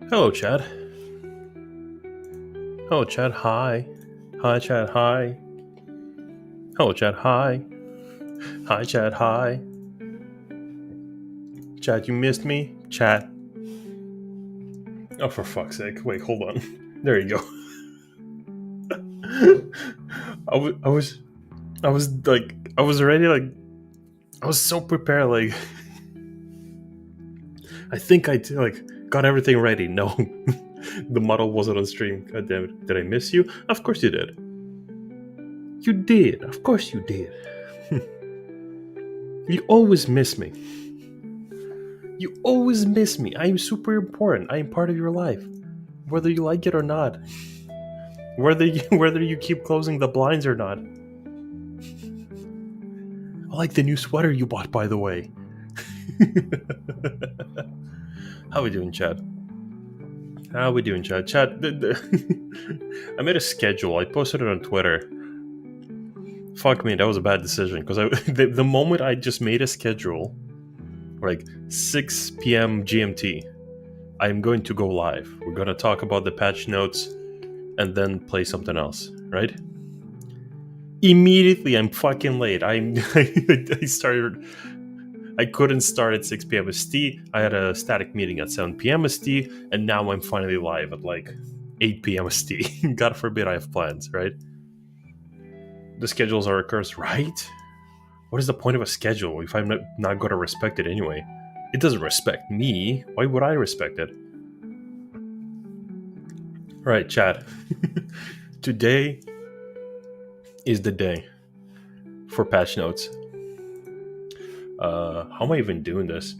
Hello, Chad. Hello, Chad. Hi. Hi, Chad. Hi. Hello, Chad. Hi. Hi, Chad. Hi. Chad, you missed me? Chad. Oh, for fuck's sake. Wait, hold on. There you go. I was already, I was so prepared, I think I, got everything ready. No, the model wasn't on stream. God damn it. Did I miss you? Of course you did. You did. Of course you did. You always miss me. You always miss me. I am super important. I am part of your life, whether you like it or not. Whether you keep closing the blinds or not. I like the new sweater you bought, by the way. How we doing, Chad? How we doing, Chad? Chad, I made a schedule. I posted it on Twitter. Fuck me, that was a bad decision because the moment I just made a schedule, like 6 p.m. GMT, I'm going to go live. We're going to talk about the patch notes and then play something else, right? Immediately, I'm fucking late. I couldn't start at 6 p.m. ST. I had a static meeting at 7 p.m. ST, and now I'm finally live at 8 p.m. ST. God forbid I have plans, right? The schedules are a curse, right? What is the point of a schedule if I'm not going to respect it anyway? It doesn't respect me. Why would I respect it? All right, Chad. Today is the day for patch notes. How am I even doing this?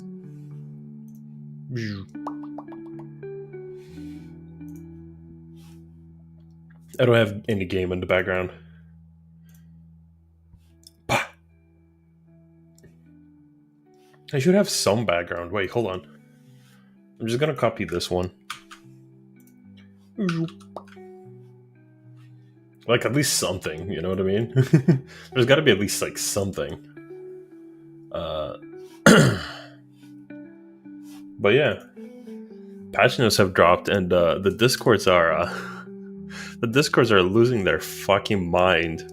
I don't have any game in the background. I should have some background. Wait, hold on. I'm just gonna copy this one. Like, at least something, you know what I mean? There's gotta be at least, like, something. Uh, but yeah. Patch notes have dropped, and the discords are... the discords are losing their fucking mind.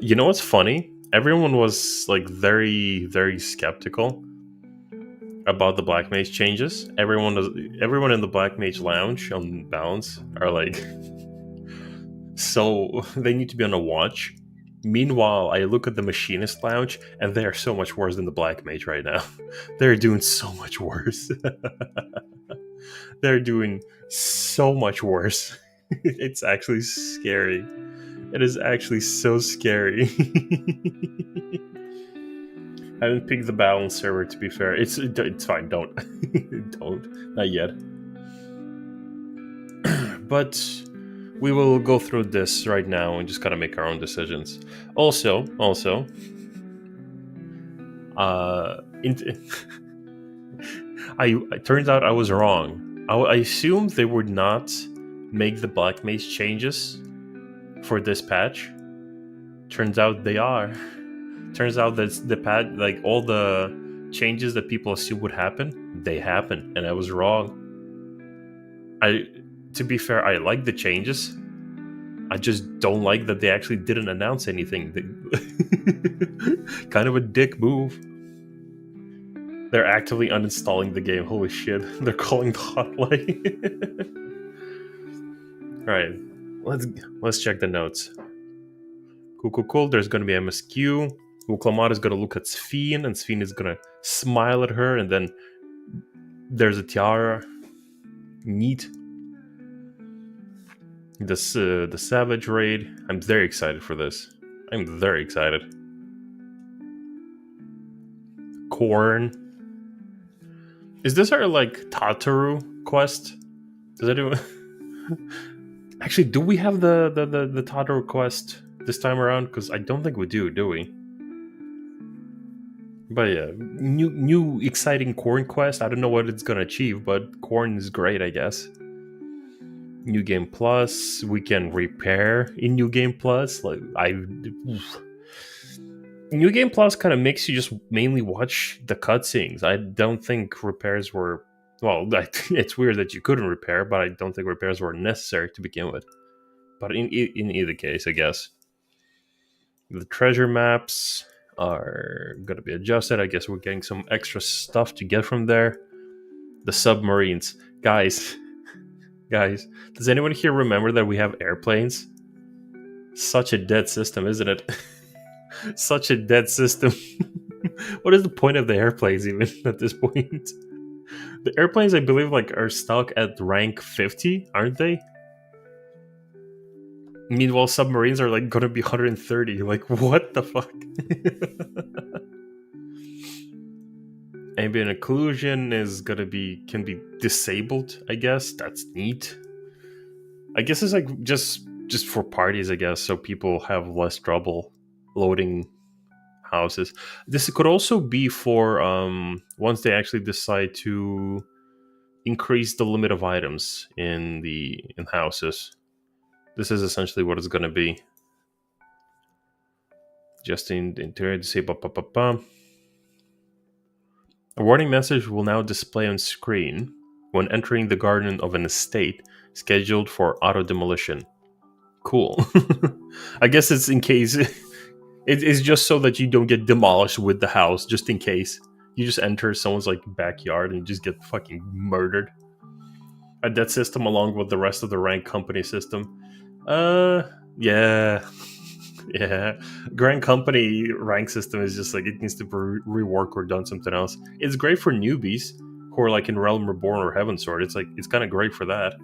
You know what's funny? Everyone was, like, very, very skeptical about the Black Mage changes. Everyone in the Black Mage Lounge on Balance are like, so they need to be on a watch. Meanwhile, I look at the Machinist Lounge, and they are so much worse than the Black Mage right now. They're doing so much worse. They're doing so much worse. It's actually scary. It is actually so scary. I haven't picked the balance server, to be fair. It's fine, don't. Don't. Not yet. But we will go through this right now and just kind of make our own decisions. Also, it turns out I was wrong. I assumed they would not make the Black Mage changes for this patch. Turns out they are. Turns out that the patch, like all the changes that people assume would happen, they happen, and I was wrong. To be fair, I like the changes. I just don't like that they actually didn't announce anything. Kind of a dick move. They're actively uninstalling the game. Holy shit. They're calling the hotline. Alright. Let's check the notes. Cool. There's gonna be MSQ. Klamad is gonna look at Sphene, and Sphene is gonna smile at her, and then there's a tiara. Neat. The Savage raid. I'm very excited for this. I'm very excited. Corn. Is this our, like, Tataru quest? Does anyone... Actually, do we have the Tataru quest this time around? Because I don't think we do we? But yeah, new exciting Corn quest. I don't know what it's gonna achieve, but Corn is great, I guess. New Game Plus. We can repair in New Game Plus. New Game Plus kind of makes you just mainly watch the cutscenes. I don't think repairs were... Well, it's weird that you couldn't repair, but I don't think repairs were necessary to begin with. But in either case, I guess. The treasure maps are going to be adjusted. I guess we're getting some extra stuff to get from there. The submarines. Guys, does anyone here remember that we have airplanes? Such a dead system, isn't it? Such a dead system. What is the point of the airplanes even at this point? The airplanes, I believe, like, are stuck at rank 50, aren't they? Meanwhile, submarines are, like, gonna be 130. Like, what the fuck? Ambient occlusion can be disabled, I guess. That's neat. I guess it's, like, just for parties, I guess, so people have less trouble loading houses. This could also be for once they actually decide to increase the limit of items in houses. This is essentially what it's going to be. Just in the interior to say a warning message will now display on screen when entering the garden of an estate scheduled for auto demolition. Cool. I guess it's in case it's just so that you don't get demolished with the house, just in case you just enter someone's, like, backyard and you just get fucking murdered. A dead system along with the rest of the rank company system. Yeah. Grand Company rank system is just like, it needs to be reworked or done something else. It's great for newbies who are, like, in Realm Reborn or Heavensward. It's like, it's kind of great for that.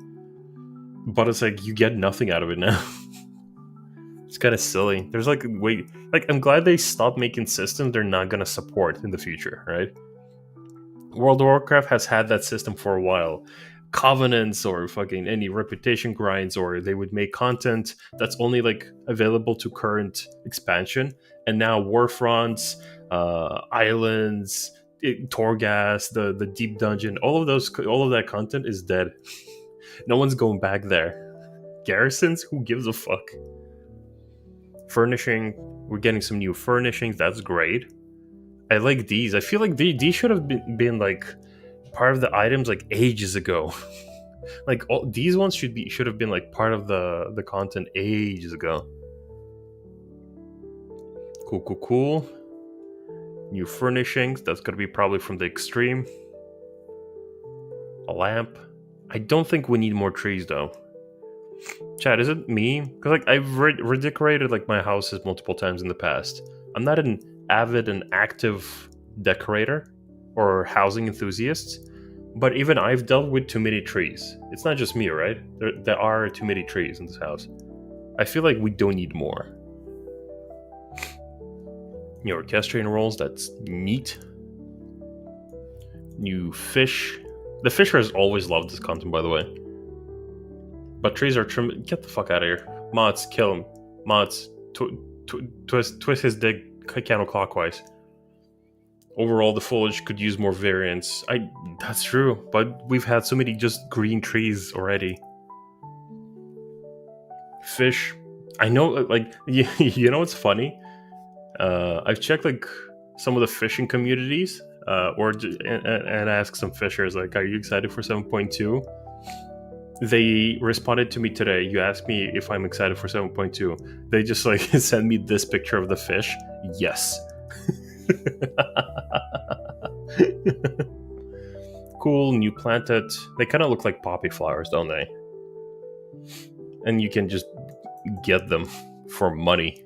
But it's like, you get nothing out of it now. It's kind of silly. There's, like, I'm glad they stopped making systems they're not going to support in the future, right? World of Warcraft has had that system for a while. Covenants or fucking any reputation grinds, or they would make content that's only, like, available to current expansion. And now Warfronts, islands, Torghast, the deep dungeon, all of that content is dead. No one's going back there. Garrisons, who gives a fuck? Furnishing, we're getting some new furnishings. That's great. I like these. I feel like these should have been like part of the items like ages ago. Like these ones should have been like part of the content ages ago. Cool. New furnishings. That's gonna be probably from the extreme. A lamp. I don't think we need more trees though. Chad, is it me? Because like I've redecorated like my houses multiple times in the past. I'm not an avid and active decorator or housing enthusiast, but even I've dealt with too many trees. It's not just me, right? There are too many trees in this house. I feel like we don't need more. New orchestrating rolls, that's neat. New fish. The fishers always loved this content, by the way. But trees are trimmed. Get the fuck out of here. Mods, kill him. Mods, twist his dick counterclockwise. Overall, the foliage could use more variance. That's true, but we've had so many just green trees already. Fish. I know, like, you know what's funny? I've checked, like, some of the fishing communities, and asked some fishers, like, are you excited for 7.2? They responded to me today. You asked me if I'm excited for 7.2. They just like sent me this picture of the fish. Yes. Cool, new planted. They kind of look like poppy flowers, don't they? And you can just get them for money.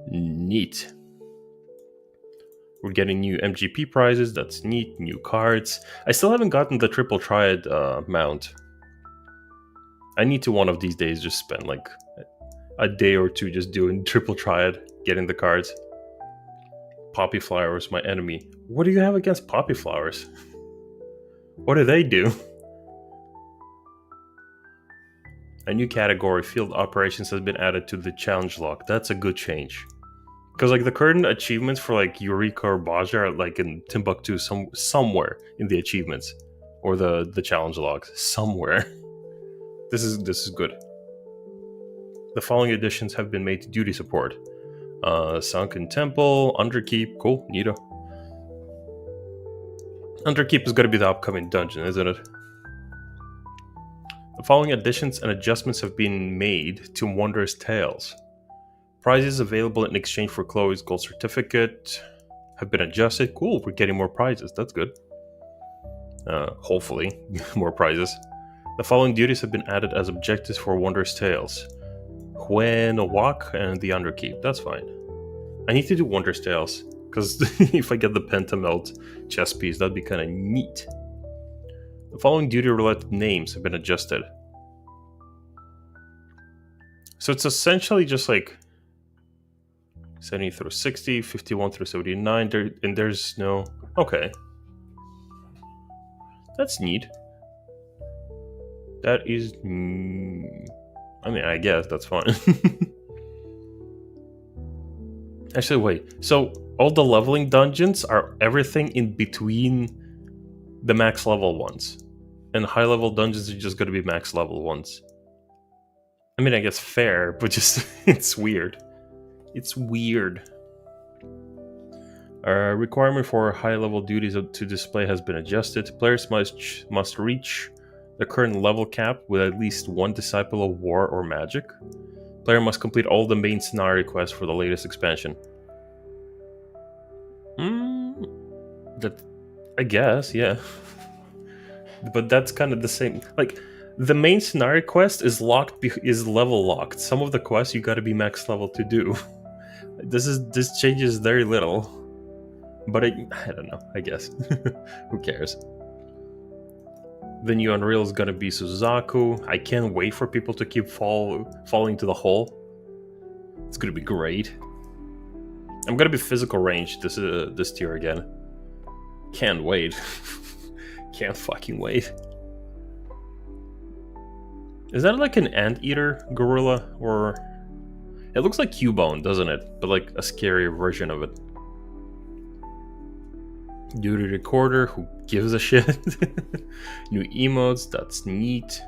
Neat. We're getting new MGP prizes. That's neat. New cards. I still haven't gotten the triple triad mount. I need to one of these days just spend like a day or two just doing triple triad, getting the cards. Poppy flowers, my enemy. What do you have against poppy flowers? What do they do? A new category, field operations, has been added to the challenge log. That's a good change. Because like the current achievements for like Eureka or Baja are like in Timbuktu somewhere in the achievements. Or the challenge logs. Somewhere. This is good. The following additions have been made to duty support. Sunken Temple, Underkeep, cool, neato. Underkeep is going to be the upcoming dungeon, isn't it? The following additions and adjustments have been made to Wondrous Tales. Prizes available in exchange for Chloe's gold certificate have been adjusted. Cool, we're getting more prizes, that's good. Hopefully, more prizes. The following duties have been added as objectives for Wondrous Tales. Walk and the Underkeep. That's fine. I need to do Wondrous Tales, because if I get the Pentamelt chess piece, that'd be kind of neat. The following duty-related names have been adjusted. So it's essentially just like 70 through 60, 51 through 79, and there's no... Okay. That's neat. That is... I mean, I guess that's fine. Actually, wait. So, all the leveling dungeons are everything in between the max level ones. And high level dungeons are just going to be max level ones. I mean, I guess fair, but just... it's weird. It's weird. Requirement for high level duties to display has been adjusted. Players must reach the current level cap with at least one Disciple of War or Magic. Player must complete all the main scenario quests for the latest expansion. That, I guess, yeah. But that's kind of the same. Like, the main scenario quest is level locked. Some of the quests you gotta be max level to do. This changes very little. But I don't know, I guess. Who cares? The new Unreal is gonna be Suzaku. I can't wait for people to keep falling to the hole. It's gonna be great. I'm gonna be physical range this tier again. Can't wait. Can't fucking wait. Is that like an anteater gorilla, or... It looks like Cubone, doesn't it? But like a scarier version of it. Duty recorder, who gives a shit? New emotes, that's neat.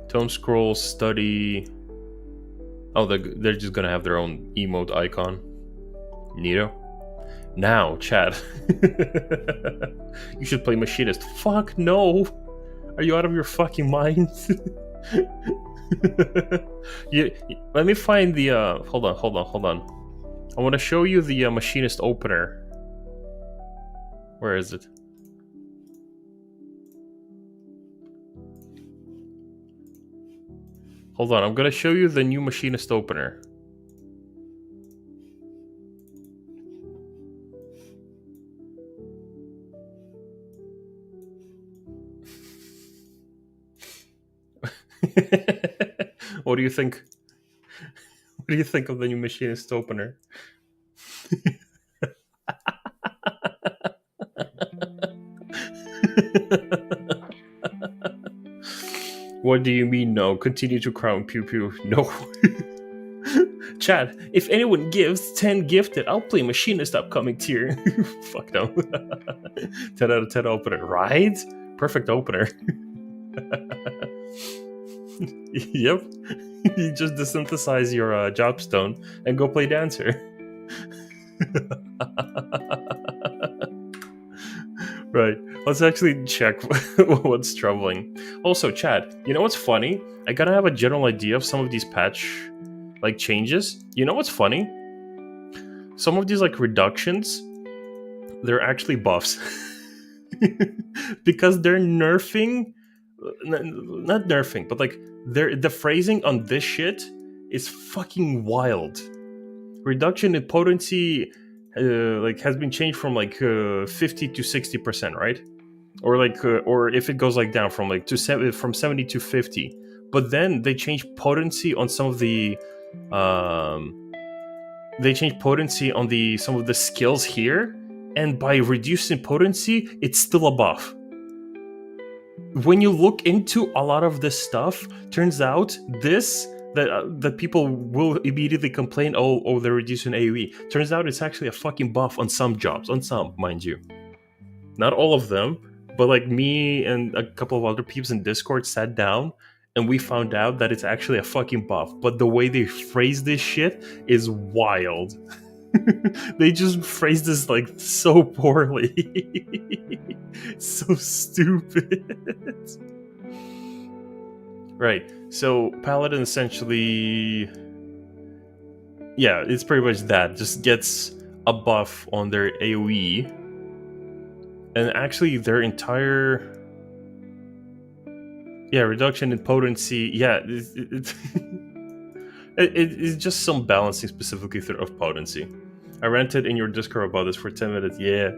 Tome scroll, study. Oh, they're just gonna have their own emote icon. Neato. Now, chat. You should play Machinist. Fuck no! Are you out of your fucking mind? Let me find the, hold on. I want to show you the Machinist opener. Where is it? Hold on, I'm gonna show you the new Machinist opener. What do you think? What do you think of the new Machinist opener? What do you mean no? Continue to crown pew pew. No. Chat, if anyone gives 10 gifted, I'll play Machinist upcoming tier. Fuck no. 10 out of 10 opener, right? Perfect opener. Yep. You just desynthesize your jobstone and go play Dancer. Right. Let's actually check what's troubling. Also, chat, you know what's funny? I gotta have a general idea of some of these patch changes. You know what's funny? Some of these reductions, they're actually buffs. Because they're nerfing, not nerfing, but the phrasing on this shit is fucking wild. Reduction in potency has been changed from 50 to 60%, right? Or or if it goes down from from 70 to 50. But then they change potency on some of the some of the skills here, and by reducing potency, it's still a buff. When you look into a lot of this stuff, turns out that people will immediately complain, oh, they're reducing AoE. Turns out it's actually a fucking buff on some jobs, on some, mind you. Not all of them, but me and a couple of other peeps in Discord sat down and we found out that it's actually a fucking buff. But the way they phrase this shit is wild. They just phrased this so poorly. So stupid. Right, so Paladin essentially, yeah, it's pretty much that. Just gets a buff on their AoE, and actually their entire, reduction in potency. Yeah, it's just some balancing specifically of potency. I ranted in your Discord about this for 10 minutes. Yeah,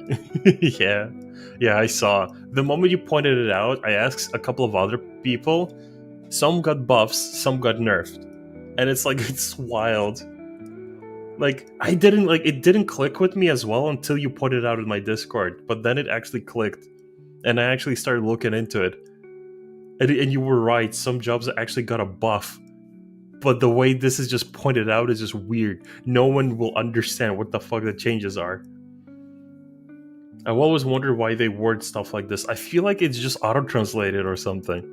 yeah, I saw. The moment you pointed it out, I asked a couple of other people. Some got buffs, some got nerfed, and it's it's wild. It didn't click with me as well until you pointed it out in my Discord, but then it actually clicked, and I actually started looking into it. And you were right, some jobs actually got a buff, but the way this is just pointed out is just weird. No one will understand what the fuck the changes are. I've always wondered why they word stuff like this. I feel like it's just auto-translated or something.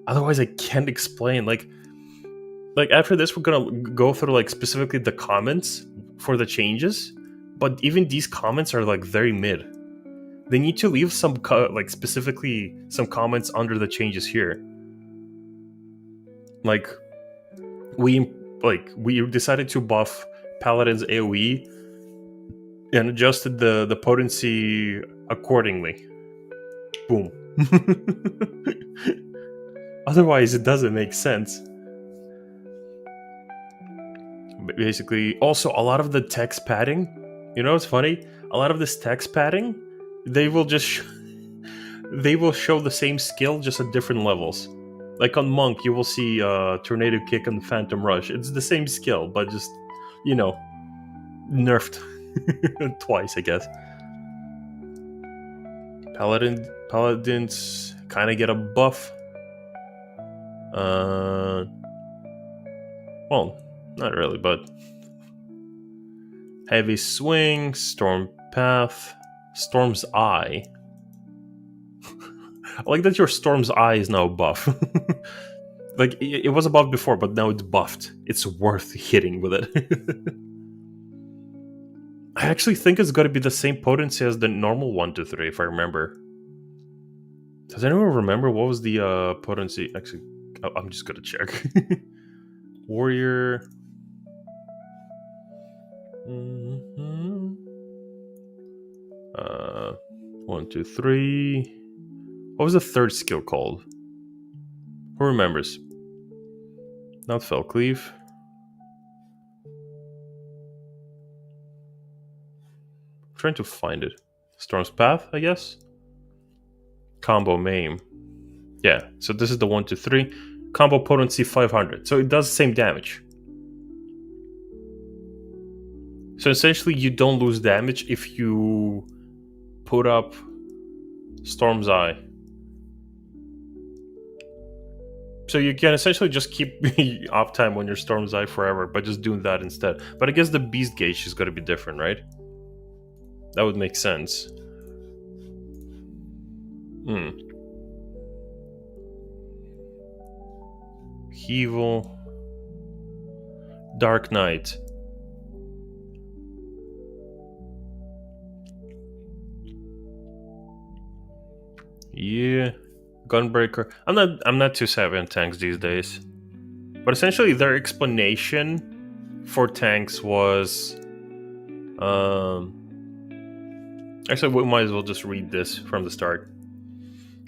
Otherwise, I can't explain. After this, we're gonna go through specifically the comments for the changes, but even these comments are very mid. They need to leave some specifically some comments under the changes here. We decided to buff Paladin's AoE and adjusted the potency accordingly. Boom. Otherwise, it doesn't make sense. Basically, also a lot of the text padding. You know what's funny? A lot of this text padding, they will just they will show the same skill just at different levels. On Monk, you will see Tornado Kick and Phantom Rush. It's the same skill, but just nerfed twice, I guess. Paladins kind of get a buff. Well, not really, but Heavy Swing, Storm Path, Storm's Eye. I like that your Storm's Eye is now buff. Like, it was above before, but now it's buffed. It's worth hitting with it. I actually think it's going to be the same potency as the normal 1-3, if I remember. Does anyone remember what was the potency? Actually, I'm just going to check. Warrior. 1, 2, 3. What was the third skill called? Who remembers? Not Fell Cleave. I'm trying to find it. Storm's Path, I guess? Combo Maim. Yeah, so this is the 1, 2, 3. Combo potency 500. So it does the same damage. So essentially you don't lose damage if you put up Storm's Eye. So you can essentially just keep uptime on your Storm's Eye forever by just doing that instead. But I guess the Beast Gauge is going to be different, right? That would make sense. Evil. Dark Knight. Yeah. Gunbreaker. I'm not too savvy on tanks these days. But essentially their explanation for tanks was actually we might as well just read this from the start.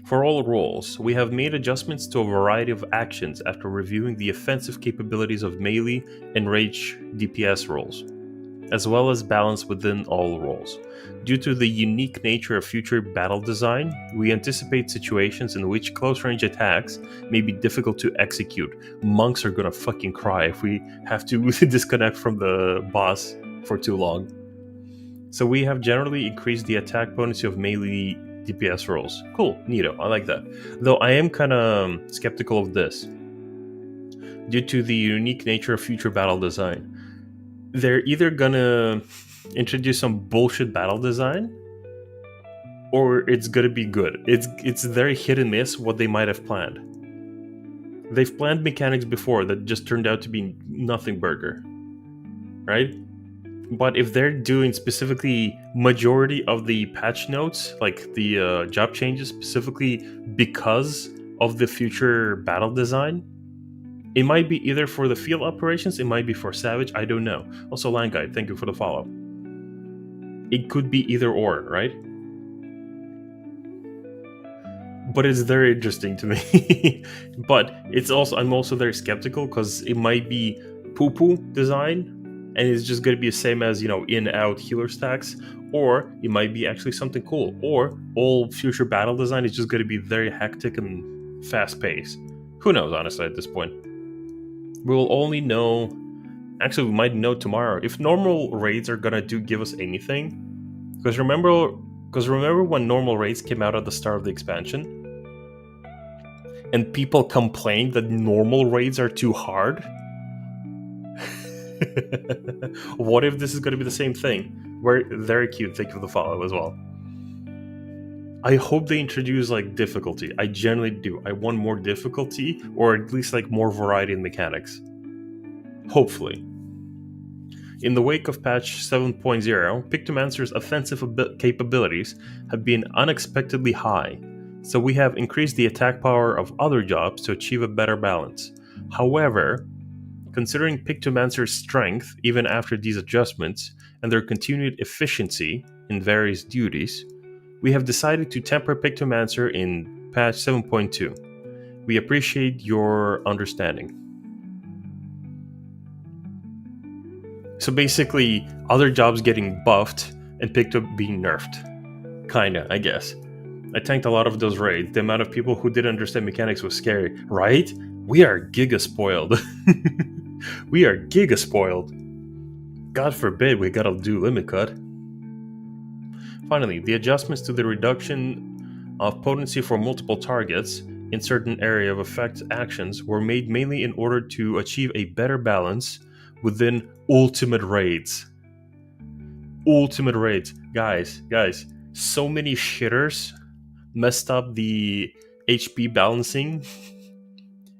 For all roles, we have made adjustments to a variety of actions after reviewing the offensive capabilities of melee and range DPS roles, as well as balance within all roles. Due to the unique nature of future battle design, we anticipate situations in which close-range attacks may be difficult to execute. Monks are gonna fucking cry if we have to disconnect from the boss for too long. So we have generally increased the attack potency of melee DPS roles. Cool, neato, I like that. Though I am kind of skeptical of this, due to the unique nature of future battle design. They're either gonna introduce some bullshit battle design, or it's gonna be good. It's very hit and miss what they might have planned. They've planned mechanics before that just turned out to be nothing burger, right? But if they're doing specifically majority of the patch notes, like the job changes specifically because of the future battle design, it might be either for the field operations, it might be for Savage, I don't know. Also, Line Guide, thank you for the follow. It could be either or, right? But it's very interesting to me. But it's also, I'm also very skeptical because it might be poo-poo design, and it's just going to be the same as, in-out healer stacks, or it might be actually something cool, or all future battle design is just going to be very hectic and fast-paced. Who knows, honestly, at this point. We will only know, actually we might know tomorrow, if normal raids are going to give us anything. Because remember when normal raids came out at the start of the expansion? And people complained that normal raids are too hard? What if this is going to be the same thing? Very cute, thank you for the follow as well. I hope they introduce difficulty. I generally do. I want more difficulty, or at least more variety in mechanics. Hopefully. In the wake of patch 7.0, Pictomancer's offensive capabilities have been unexpectedly high, so we have increased the attack power of other jobs to achieve a better balance. However, considering Pictomancer's strength even after these adjustments and their continued efficiency in various duties, we have decided to temper Pictomancer in patch 7.2. We appreciate your understanding. So basically, other jobs getting buffed and Picto being nerfed. Kinda, I guess. I tanked a lot of those raids. The amount of people who didn't understand mechanics was scary, right? We are giga spoiled. We are giga spoiled. God forbid we gotta do limit cut. Finally, the adjustments to the reduction of potency for multiple targets in certain area of effect actions were made mainly in order to achieve a better balance within ultimate raids. Ultimate raids. Guys, so many shitters messed up the HP balancing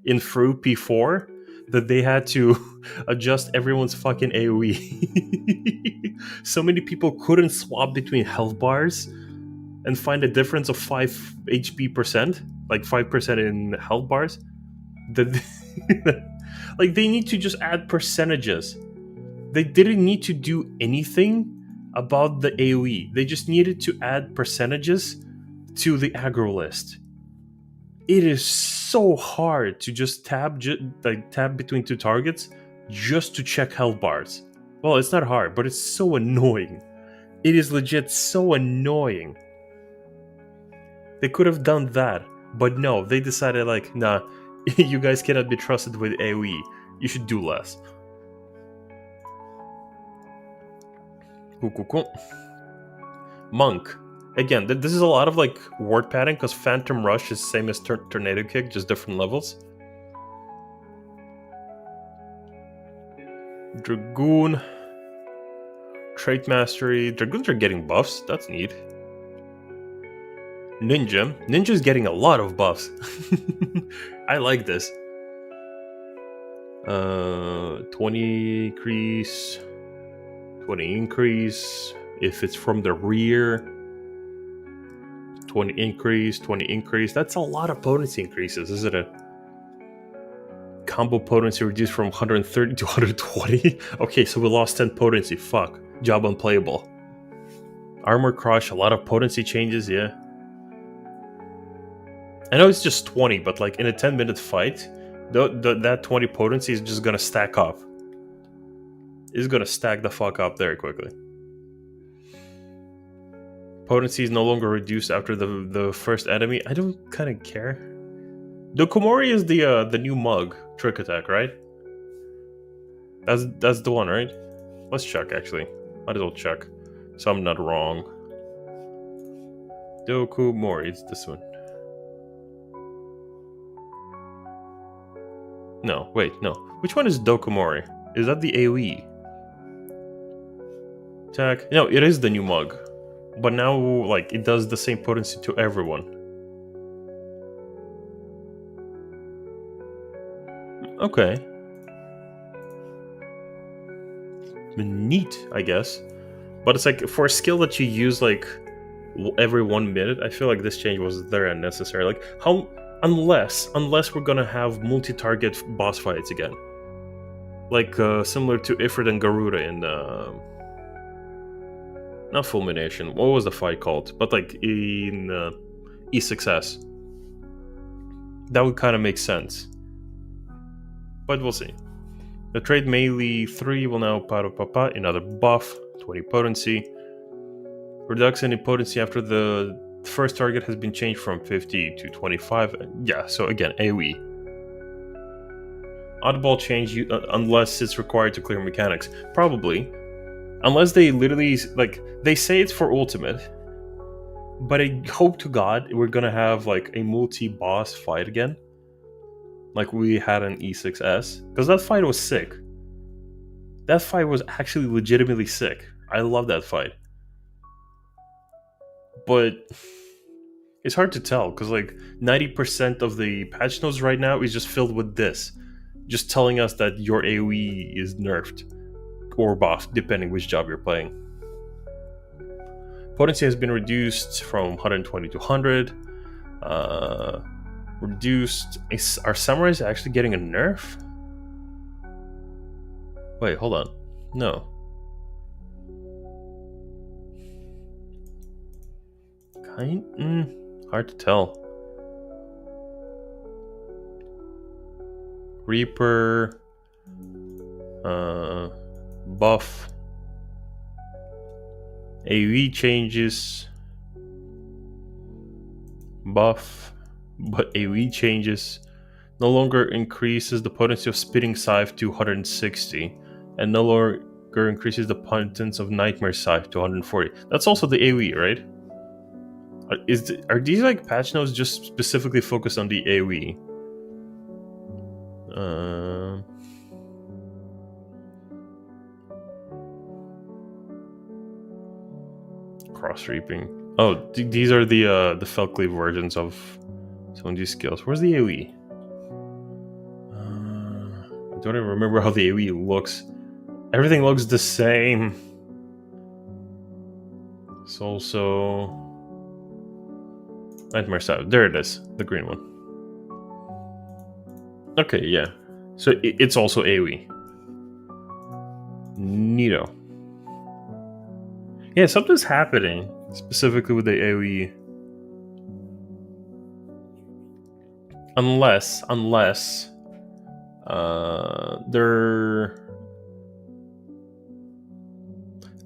in through P4 that they had to adjust everyone's fucking AoE. So many people couldn't swap between health bars and find a difference of 5 HP percent, like 5% in health bars. That like they need to just add percentages. They didn't need to do anything about the AoE. They just needed to add percentages to the aggro list. It is so hard to just tab between two targets just to check health bars. Well, it's not hard, but it's so annoying. It is legit so annoying. They could have done that, but no, they decided like, nah, you guys cannot be trusted with AoE. You should do less. Cool. Monk. Again, this is a lot of like word padding because Phantom Rush is same as Tornado Kick, just different levels. Dragoon. Trait Mastery. Dragoons are getting buffs. That's neat. Ninja. Ninja's getting a lot of buffs. I like this. 20 increase. 20 increase. If it's from the rear. 20 increase. That's a lot of potency increases, isn't it? Combo potency reduced from 130 to 120. Okay, so we lost 10 potency. Fuck. Job unplayable. Armor Crush, a lot of potency changes, yeah. I know it's just 20, but like in a 10-minute fight, that 20 potency is just gonna stack up. It's gonna stack the fuck up very quickly. Potency is no longer reduced after the first enemy. I don't kind of care. The Komori is the new mug trick attack, right? That's the one, right? Let's check actually. Might as well check, so I'm not wrong. Dokumori, it's this one. No, wait, no. Which one is Dokumori? Is that the AoE? Attack? No, it is the new mug. But now, like, it does the same potency to everyone. Okay. Neat, I guess. But it's like, for a skill that you use, like, every 1 minute, I feel like this change was very unnecessary. Like, how... Unless we're gonna have multi-target boss fights again. Like, similar to Ifrit and Garuda in... not Fulmination. What was the fight called? But like in E6S. That would kind of make sense. But we'll see. The trade melee 3 will now papa another buff, 20 potency. Reduction in potency after the first target has been changed from 50 to 25. Yeah, so again, AoE. Oddball change unless it's required to clear mechanics. Probably. Unless they literally, like, they say it's for ultimate, but I hope to God we're gonna have, like, a multi-boss fight again. Like we had in E6S. Because that fight was sick. That fight was actually legitimately sick. I love that fight. But it's hard to tell, because, like, 90% of the patch notes right now is just filled with this. Just telling us that your AoE is nerfed. Or buff, depending which job you're playing. Potency has been reduced from 120 to 100. Reduced. Are samurais actually getting a nerf? Wait, hold on. No. Hard to tell. Reaper. Buff. AoE changes. Buff. But AoE changes. No longer increases the potency of Spitting Scythe to 160. And no longer increases the potency of Nightmare Scythe to 140. That's also the AoE, right? Are these like patch notes just specifically focused on the AoE? Cross reaping. Oh, these are the Felcleave versions of some of these skills. Where's the AoE? I don't even remember how the AoE looks. Everything looks the same. It's also Nightmare Savage. There it is, the green one. Okay, yeah. So it's also AoE. Neato. Yeah, something's happening specifically with the AoE. Unless they're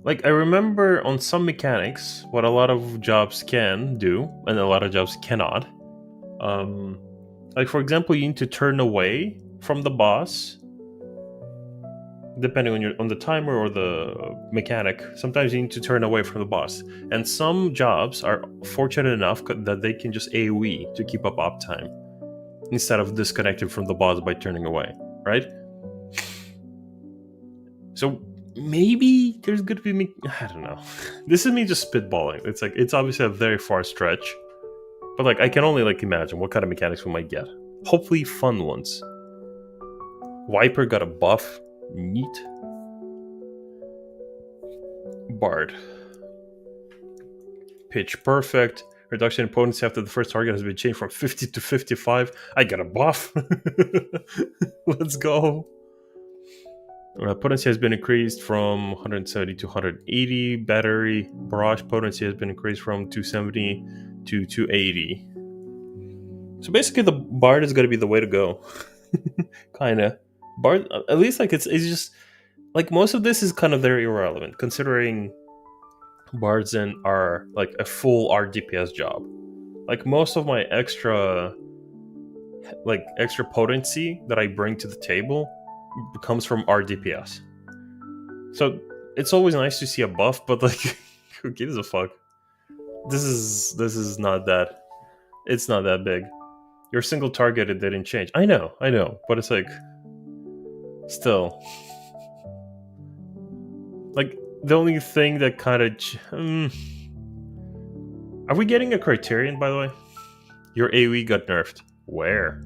like, I remember on some mechanics what a lot of jobs can do and a lot of jobs cannot. Like, for example, you need to turn away from the boss depending on the timer or the mechanic. Sometimes you need to turn away from the boss, and some jobs are fortunate enough that they can just AoE to keep up uptime instead of disconnecting from the boss by turning away, right? So maybe there's gonna be I don't know. This is me just spitballing. It's like, it's obviously a very far stretch, but like, I can only like imagine what kind of mechanics we might get. Hopefully fun ones. Viper got a buff. Neat. Bard. Pitch perfect. Reduction in potency after the first target has been changed from 50 to 55. I got a buff. Let's go. Potency has been increased from 170 to 180. Battery barrage potency has been increased from 270 to 280. So basically the Bard is going to be the way to go. Kinda. Bard, at least like it's just like, most of this is kind of very irrelevant considering Bards are like a full RDPS job. Like, most of my extra potency that I bring to the table comes from RDPS. So it's always nice to see a buff, but like, who gives a fuck? This is not that. It's not that big. Your single target, it didn't change. I know, but it's like, still, like, the only thing that kind of are we getting a criterion, by the way? Your AoE got nerfed. Where?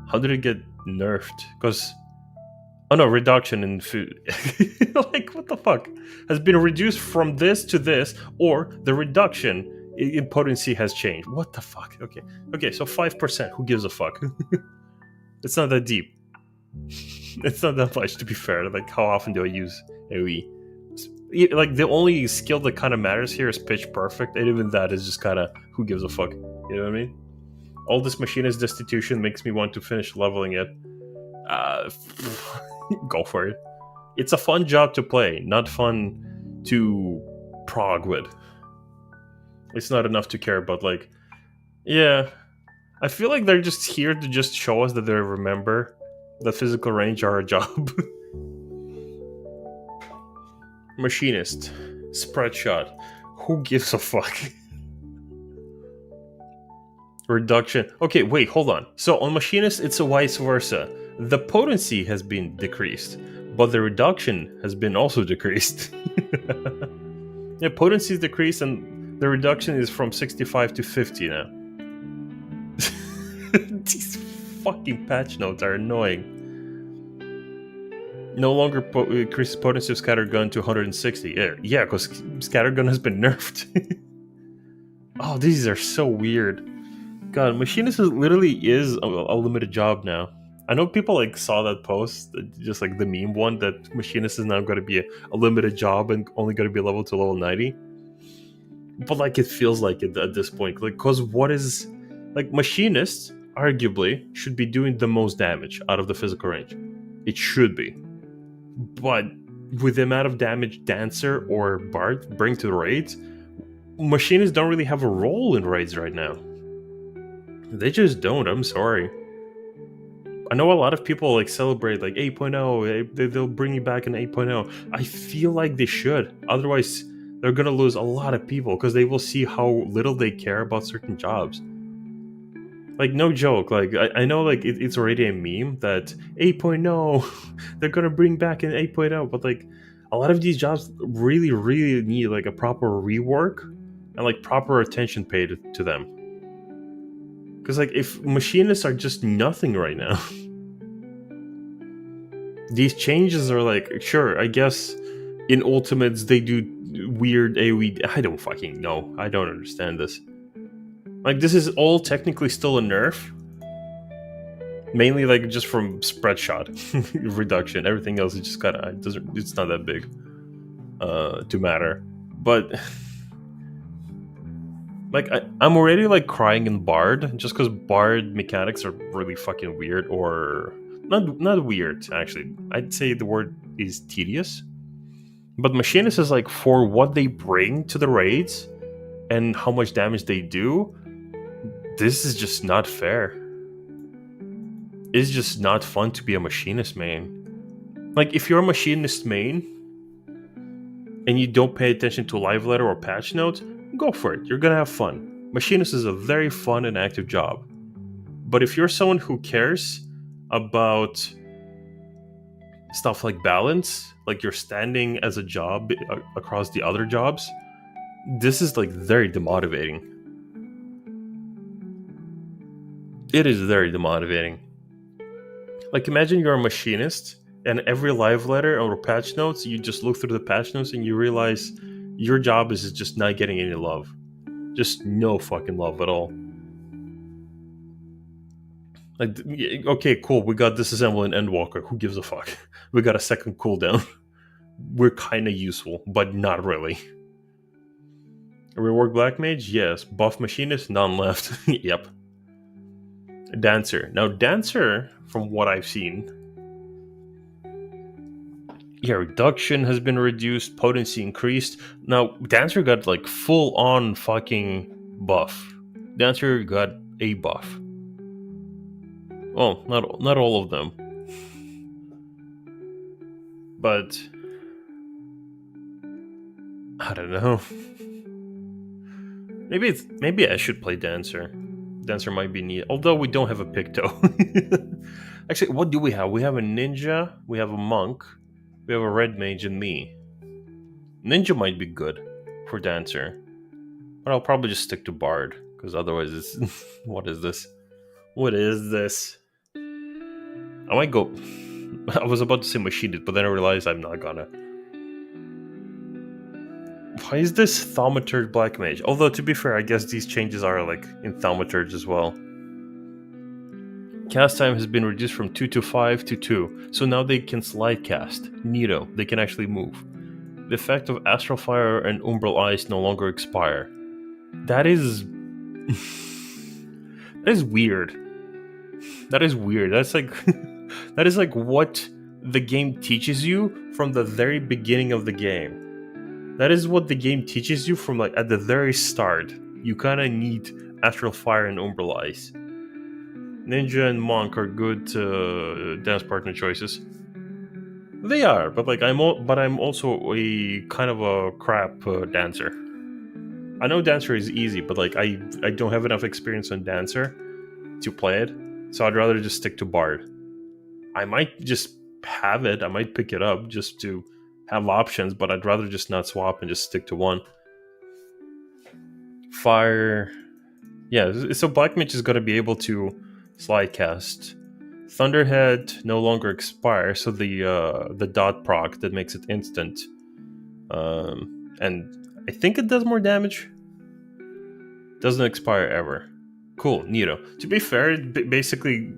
How did it get nerfed? Because, oh no, reduction in food. Like, what the fuck? Has been reduced from this to this, or the reduction in potency has changed. What the fuck? Okay, so 5%. Who gives a fuck? It's not that deep. It's not that much, to be fair. Like, how often do I use AoE? Like, the only skill that kind of matters here is pitch perfect, and even that is just kind of, who gives a fuck? You know what I mean? All this machinist destitution makes me want to finish leveling it. Go for it. It's a fun job to play, not fun to prog with. It's not enough to care about, like, yeah. I feel like they're just here to just show us that they remember that physical range are a job. Machinist. Spread shot. Who gives a fuck? Reduction. Okay, wait, hold on. So on Machinist, it's a vice versa. The potency has been decreased, but the reduction has been also decreased. Yeah, potency is decreased, and the reduction is from 65 to 50 now. These fucking patch notes are annoying. No longer increases potency of scattergun to 160. Yeah, because scattergun has been nerfed. Oh, these are so weird. God, Machinist literally is a limited job now. I know people like saw that post, just like the meme one, that Machinist is now going to be a limited job and only going to be leveled to level 90. But like, it feels like it at this point, like, because what is, like, Machinist arguably should be doing the most damage out of the physical range. It should be. But with the amount of damage Dancer or Bard bring to the raids, Machinists don't really have a role in raids right now. They just don't, I'm sorry. I know a lot of people like celebrate like 8.0, they'll bring you back in 8.0. I feel like they should. Otherwise, they're gonna lose a lot of people because they will see how little they care about certain jobs. Like, no joke, like, I know, like, it's already a meme that 8.0, they're gonna bring back in 8.0, but, like, a lot of these jobs really, really need like a proper rework and like proper attention paid to them. Because like if machinists are just nothing right now, these changes are like, sure, I guess in Ultimates they do weird AoE. I don't fucking know. I don't understand this. Like this is all technically still a nerf. Mainly like just from spread shot reduction. Everything else is just kinda it's not that big to matter. But like I'm already like crying in Bard just because Bard mechanics are really fucking weird, or not weird actually. I'd say the word is tedious. But Machinist is like, for what they bring to the raids and how much damage they do, this is just not fair. It's just not fun to be a Machinist main. Like if you're a Machinist main and you don't pay attention to live letter or patch notes, go for it. You're gonna have fun. Machinist is a very fun and active job. But if you're someone who cares about stuff like balance, like you're standing as a job across the other jobs, this is like very demotivating. It is very demotivating. Like imagine you're a Machinist and every live letter or patch notes, you just look through the patch notes and you realize your job is just not getting any love. Just no fucking love at all. Like, okay, cool, we got Disassemble and Endwalker. Who gives a fuck? We got a second cooldown. We're kind of useful, but not really. Rework Black Mage? Yes. Buff Machinist? None left. Yep. Dancer. Now, Dancer, from what I've seen, yeah, reduction has been reduced, potency increased. Now, Dancer got like full on fucking buff. Dancer got a buff. Well, not all of them. But I don't know. Maybe I should play Dancer. Dancer might be neat. Although we don't have a Picto. Actually, what do we have? We have a Ninja, we have a Monk, we have a Red Mage, and me. Ninja might be good for Dancer. But I'll probably just stick to Bard, because otherwise it's... What is this? What is this? I might go... I was about to say Machinist, but then I realized I'm not gonna. Why is this Thaumaturge Black Mage? Although, to be fair, I guess these changes are like in Thaumaturge as well. Cast time has been reduced from 2 to 5 to 2, so now they can slide cast. Neato, they can actually move. The effect of Astral Fire and Umbral Ice no longer expire. That is... that is weird. That is weird. That's like... that is like what the game teaches you from the very beginning of the game. That is what the game teaches you from like at the very start. You kind of need Astral Fire and Umbral Ice. Ninja and Monk are good dance partner choices. They are, but like I'm also a kind of a crap dancer. I know Dancer is easy, but like I don't have enough experience on Dancer to play it, so I'd rather just stick to Bard. I might just have it. I might pick it up just to have options, but I'd rather just not swap and just stick to one. Fire. Yeah, so Black Mage is going to be able to slide cast. Thunderhead no longer expires, so the dot proc that makes it instant. And I think it does more damage. Doesn't expire ever. Cool, neato. To be fair, basically,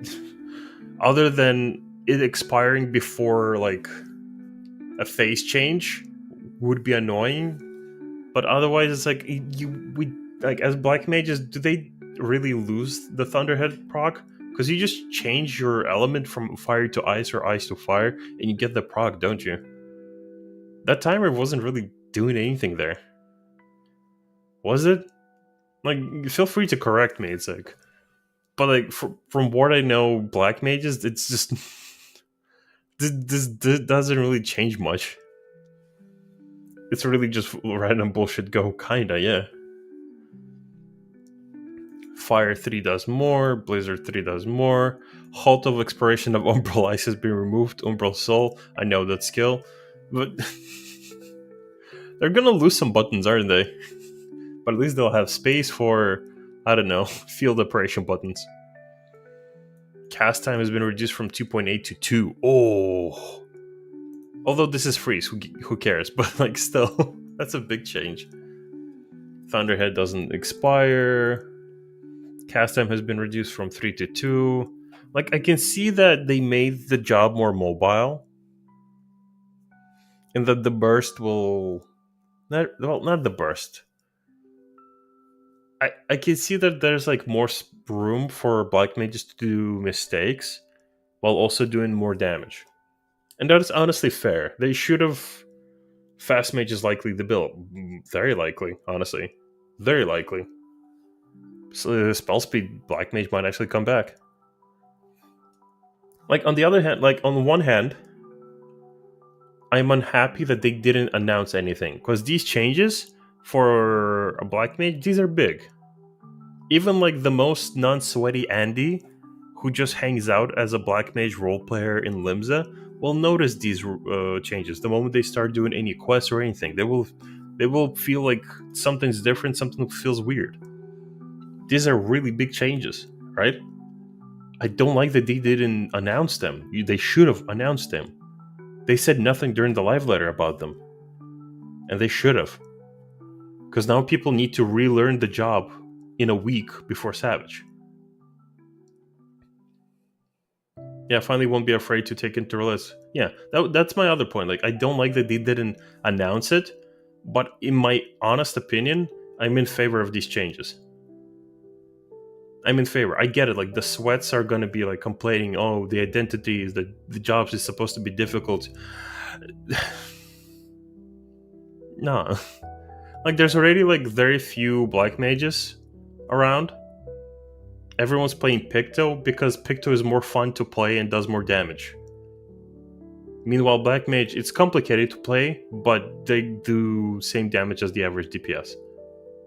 other than it expiring before like a phase change would be annoying, but otherwise it's like we like as Black Mages, do they really lose the Thunderhead proc? Because you just change your element from fire to ice or ice to fire, and you get the proc, don't you? That timer wasn't really doing anything there, was it? Like, feel free to correct me. It's like, but like from what I know, Black Mages, it's just this doesn't really change much. It's really just random bullshit go, kinda, yeah. Fire 3 does more, Blizzard 3 does more. Halt of expiration of Umbral Ice has been removed. Umbral Soul, I know that skill, but They're gonna lose some buttons, aren't they? But at least they'll have space for, I don't know, field operation buttons. Cast time has been reduced from 2.8 to 2. Oh. Although this is free, so who cares? But like still, that's a big change. Thunderhead doesn't expire. Cast time has been reduced from 3 to 2. Like, I can see that they made the job more mobile. And that the burst will... Not the burst. I can see that there's like more room for black mages to do mistakes while also doing more damage. And that is honestly fair. They should have fast mages likely the build. Very likely, honestly. Very likely. So spell speed black mage might actually come back. Like, on the other hand, like, on one hand, I'm unhappy that they didn't announce anything. Because these changes for a black mage, these are big. Even like the most non-sweaty Andy, who just hangs out as a black mage role player in Limsa, will notice these changes the moment they start doing any quests or anything. They will feel like something's different, something feels weird. These are really big changes, right? I don't like that they didn't announce them. They should have announced them. They said nothing during the live letter about them. And they should have. Because now people need to relearn the job in a week before Savage. Yeah, finally won't be afraid to take into release. Yeah, that's my other point. Like, I don't like that they didn't announce it, but in my honest opinion, I'm in favor of these changes. I'm in favor. I get it. Like, the sweats are going to be like complaining, oh, the identities, the jobs is supposed to be difficult. Nah. Like, there's already like very few black mages around. Everyone's playing Picto because Picto is more fun to play and does more damage. Meanwhile, Black Mage, it's complicated to play, but they do same damage as the average DPS.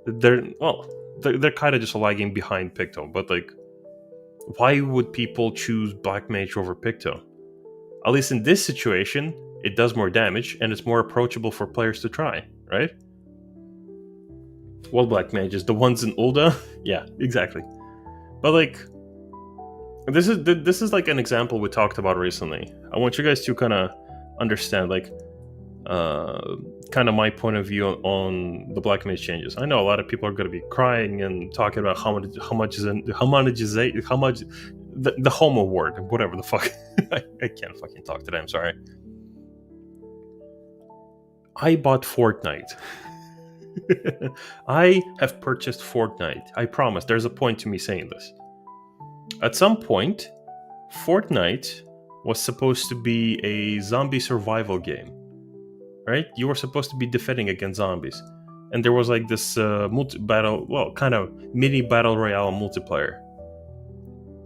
They're kind of just lagging behind Picto, but like, why would people choose Black Mage over Picto? At least in this situation, it does more damage and it's more approachable for players to try, right? Well, Black Mages, the ones in Ulda, yeah, exactly. But like, this is like an example we talked about recently. I want you guys to kind of understand, like, kind of my point of view on the Black Mage changes. I know a lot of people are going to be crying and talking about how much the homo word, whatever the fuck. I can't fucking talk today. I'm sorry. I bought Fortnite. I have purchased Fortnite. I promise. There's a point to me saying this. At some point, Fortnite was supposed to be a zombie survival game, right? You were supposed to be defending against zombies, and there was like this kind of mini battle royale multiplayer.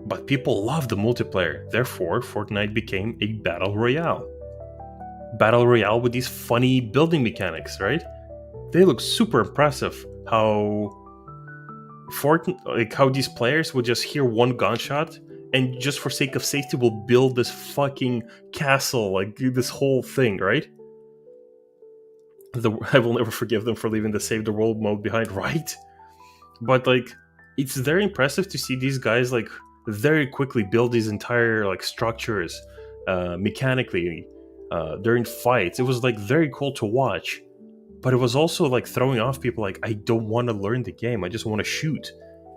But people loved the multiplayer, therefore Fortnite became a battle royale. Battle royale with these funny building mechanics, right? They look super impressive. How these players would just hear one gunshot and just for sake of safety will build this fucking castle, like this whole thing, right? I will never forgive them for leaving the save the world mode behind, right? But like, it's very impressive to see these guys like very quickly build these entire like structures mechanically during fights. It was like very cool to watch. But it was also like throwing off people like, I don't want to learn the game, I just want to shoot.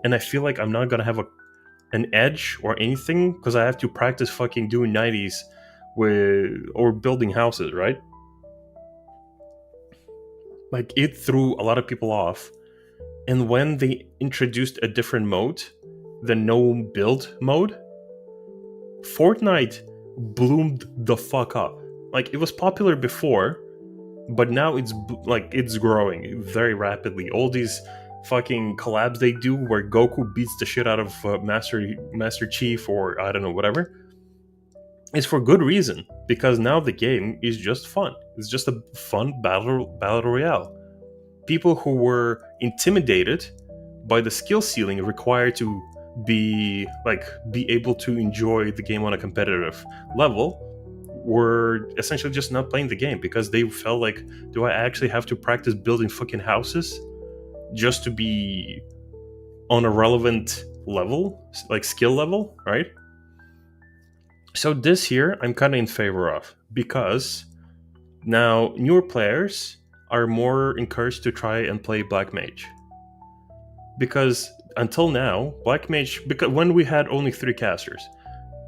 And I feel like I'm not going to have an edge or anything because I have to practice fucking doing 90s or building houses, right? Like, it threw a lot of people off. And when they introduced a different mode, the no build mode, Fortnite bloomed the fuck up. Like, it was popular before, but now it's growing very rapidly. All these fucking collabs they do where Goku beats the shit out of Master Chief or I don't know, whatever, it's for good reason, because now the game is just fun. It's just a fun battle royale. People who were intimidated by the skill ceiling required to be able to enjoy the game on a competitive level were essentially just not playing the game because they felt like, do I actually have to practice building fucking houses just to be on a relevant level, like skill level, right? So this here I'm kind of in favor of, because now newer players are more encouraged to try and play Black Mage. Because until now, Black Mage, because when we had only 3 casters,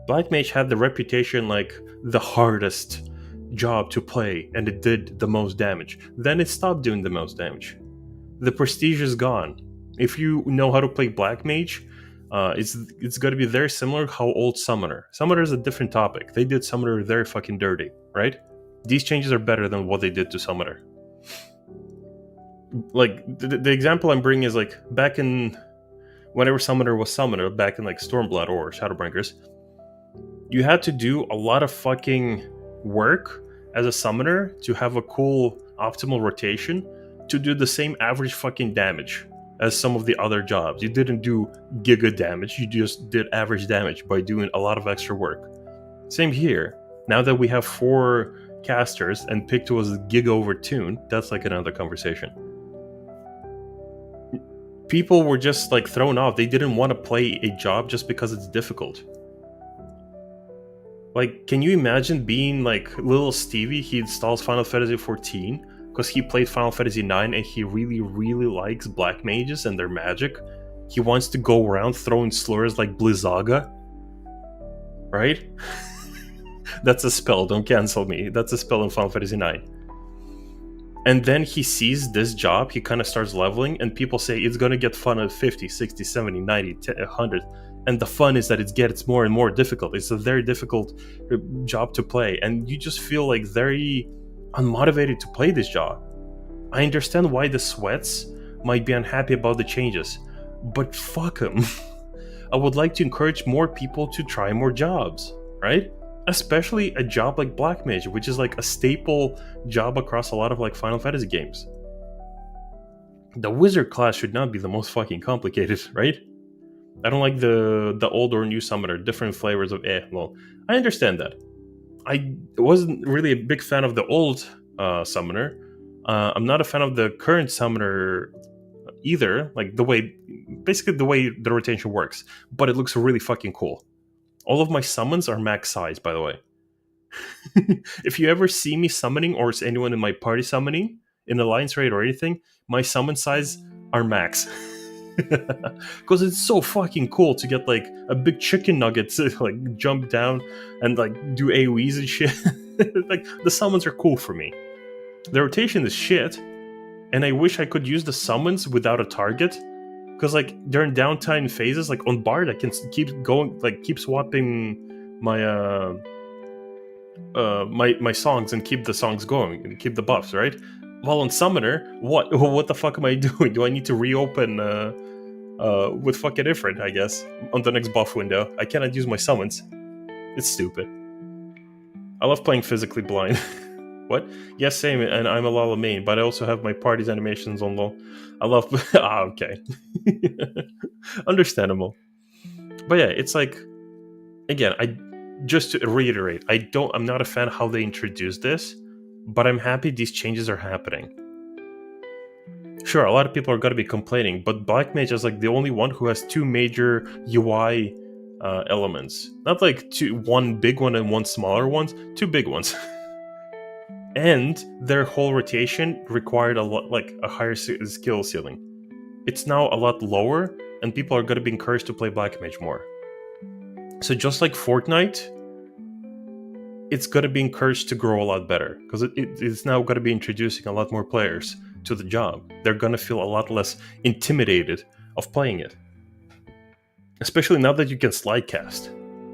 Black Mage had the reputation like the hardest job to play, and it did the most damage. Then it stopped doing the most damage. The prestige is gone. If you know how to play Black Mage, it's going to be very similar how old Summoner. Summoner is a different topic. They did Summoner very fucking dirty, right? These changes are better than what they did to Summoner. Like, the example I'm bringing is like back in whenever Summoner was Summoner, back in like Stormblood or Shadowbringers, you had to do a lot of fucking work as a Summoner to have a cool optimal rotation to do the same average fucking damage as some of the other jobs. You didn't do giga damage, you just did average damage by doing a lot of extra work. Same here. Now that we have 4 casters and Picto was giga overtuned, that's like another conversation. People were just like thrown off. They didn't want to play a job just because it's difficult. Like, can you imagine being like little Stevie? He installs Final Fantasy XIV because he played Final Fantasy IX and he really, really likes Black Mages and their magic. He wants to go around throwing slurs like Blizzaga. Right? That's a spell, don't cancel me. That's a spell in Final Fantasy IX. And then he sees this job, he kind of starts leveling, and people say it's going to get fun at 50, 60, 70, 90, 100. And the fun is that it gets more and more difficult. It's a very difficult job to play, and you just feel like very unmotivated to play this job. I understand why the sweats might be unhappy about the changes, but fuck them. I would like to encourage more people to try more jobs, right? Especially a job like Black Mage, which is like a staple job across a lot of like Final Fantasy games. The wizard class should not be the most fucking complicated, right? I don't like the old or new summoner, different flavors of well, I understand that. I wasn't really a big fan of the old summoner. I'm not a fan of the current summoner either, like basically the way the rotation works, but it looks really fucking cool. All of my summons are max size, by the way. If you ever see me summoning, or anyone in my party summoning, in Alliance Raid or anything, my summon size are max. Because it's so fucking cool to get like a big chicken nugget to like jump down and like do AoEs and shit. Like, the summons are cool for me. The rotation is shit, and I wish I could use the summons without a target. Because like during downtime phases, like on Bard, I can keep going, like keep swapping my my songs and keep the songs going and keep the buffs, right? While on Summoner, what the fuck am I doing? Do I need to reopen with fucking different? I guess on the next buff window, I cannot use my summons. It's stupid. I love playing physically blind. What? Yes, same, and I'm a Lala main, but I also have my party's animations on low. I love... okay. Understandable. But yeah, it's like... Again, just to reiterate, I'm not a fan of how they introduced this, but I'm happy these changes are happening. Sure, a lot of people are going to be complaining, but Black Mage is like the only one who has 2 major UI elements. Not like one big one and one smaller one, 2 big ones. And their whole rotation required a lot, like a higher skill ceiling. It's now a lot lower, and people are going to be encouraged to play Black Mage more. So just like Fortnite, it's going to be encouraged to grow a lot better, because it's now going to be introducing a lot more players to the job. They're going to feel a lot less intimidated of playing it. Especially now that you can slide cast,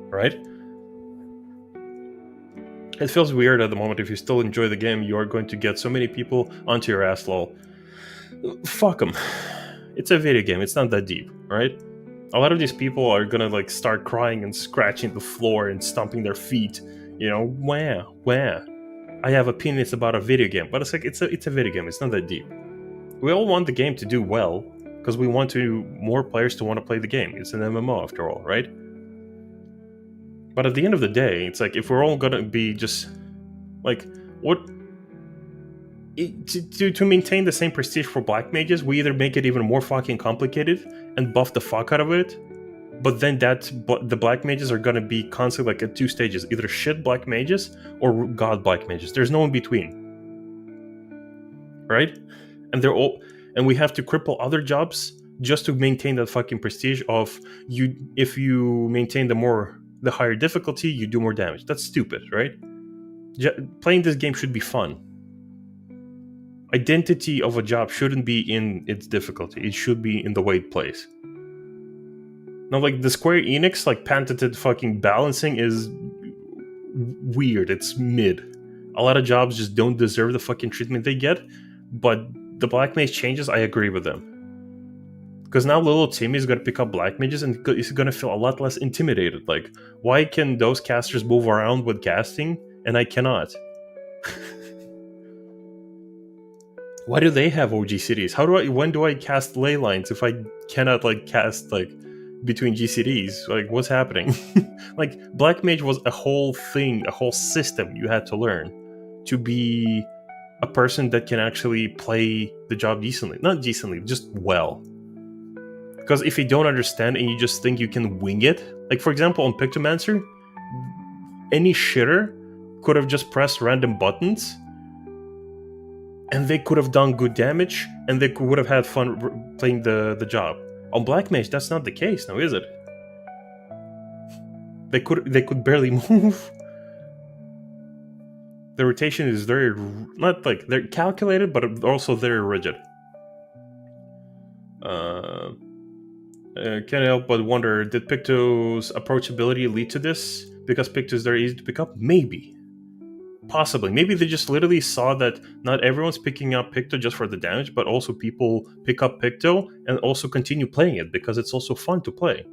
right? It feels weird at the moment. If you still enjoy the game, you are going to get so many people onto your ass, lol. Fuck them. It's a video game, it's not that deep, right? A lot of these people are gonna like start crying and scratching the floor and stomping their feet. You know, where? I have opinions about a video game, but it's like it's a video game, it's not that deep. We all want the game to do well, because we want more players to want to play the game. It's an MMO after all, right? But at the end of the day, it's like, if we're all gonna be just like, what to maintain the same prestige for black mages, we either make it even more fucking complicated and buff the fuck out of it, but then the black mages are gonna be constantly like at two stages, either shit black mages or god black mages. There's no in between, right? And we have to cripple other jobs just to maintain that fucking prestige of you. If you maintain the higher difficulty, you do more damage. That's stupid, right? Playing this game should be fun. Identity of a job shouldn't be in its difficulty. It should be in the way it plays. Now, like, the Square Enix, like, patented fucking balancing is weird. It's mid. A lot of jobs just don't deserve the fucking treatment they get, but the Black Mage changes, I agree with them. Because now little Timmy is going to pick up Black Mages and he's going to feel a lot less intimidated. Like, why can those casters move around with casting and I cannot? Why do they have OG cities? When do I cast ley lines if I cannot, like, cast, like, between GCDs? Like, what's happening? Like, Black Mage was a whole thing, a whole system you had to learn to be a person that can actually play the job decently. Not decently, just well. Because if you don't understand and you just think you can wing it, like, for example, on Pictomancer, any shitter could have just pressed random buttons and they could have done good damage, and they would have had fun playing the job. On Black Mage, that's not the case now, is it? They could barely move. The rotation is very, not like, they're calculated, but also very rigid. Can't help but wonder, did Picto's approachability lead to this? Because Picto is very easy to pick up? Maybe. Possibly. Maybe they just literally saw that not everyone's picking up Picto just for the damage, but also people pick up Picto and also continue playing it because it's also fun to play.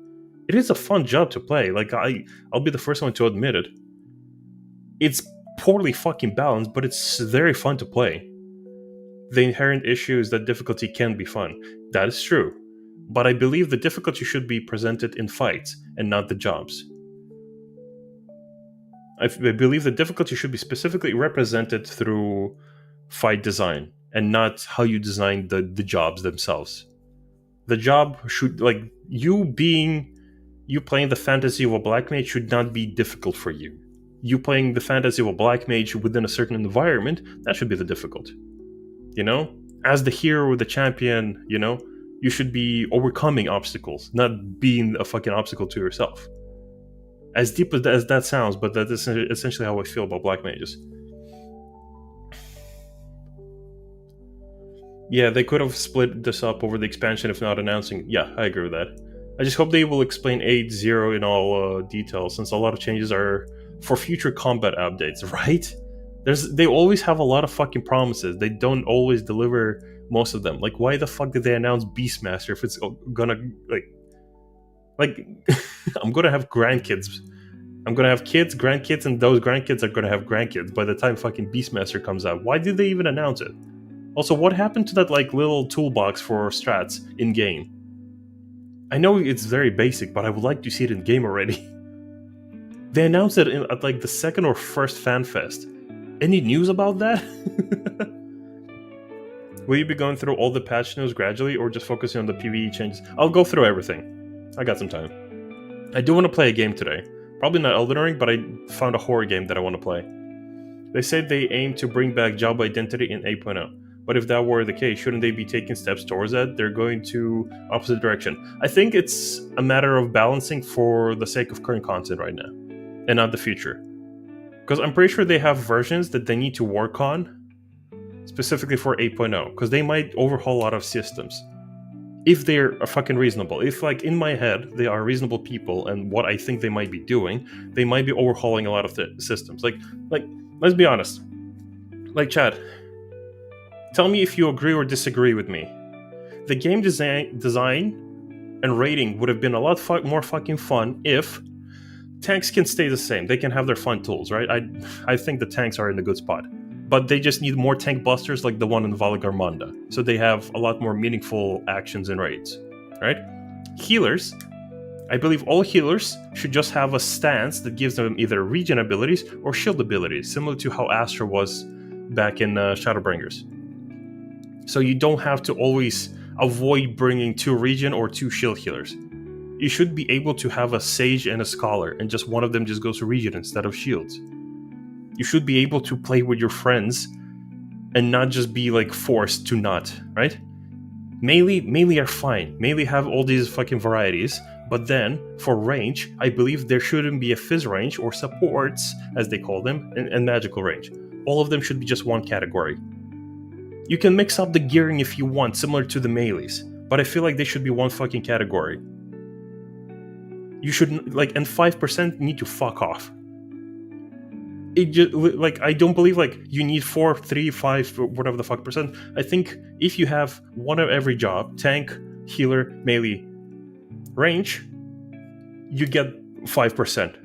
It is a fun job to play. Like, I'll be the first one to admit it. It's poorly fucking balanced, but it's very fun to play. The inherent issue is that difficulty can be fun. That is true. But I believe the difficulty should be presented in fights and not the jobs. I believe the difficulty should be specifically represented through fight design and not how you design the jobs themselves. The job should, like, you playing the fantasy of a Black Mage should not be difficult for you. You playing the fantasy of a Black Mage within a certain environment, that should be the difficult. You know? As the hero or the champion, you know, you should be overcoming obstacles, not being a fucking obstacle to yourself. As deep as that sounds, but that is essentially how I feel about Black Mages. Yeah, they could have split this up over the expansion if not announcing. Yeah, I agree with that. I just hope they will explain 8.0 in all detail, since a lot of changes are for future combat updates, right? They always have a lot of fucking promises. They don't always deliver most of them. Like, why the fuck did they announce Beastmaster if it's gonna, like I'm gonna have grandkids. I'm gonna have kids, grandkids, and those grandkids are gonna have grandkids by the time fucking Beastmaster comes out. Why did they even announce it? Also, what happened to that, like, little toolbox for strats in game? I know it's very basic, but I would like to see it in game already. They announced it at like the second or first FanFest. Any news about that? Will you be going through all the patch news gradually, or just focusing on the PvE changes? I'll go through everything. I got some time. I do want to play a game today. Probably not Elden Ring, but I found a horror game that I want to play. They said they aim to bring back job identity in 8.0. But if that were the case, shouldn't they be taking steps towards that? They're going to opposite direction. I think it's a matter of balancing for the sake of current content right now, and not the future. Because I'm pretty sure they have versions that they need to work on specifically for 8.0, because they might overhaul a lot of systems. If they're fucking reasonable. If, like, in my head, they are reasonable people, and what I think they might be doing, they might be overhauling a lot of the systems. Like, let's be honest. Like, chat, tell me if you agree or disagree with me. The game design and rating would have been a lot more fucking fun if tanks can stay the same. They can have their fun tools, right? I think the tanks are in a good spot. But they just need more tank busters like the one in Valagarmanda. So they have a lot more meaningful actions and raids, right? Healers, I believe all healers should just have a stance that gives them either regen abilities or shield abilities, similar to how Astra was back in Shadowbringers. So you don't have to always avoid bringing 2 regen or 2 shield healers. You should be able to have a Sage and a Scholar, and just one of them just goes to regen instead of shields. You should be able to play with your friends and not just be like forced to not, right? Melee are fine. Melee have all these fucking varieties, but then for range, I believe there shouldn't be a Fizz range or supports, as they call them, and magical range. All of them should be just one category. You can mix up the gearing if you want, similar to the melees, but I feel like they should be one fucking category. You should, like, and 5% need to fuck off. It just, like, I don't believe, like, you need 4, 3, 5, whatever the fuck percent. I think if you have one of every job, tank, healer, melee, range, you get 5%.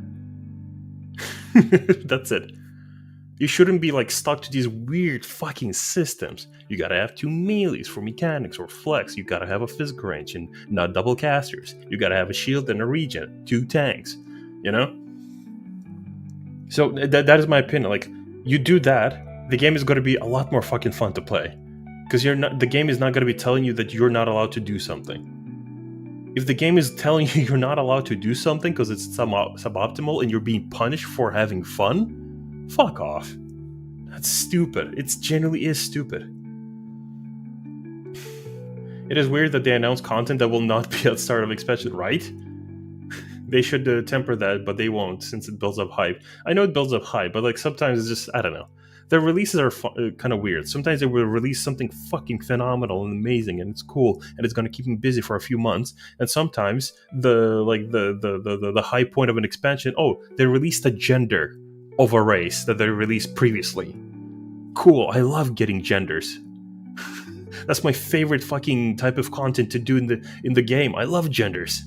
That's it. You shouldn't be, like, stuck to these weird fucking systems. You gotta have 2 melees for mechanics or flex. You gotta have a physical range and not double casters. You gotta have a shield and a regen, 2 tanks, you know? So that is my opinion. Like, you do that, the game is gonna be a lot more fucking fun to play. Because the game is not gonna be telling you that you're not allowed to do something. If the game is telling you you're not allowed to do something because it's suboptimal and you're being punished for having fun, fuck off. That's stupid. It genuinely is stupid. It is weird that they announce content that will not be at start of expansion, right? They should temper that, but they won't, since it builds up hype. I know it builds up hype, but like sometimes it's just, I don't know. Their releases are kind of weird. Sometimes they will release something fucking phenomenal and amazing, and it's cool, and it's going to keep them busy for a few months. And sometimes the high point of an expansion, oh, they released a gender of a race that they released previously. Cool, I love getting genders. That's my favorite fucking type of content to do in the game. I love genders.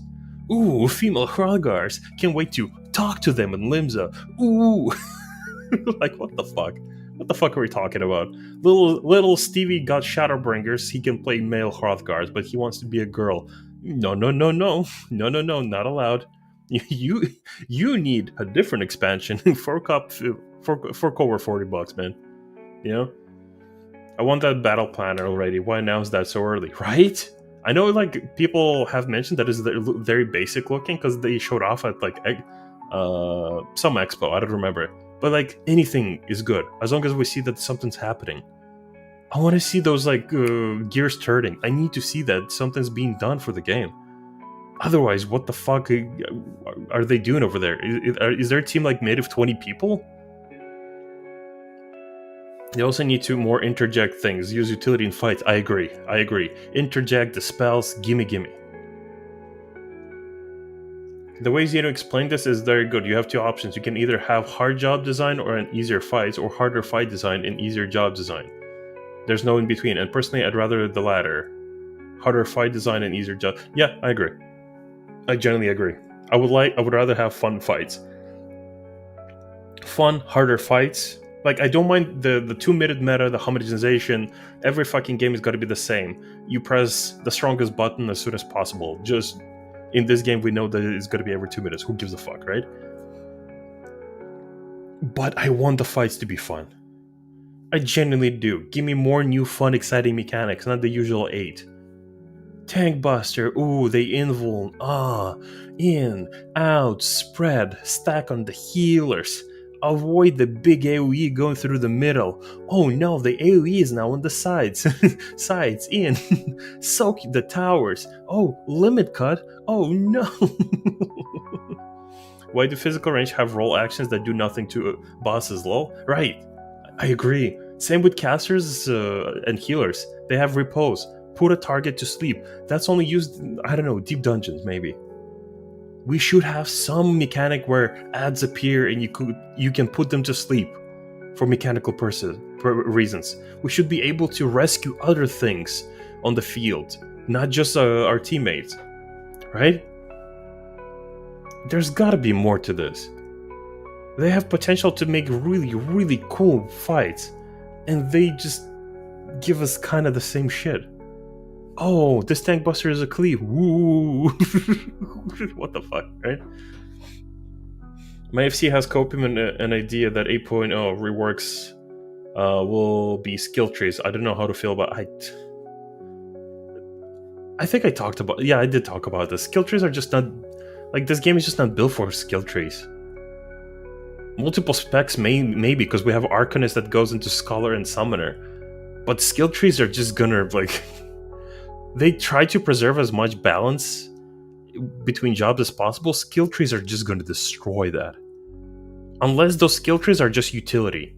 Ooh, female Hrogars. Can't wait to talk to them in Limsa. Ooh. Like, what the fuck? What the fuck are we talking about? Little Stevie got Shadowbringers. He can play male Hrothgars, but he wants to be a girl. No, not allowed. You need a different expansion for over $40, man. You know? I want that battle planner already. Why announce that so early, right? I know, like, people have mentioned that is very basic looking because they showed off at like some expo. I don't remember it, but like anything is good as long as we see that something's happening. I want to see those like gears turning. I need to see that something's being done for the game. Otherwise, what the fuck are they doing over there? Is their team like made of 20 people? They also need to more interject things, use utility in fights. I agree. Interject the spells, gimme. The way Zeno explained this is very good. You have 2 options. You can either have hard job design or an easier fights, or harder fight design and easier job design. There's no in between, and personally I'd rather the latter. Harder fight design and easier job. Yeah, I agree. I generally agree. I would rather have fun fights. Fun, harder fights. Like, I don't mind the 2-minute meta, the homogenization. Every fucking game is got to be the same. You press the strongest button as soon as possible. Just, in this game, we know that it's going to be every 2 minutes. Who gives a fuck, right? But I want the fights to be fun. I genuinely do. Give me more new, fun, exciting mechanics, not the usual 8. Tank Buster, ooh, they invuln. In, out, spread, stack on the healers. Avoid the big AoE going through the middle. Oh no, the AoE is now on the sides. Sides, in. Soak the towers. Oh, limit cut. Oh no. Why do physical range have roll actions that do nothing to bosses, lol? Right, I agree. Same with casters and healers. They have repose. Put a target to sleep. That's only used, I don't know, deep dungeons maybe. We should have some mechanic where ads appear and you can put them to sleep for mechanical reasons. We should be able to rescue other things on the field, not just our teammates, right? There's gotta be more to this. They have potential to make really, really cool fights, and they just give us kind of the same shit. Oh, this tank buster is a cleave. Woo! What the fuck, right? My FC has copium and an idea that 8.0 reworks will be skill trees. I don't know how to feel about. I think I talked about. Yeah, I did talk about this. Skill trees are just not like this game is just not built for skill trees. Multiple specs maybe because we have Arcanist that goes into Scholar and Summoner, but skill trees are just gonna like. They try to preserve as much balance between jobs as possible. Skill trees are just gonna destroy that. Unless those skill trees are just utility.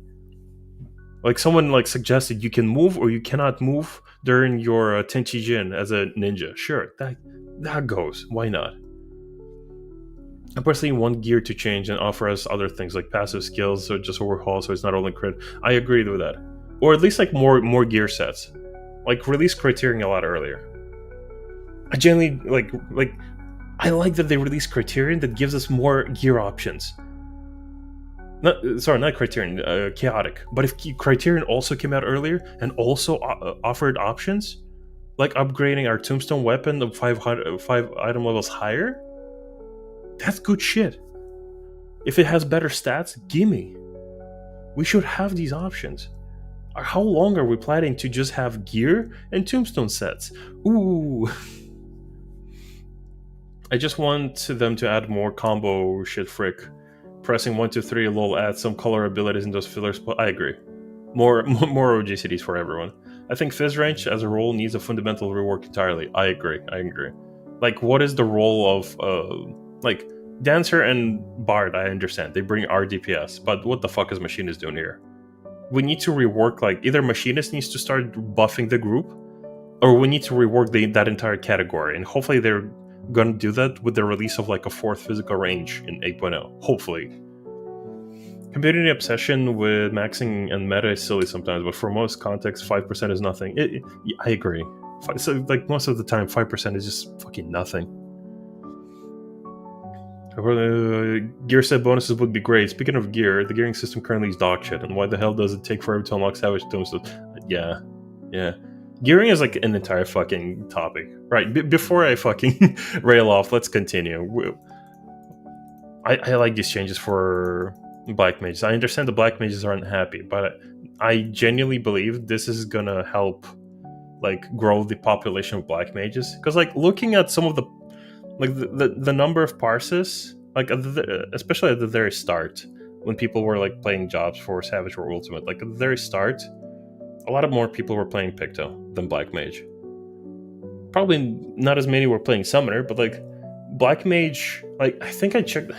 Like someone like suggested, you can move or you cannot move during your Tenchi Jin as a ninja. Sure, that goes. Why not? I personally want gear to change and offer us other things like passive skills or just overhaul, so it's not only crit. I agree with that, or at least like more gear sets. Like release Criterion a lot earlier. I genuinely like. I like that they release Criterion that gives us more gear options. Not Criterion, Chaotic. But if Criterion also came out earlier and also offered options, like upgrading our Tombstone weapon of 5 item levels higher, that's good shit. If it has better stats, gimme. We should have these options. How long are we planning to just have gear and Tombstone sets? Ooh. I just want them to add more combo shit, frick. Pressing 1, 2, 3 will add some color abilities in those fillers, but I agree. More OGCDs for everyone. I think Fizz Range as a role needs a fundamental rework entirely. I agree. Like, what is the role of, like, Dancer and Bard, I understand. They bring our DPS, but what the fuck is Machinist doing here? We need to rework, like, either Machinist needs to start buffing the group, or we need to rework that entire category, and hopefully they're gonna do that with the release of like a 4th physical range in 8.0. Hopefully. Community obsession with maxing and meta is silly sometimes, but for most contexts, 5% is nothing. I agree. So, like, most of the time, 5% is just fucking nothing. Gear set bonuses would be great. Speaking of gear, the gearing system currently is dog shit, and why the hell does it take forever to unlock Savage Tombstone? Yeah. Gearing is like an entire fucking topic. Right, before I fucking rail off, let's continue. I like these changes for Black Mages. I understand the Black Mages aren't happy, but I genuinely believe this is gonna help like grow the population of Black Mages. Because like looking at some of the like the number of parses, like especially at the very start, when people were like playing jobs for Savage or Ultimate, like at the very start, a lot of more people were playing Picto than Black Mage. Probably not as many were playing Summoner, but like Black Mage, like I think I checked.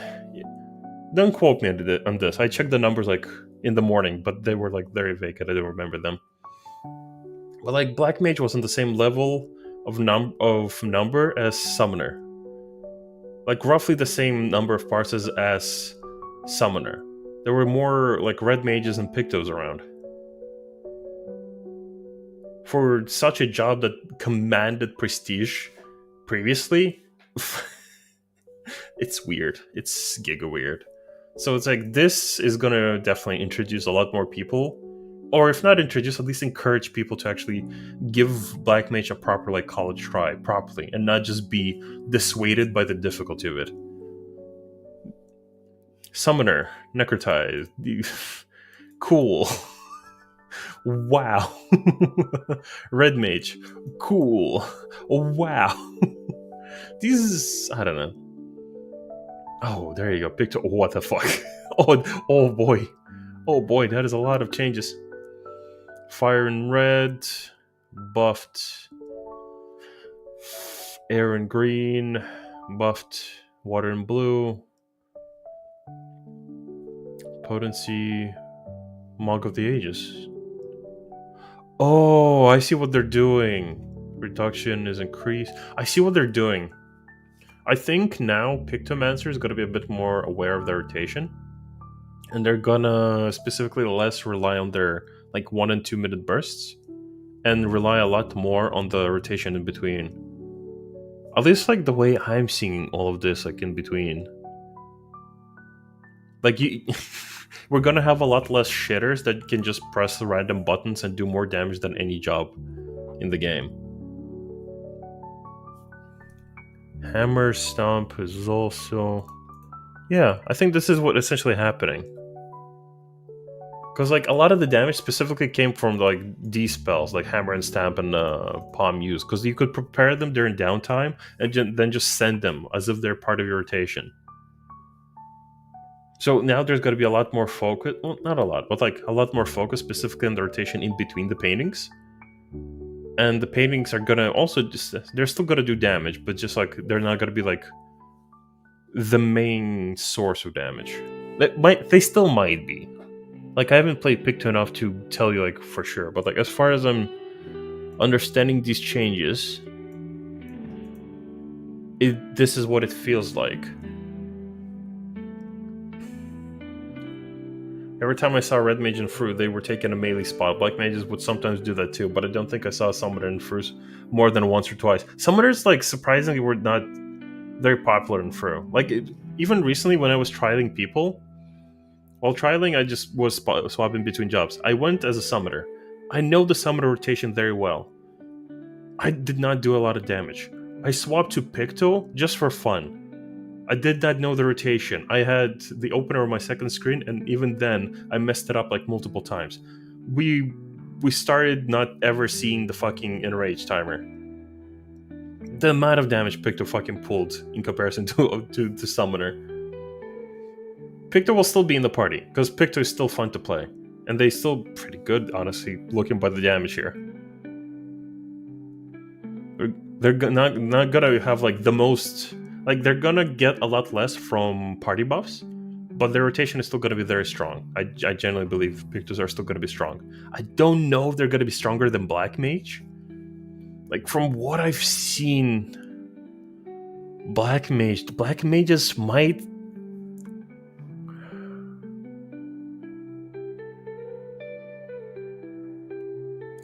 Don't quote me on this. I checked the numbers like in the morning, but they were like very vacant. I don't remember them. But like Black Mage was on the same level of number as Summoner. Like roughly the same number of parses as Summoner. There were more like Red Mages and Pictos around. For such a job that commanded prestige previously, it's weird. It's giga weird. So it's like this is gonna definitely introduce a lot more people, or if not introduce, at least encourage people to actually give Black Mage a proper like college try properly, and not just be dissuaded by the difficulty of it. Summoner, Necrotize, cool. Wow. Red Mage, cool. Wow. These, I don't know. Oh, there you go. Picture. What the fuck? Oh boy, that is a lot of changes. Fire in red, buffed. Air in green, buffed. Water in blue. Potency, Monk of the Ages. Oh, I see what they're doing. Reduction is increased. I see what they're doing. I think now Pictomancer is going to be a bit more aware of their rotation. And they're gonna specifically less rely on their like 1 and 2 minute bursts. And rely a lot more on the rotation in between. At least like the way I'm seeing all of this like in between. Like we're gonna have a lot less shitters that can just press the random buttons and do more damage than any job in the game. Hammer Stomp is also... Yeah, I think this is what essentially happening. Because like a lot of the damage specifically came from like these spells, like Hammer and Stamp and Palm Use, because you could prepare them during downtime and then just send them as if they're part of your rotation. So now there's going to be a lot more focus, well, not a lot, but like a lot more focus specifically on the rotation in between the paintings. And the paintings are going to also just, they're still going to do damage, but just like they're not going to be like the main source of damage. They still might be. Like, I haven't played Picto enough to tell you, like, for sure. But, like, as far as I'm understanding these changes, this is what it feels like. Every time I saw Red Mage and Fruit, they were taking a melee spot. Black Mages would sometimes do that too, but I don't think I saw Summoner and Fruit more than once or twice. Summoners, like, surprisingly were not very popular in Fruit. Like, even recently when I was trialing people... While trialing, I just was swapping between jobs. I went as a summoner. I know the summoner rotation very well. I did not do a lot of damage. I swapped to Picto just for fun. I did not know the rotation. I had the opener on my second screen, and even then, I messed it up like multiple times. We started not ever seeing the fucking enrage timer. The amount of damage Picto fucking pulled in comparison to summoner. Picto will still be in the party, because Picto is still fun to play. And they still pretty good, honestly, looking by the damage here. They're not gonna have, like, the most... Like, they're gonna get a lot less from party buffs, but their rotation is still gonna be very strong. I genuinely believe Pictos are still gonna be strong. I don't know if they're gonna be stronger than Black Mage. Like, from what I've seen... Black Mages might...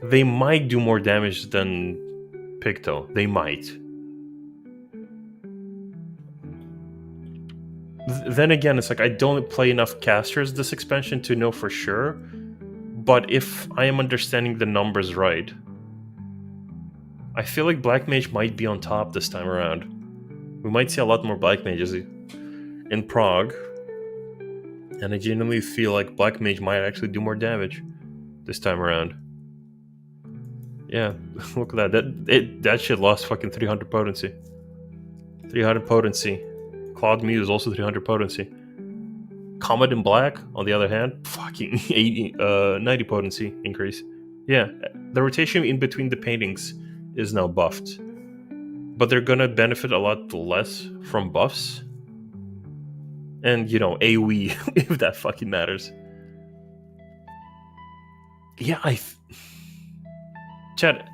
They might do more damage than Picto. They might. Then again, it's like I don't play enough casters this expansion to know for sure. But if I am understanding the numbers right, I feel like Black Mage might be on top this time around. We might see a lot more Black Mages in Prague. And I genuinely feel like Black Mage might actually do more damage this time around. Yeah, look at that. That shit lost fucking 300 potency. 300 potency. Cloud Muse also 300 potency. Comet in Black, on the other hand, fucking 90 potency increase. Yeah, the rotation in between the paintings is now buffed. But they're gonna benefit a lot less from buffs. And, you know, AoE, if that fucking matters. Yeah, Chad,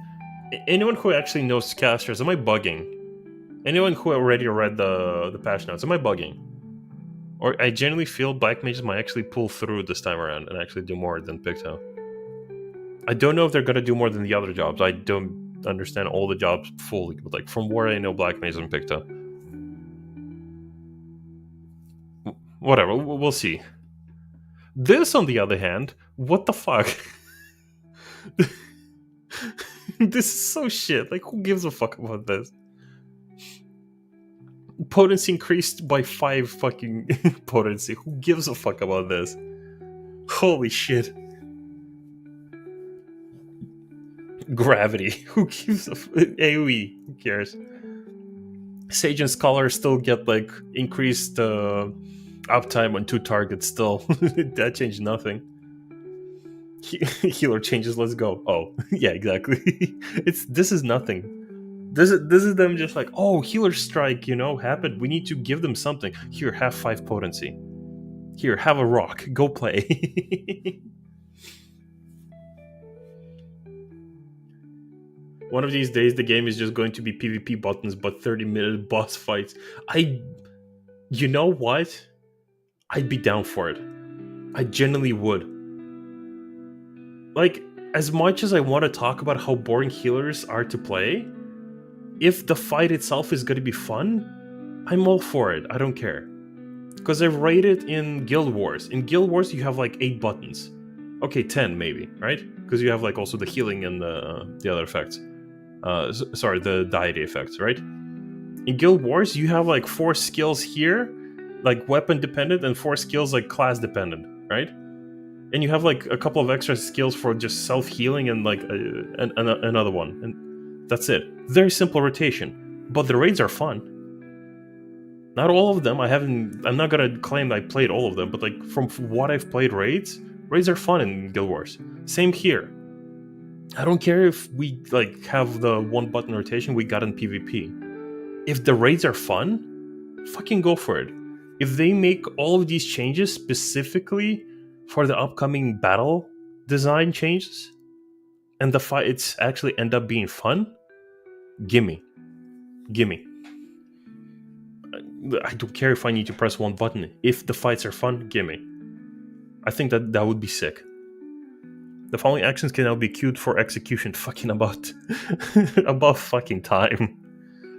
anyone who actually knows casters, am I bugging? Anyone who already read the patch notes, am I bugging? Or I genuinely feel Black Mages might actually pull through this time around and actually do more than Picto. I don't know if they're gonna do more than the other jobs. I don't understand all the jobs fully, but like from where I know Black Mages and Picto. Whatever, we'll see. This, on the other hand, what the fuck? This is so shit. Like, who gives a fuck about this? Potency increased by 5 fucking potency. Who gives a fuck about this? Holy shit. Gravity. Who gives a AoE? Who cares? Sage and Scholar still get, like, increased uptime on 2 targets still. That changed nothing. Healer changes, let's go. Oh, yeah, exactly. This is nothing. This is them just like, oh, healer strike, you know, happened. We need to give them something. Here, have 5 potency. Here, have a rock. Go play. One of these days, the game is just going to be PvP buttons, but 30-minute boss fights. You know what? I'd be down for it. I genuinely would. Like, as much as I want to talk about how boring healers are to play, if the fight itself is going to be fun, I'm all for it. I don't care. Because I've rated in Guild Wars. In Guild Wars, you have like 8 buttons. Okay, 10 maybe, right? Because you have like also the healing and the other effects. Sorry, the deity effects, right? In Guild Wars, you have like 4 skills here, like weapon dependent, and 4 skills like class dependent, right? And you have like a couple of extra skills for just self-healing and like another one. And that's it. Very simple rotation. But the raids are fun. Not all of them. I'm not gonna claim I played all of them, but like from what I've played raids are fun in Guild Wars. Same here. I don't care if we like have the 1-button rotation we got in PvP. If the raids are fun, fucking go for it. If they make all of these changes specifically for the upcoming battle design changes, and the fights actually end up being fun, gimme. I don't care if I need to press 1 button. If the fights are fun, gimme. I think that would be sick. The following actions can now be queued for execution. Fucking about fucking time.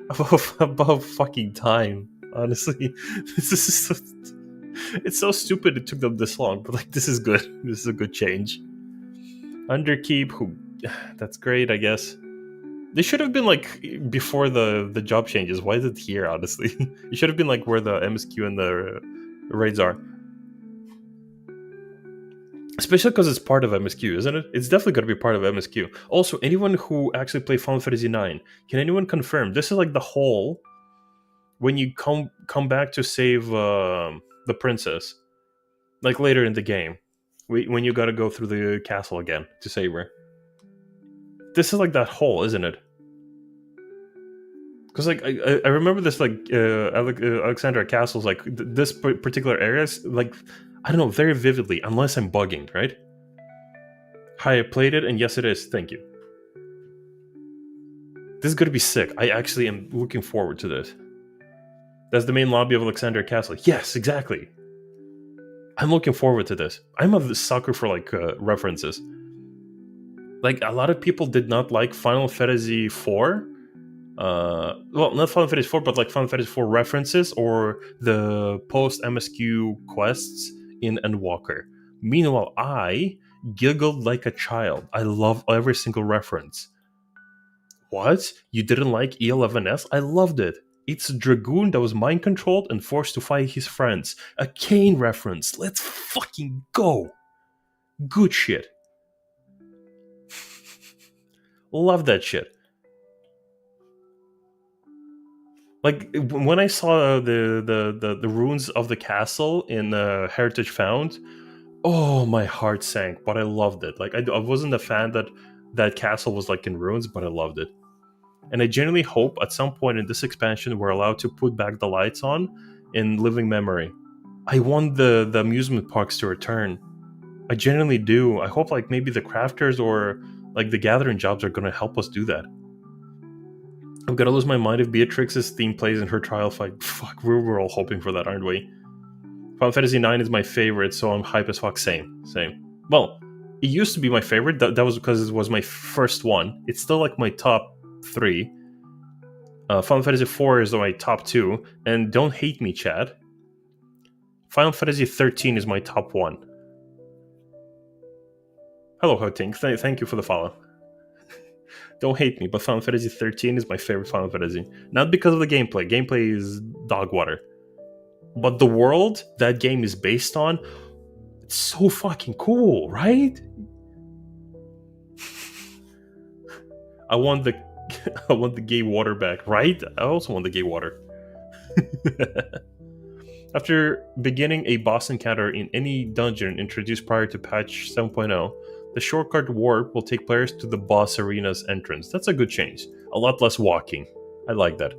Above fucking time. Honestly, this is so, it's so stupid it took them this long, but like this is good. This is a good change. Underkeep, that's great, I guess. They should have been like before the job changes. Why is it here? Honestly, it should have been like where the MSQ and the raids are. Especially because it's part of MSQ, isn't it? It's definitely going to be part of MSQ. Also, anyone who actually played Final Fantasy IX, can anyone confirm this is like the hole when you come back to save the princess, like later in the game, when you got to go through the castle again to save her. This is like that hole, isn't it? Because like I remember this like Alexandra Castle's like this particular areas like I don't know very vividly, unless I'm bugging, right? Hi, I played it, and yes, it is. Thank you. This is gonna be sick. I actually am looking forward to this. That's the main lobby of Alexandria Castle. Yes, exactly. I'm looking forward to this. I'm a sucker for like references. Like a lot of people did not like Final Fantasy IV. Well, not Final Fantasy IV, but like Final Fantasy IV references or the post MSQ quests in Endwalker. Meanwhile, I giggled like a child. I love every single reference. What? You didn't like E11S? I loved it. It's a dragoon that was mind-controlled and forced to fight his friends. A Kane reference. Let's fucking go. Good shit. Love that shit. Like when I saw the ruins of the castle in Heritage Found, oh, my heart sank. But I loved it. Like I wasn't a fan that castle was like in ruins, but I loved it. And I genuinely hope at some point in this expansion we're allowed to put back the lights on in living memory. I want the amusement parks to return. I genuinely do. I hope like maybe the crafters or like the gathering jobs are going to help us do that. I'm going to lose my mind if Beatrix's theme plays in her trial fight. Fuck, we're all hoping for that, aren't we? Final Fantasy IX is my favorite, so I'm hype as fuck. Same. Well, it used to be my favorite. That was because it was my first one. It's still like my top 3. Final Fantasy IV is my top 2. And don't hate me, Chad. Final Fantasy XIII is my top 1. Hello, Hotink. Thank you for the follow. Don't hate me, but Final Fantasy XIII is my favorite Final Fantasy. Not because of the gameplay. Gameplay is dog water. But the world that game is based on, it's so fucking cool, right? I want the gay water back, right? I also want the gay water. After beginning a boss encounter in any dungeon introduced prior to patch 7.0, the shortcut warp will take players to the boss arena's entrance. That's a good change. A lot less walking. I like that.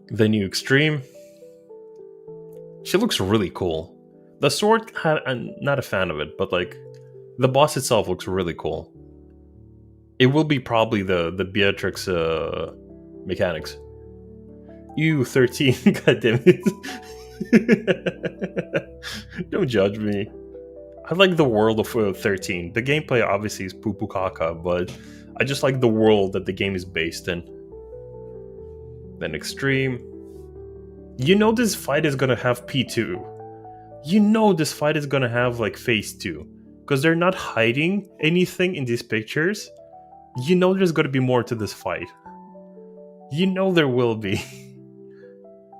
The new Extreme. She looks really cool. The sword, I'm not a fan of it, but like the boss itself looks really cool. It will be probably the Beatrix mechanics. You 13, goddammit. Don't judge me. I like the world of 13. The gameplay obviously is poo-poo caca, but I just like the world that the game is based in. Then Extreme. You know this fight is gonna have P2. You know this fight is gonna have like Phase 2. Because they're not hiding anything in these pictures. You know there's gonna be more to this fight. You know there will be.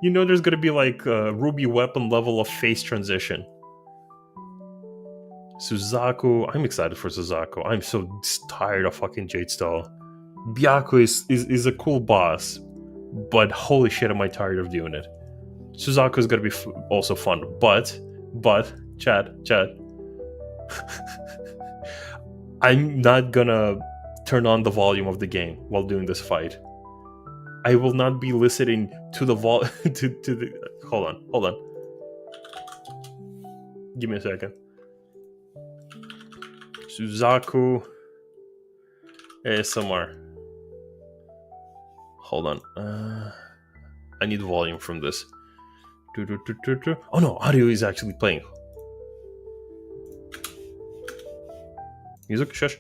You know there's gonna be like a Ruby weapon level of face transition. Suzaku, I'm excited for Suzaku. I'm so tired of fucking Jade Style. Byaku is a cool boss, but holy shit, am I tired of doing it. Suzaku is gonna be also fun, but, Chad, I'm not gonna turn on the volume of the game while doing this fight. I will not be listening to the to the. Hold on. Give me a second. Suzaku ASMR. Hold on. I need volume from this. Oh no, audio is actually playing. Music, shush.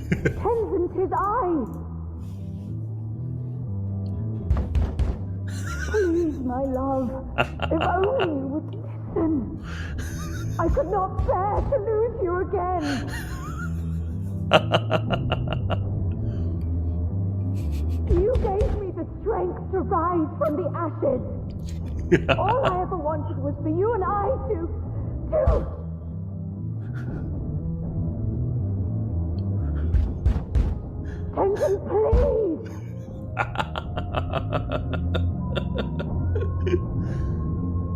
Tenzin, 'tis I. Please, my love, if only you would listen. I could not bear to lose you again. You gave me the strength to rise from the ashes. All I ever wanted was for you and I to... Tenzin, please!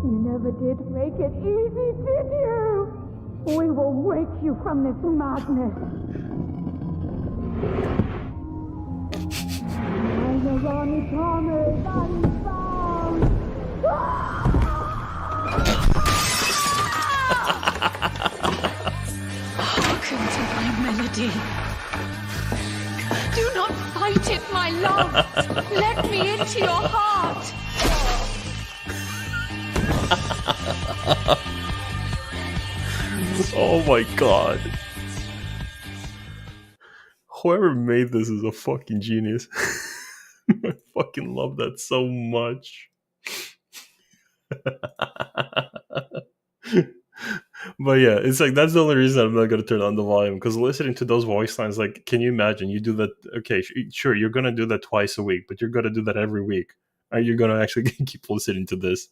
You never did make it easy, did you? We will wake you from this madness. Rani Thomas, unbound! Hearken to my melody. Do not fight it, my love. Let me into your heart. Oh my god. Whoever made this is a fucking genius. I fucking love that so much. But yeah, it's like that's the only reason I'm not gonna turn on the volume, because listening to those voice lines, like, can you imagine you do that? Okay, sure, you're gonna do that twice a week, but you're gonna do that every week. Are you gonna actually keep listening to this?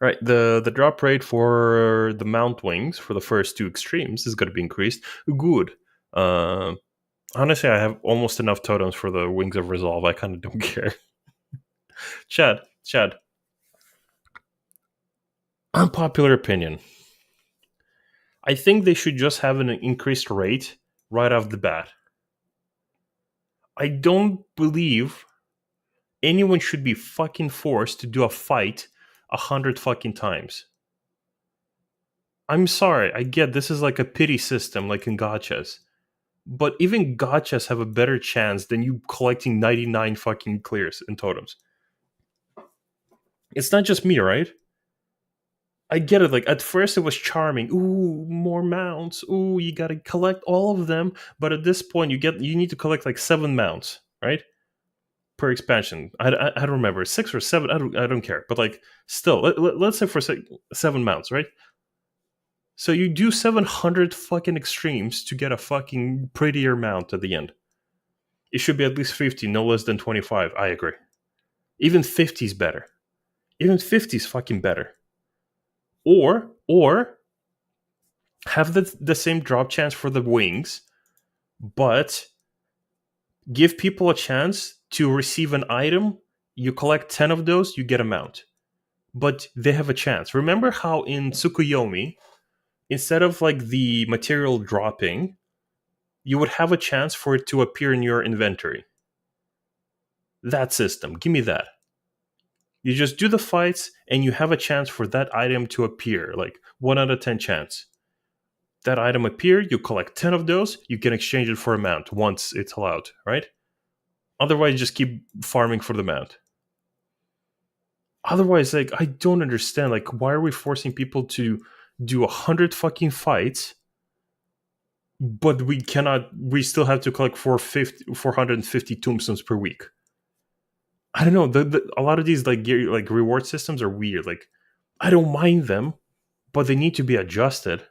Right, the drop rate for the mount wings for the first two extremes is gonna be increased. Good. Honestly, I have almost enough totems for the Wings of Resolve. I kind of don't care. Chad. Unpopular opinion. I think they should just have an increased rate right off the bat. I don't believe anyone should be fucking forced to do a fight 100 fucking times. I'm sorry, I get this is like a pity system like in gachas. But even gachas have a better chance than you collecting 99 fucking clears and totems. It's not just me, right? I get it. Like, at first it was charming. Ooh, more mounts. Ooh, you gotta collect all of them. But at this point, you need to collect like 7 mounts, right? Per expansion. I don't remember. 6 or 7. I don't care. But like, still, let's say for 7 mounts, right? So you do 700 fucking extremes to get a fucking prettier mount at the end. It should be at least 50, no less than 25. I agree. Even 50 is better. Even 50 is fucking better. Or have the same drop chance for the wings, but give people a chance to receive an item. You collect 10 of those, you get a mount. But they have a chance. Remember how in Tsukuyomi, instead of like the material dropping, you would have a chance for it to appear in your inventory. That system, give me that. You just do the fights and you have a chance for that item to appear, like 1 out of 10 chance. That item appear, you collect 10 of those, you can exchange it for a mount once it's allowed, right? Otherwise, just keep farming for the mount. Otherwise, like, I don't understand, like, why are we forcing people to do 100 fucking fights, but we still have to collect 450 tombstones per week? I don't know. A lot of these like reward systems are weird. Like, I don't mind them, but they need to be adjusted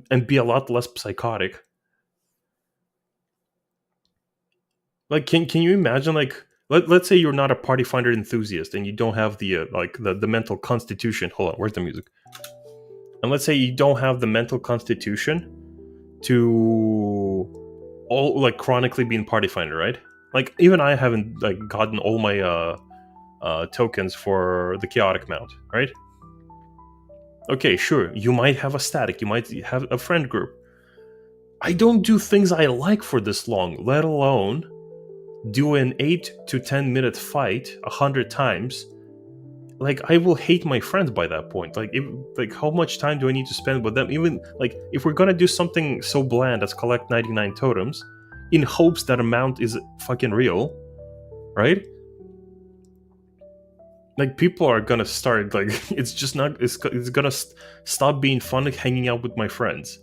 and be a lot less psychotic. Like, can you imagine, like, let's say you're not a party finder enthusiast and you don't have the like the mental constitution. Hold on, where's the music? And let's say you don't have the mental constitution to all like chronically being party finder, right? Like even I haven't like gotten all my tokens for the chaotic mount, right? Okay, sure, you might have a static, you might have a friend group. I don't do things I like for this long, let alone do an 8 to 10 minute fight 100 times. Like I will hate my friends by that point. Like how much time do I need to spend with them? Even like if we're gonna do something so bland as collect 99 totems in hopes that amount is fucking real, right? Like people are gonna start like it's just not it's gonna stop being fun hanging out with my friends.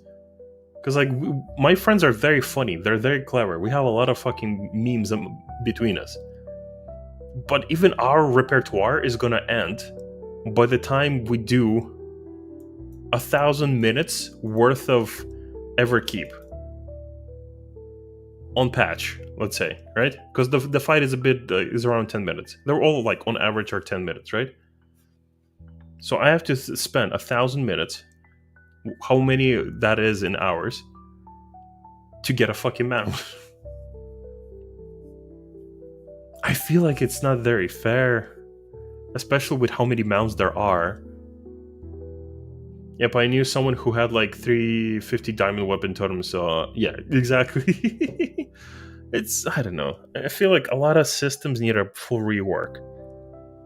Because like my friends are very funny, they're very clever, we have a lot of fucking memes between us, but even our repertoire is gonna end by the time we do 1,000 minutes worth of Everkeep on patch, let's say, right? Because the fight is a bit is around 10 minutes. They're all like on average are 10 minutes, right? So I have to spend 1,000 minutes, how many that is in hours, to get a fucking mount. I feel like it's not very fair, especially with how many mounts there are. Yep, I knew someone who had like 350 diamond weapon totems, so yeah, exactly. It's, I don't know. I feel like a lot of systems need a full rework.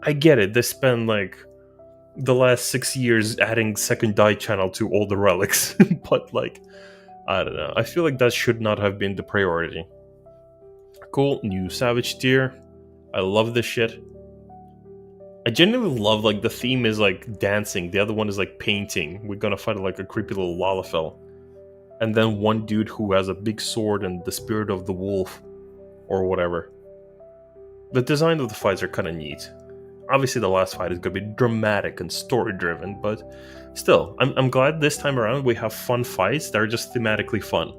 I get it, they spend like the last 6 years adding second die channel to all the relics, but like, I don't know. I feel like that should not have been the priority. Cool, new Savage tier. I love this shit. I genuinely love, like, the theme is, like, dancing. The other one is, like, painting. We're gonna fight, like, a creepy little Lalafell. And then one dude who has a big sword and the spirit of the wolf. Or whatever. The design of the fights are kind of neat. Obviously, the last fight is gonna be dramatic and story-driven, but still, I'm glad this time around we have fun fights that are just thematically fun.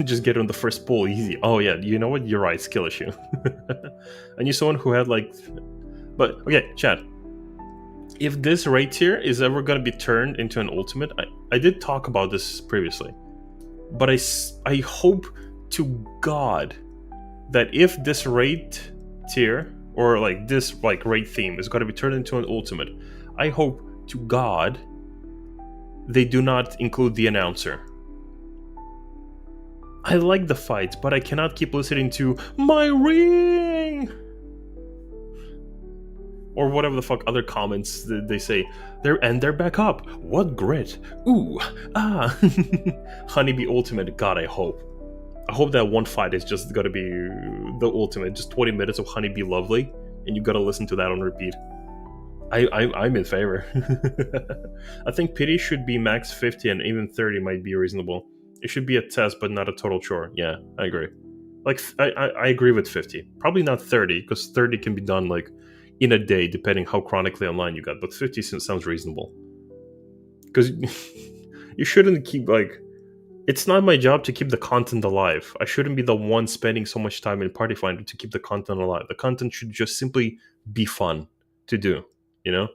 Just get on the first pull easy. Oh yeah, you know what? You're right, skill issue. I knew someone who had like... But, okay, chat. If this raid tier is ever going to be turned into an ultimate, I did talk about this previously. But I hope to God that if this raid tier, or like this like raid theme is going to be turned into an ultimate, I hope to God they do not include the announcer. I like the fights, but I cannot keep listening to my ring or whatever the fuck other comments they say. They're back up. What grit? Ooh, ah. Honeybee Ultimate. God, I hope that one fight is just gonna be the ultimate. Just 20 minutes of Honeybee Lovely, and you gotta listen to that on repeat. I'm in favor. I think pity should be max 50, and even 30 might be reasonable. It should be a test, but not a total chore. Yeah, I agree. Like, I agree with 50. Probably not 30, because 30 can be done, like, in a day, depending how chronically online you got. But 50 sounds reasonable. Because you shouldn't keep, like... It's not my job to keep the content alive. I shouldn't be the one spending so much time in Party Finder to keep the content alive. The content should just simply be fun to do, you know?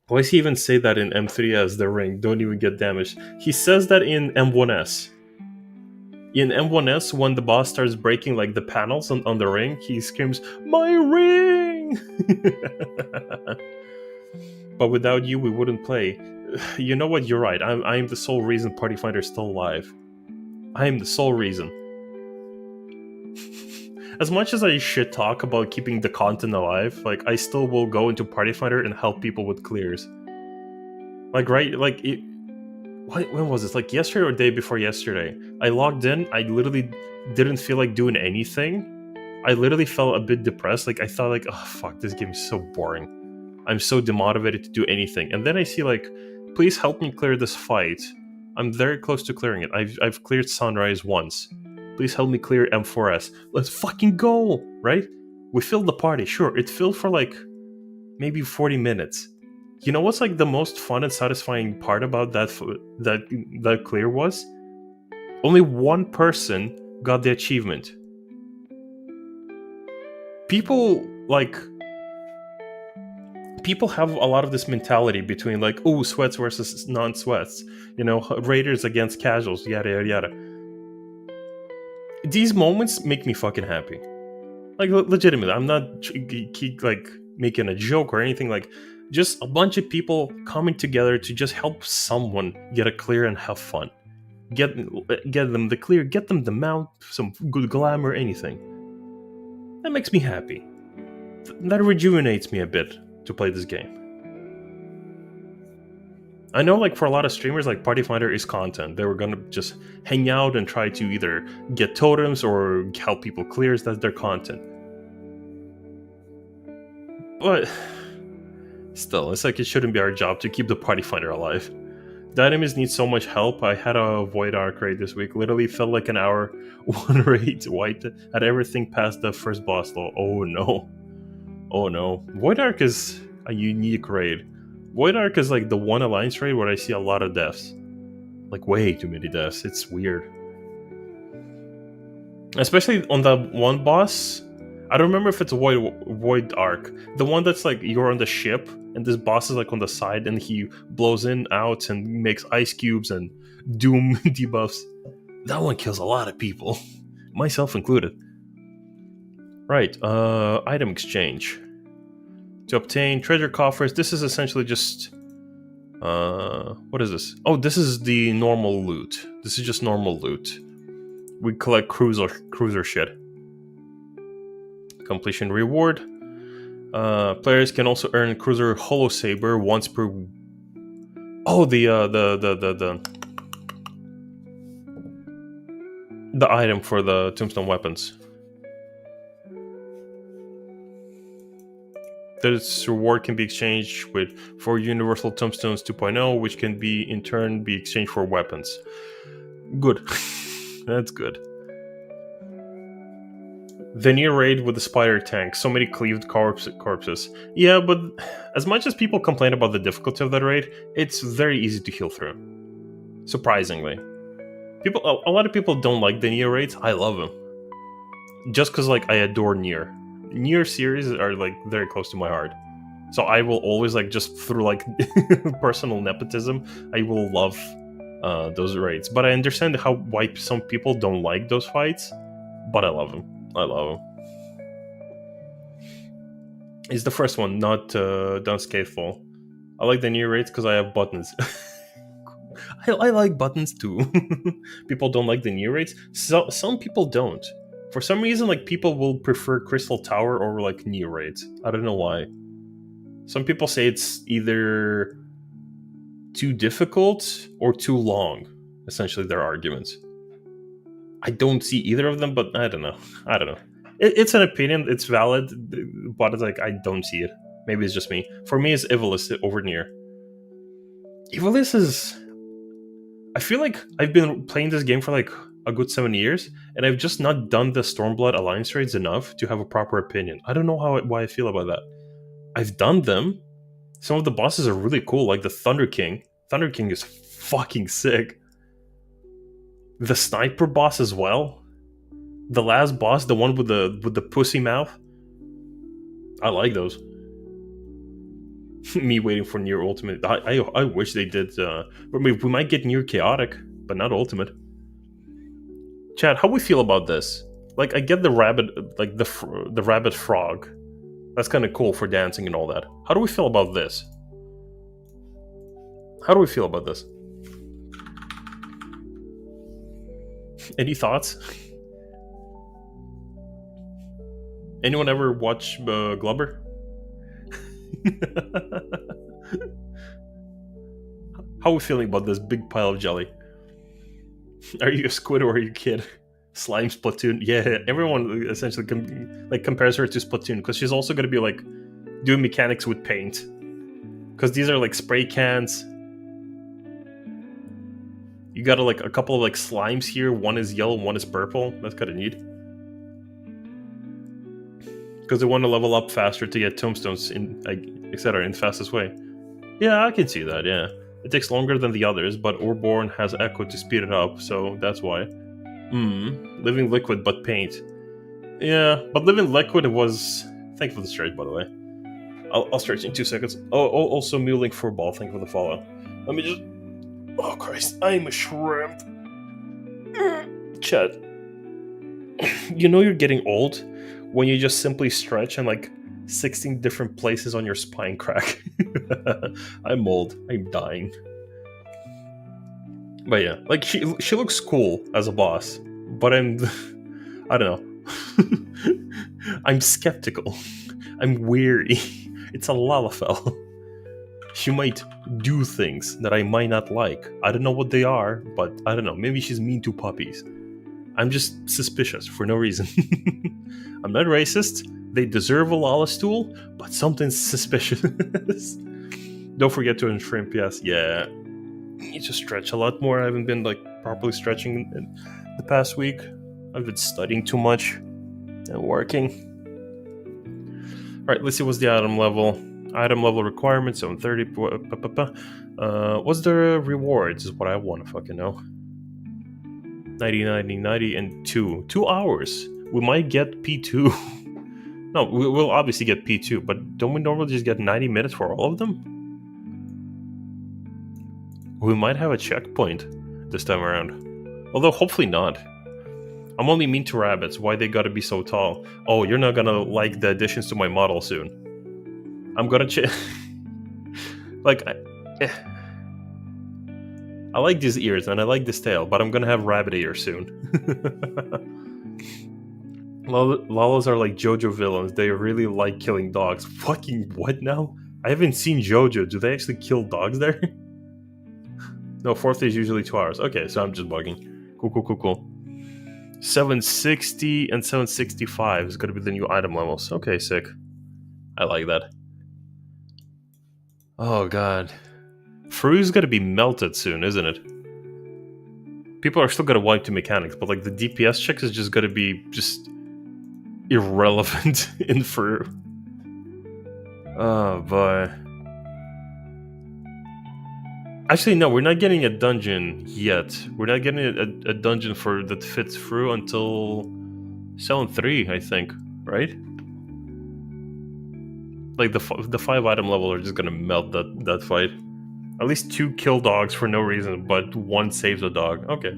Why does he even say that in M3 as the ring? Don't even get damaged. He says that in M1S. In M1S, when the boss starts breaking like the panels on the ring, he screams, "My ring!" But without you, we wouldn't play. You know what? You're right. I am the sole reason Party Finder is still alive. I am the sole reason. As much as I shit talk about keeping the content alive, like, I still will go into Party Finder and help people with clears. Like, right, like, when was this? Like, yesterday or day before yesterday? I logged in, I literally didn't feel like doing anything. I literally felt a bit depressed, like, I thought, like, oh, fuck, this game is so boring. I'm so demotivated to do anything. And then I see, like, please help me clear this fight. I'm very close to clearing it. I've cleared Sunrise once. Please help me clear M4S. Let's fucking go, right? We filled the party, sure. It filled for like maybe 40 minutes. You know what's like the most fun and satisfying part about that clear was? Only one person got the achievement. People have a lot of this mentality between like, oh, sweats versus non-sweats, raiders against casuals, yada yada yada. These moments make me fucking happy. Like, legitimately, I'm not like making a joke or anything. Like, just a bunch of people coming together to just help someone get a clear and have fun. Get them the clear, get them the mount, some good glamour, anything. That makes me happy. That rejuvenates me a bit to play this game. I know, like, for a lot of streamers, like, Party Finder is content. They were gonna just hang out and try to either get totems or help people clears. That's their content. But still, it's like it shouldn't be our job to keep the Party Finder alive. The enemies need so much help. I had a Void Arc raid this week. Literally felt like an hour. One raid wiped at everything past the first boss level. Oh no. Oh no. Void Arc is a unique raid. Void Arc is like the one alliance raid where I see a lot of deaths. Like, way too many deaths. It's weird. Especially on the one boss. I don't remember if it's Void Arc. The one that's like, you're on the ship and this boss is like on the side and he blows in, out, and makes ice cubes and doom debuffs. That one kills a lot of people. Myself included. Right, item exchange. To obtain treasure coffers, this is essentially just... what is this? Oh, this is the normal loot. This is just normal loot. We collect cruiser shit. Completion reward. Players can also earn Cruiser Holo Saber once per... Oh, the item for the Tombstone weapons. This reward can be exchanged for Universal Tombstones 2.0, which can in turn be exchanged for weapons. Good. That's good. The near raid with the spider tank, so many cleaved corpses. Yeah, but as much as people complain about the difficulty of that raid, it's very easy to heal through. Surprisingly. A lot of people don't like the Nier raids. I love them. Just because, like, I adore Nier. Nier series are, like, very close to my heart. So I will always, like, just through, like, personal nepotism, I will love those raids. But I understand why some people don't like those fights, but I love them. I love them. It's the first one, not Done Scateful. I like the new raids because I have buttons. I like buttons too. People don't like the new raids. So some people don't. For some reason, like, people will prefer Crystal Tower over like new raids. I don't know why. Some people say it's either too difficult or too long. Essentially, their arguments. I don't see either of them, but I don't know. It's an opinion. It's valid, but it's like I don't see it. Maybe it's just me. For me, it's Ivalice over Nier. Ivalice is... I feel like I've been playing this game for like a good 7 years, and I've just not done the Stormblood Alliance raids enough to have a proper opinion. I don't know why I feel about that. I've done them. Some of the bosses are really cool, like the Thunder King. Thunder King is fucking sick. The sniper boss as well. The last boss, the one with the pussy mouth. I like those. Me waiting for Nier Ultimate. I wish they did. We might get Nier Chaotic, but not Ultimate. Chat, how we feel about this? Like, I get the rabbit, like the rabbit frog. That's kind of cool for dancing and all that. How do we feel about this? How do we feel about this? Any thoughts? Anyone ever watch Glubber? How are we feeling about this big pile of jelly? Are you a squid or are you a kid? Slime Splatoon. Yeah, everyone essentially compares her to Splatoon because she's also going to be like doing mechanics with paint. Because these are like spray cans. You got like a couple of like slimes here. One is yellow, one is purple. That's kind of neat. Because they want to level up faster to get tombstones in, etc. in the fastest way. Yeah, I can see that. Yeah, It takes longer than the others, but Orborn has Echo to speed it up, so that's why. Living Liquid but paint. Yeah, but Living Liquid was... Thank you for the stretch, by the way. I'll stretch in 2 seconds. Oh, also Muling for ball, thank you for the follow. Let me just... Oh Christ, I'm a shrimp. Chat. You know you're getting old when you just simply stretch and like 16 different places on your spine crack. I'm old. I'm dying. But yeah, like she looks cool as a boss, but I don't know. I'm skeptical. I'm weary. It's a Lalafell. She might do things that I might not like. I don't know what they are, but I don't know. Maybe she's mean to puppies. I'm just suspicious for no reason. I'm not racist. They deserve a lala stool, but something's suspicious. Don't forget to shrimp, yes. Yeah. Need to stretch a lot more. I haven't been like properly stretching in the past week. I've been studying too much and working. Alright, let's see what's the item level. Item level requirements, 730. What's the rewards is what I want to fucking know. 90, 90, 90, and 2. 2 hours. We might get P2. No, we'll obviously get P2, but don't we normally just get 90 minutes for all of them? We might have a checkpoint this time around. Although, hopefully not. I'm only mean to rabbits. Why they gotta be so tall? Oh, you're not gonna like the additions to my model soon. I'm gonna like, I like these ears and I like this tail, but I'm gonna have rabbit ears soon. Lalas are like JoJo villains. They really like killing dogs. Fucking what now? I haven't seen JoJo. Do they actually kill dogs there? No, 4th is usually 2 hours. Okay, so I'm just bugging. Cool. 760 and 765 is gonna be the new item levels. Okay, sick. I like that. Oh god. Fru's gonna be melted soon, isn't it? People are still gonna wipe to mechanics, but like the DPS checks is just gonna be just irrelevant in Fru. Oh boy. Actually, no, we're not getting a dungeon yet. We're not getting a dungeon for that fits Fru until Zone 3, I think, right? Like the 5 item level are just gonna melt that fight. At least 2 kill dogs for no reason, but 1 saves a dog. Okay.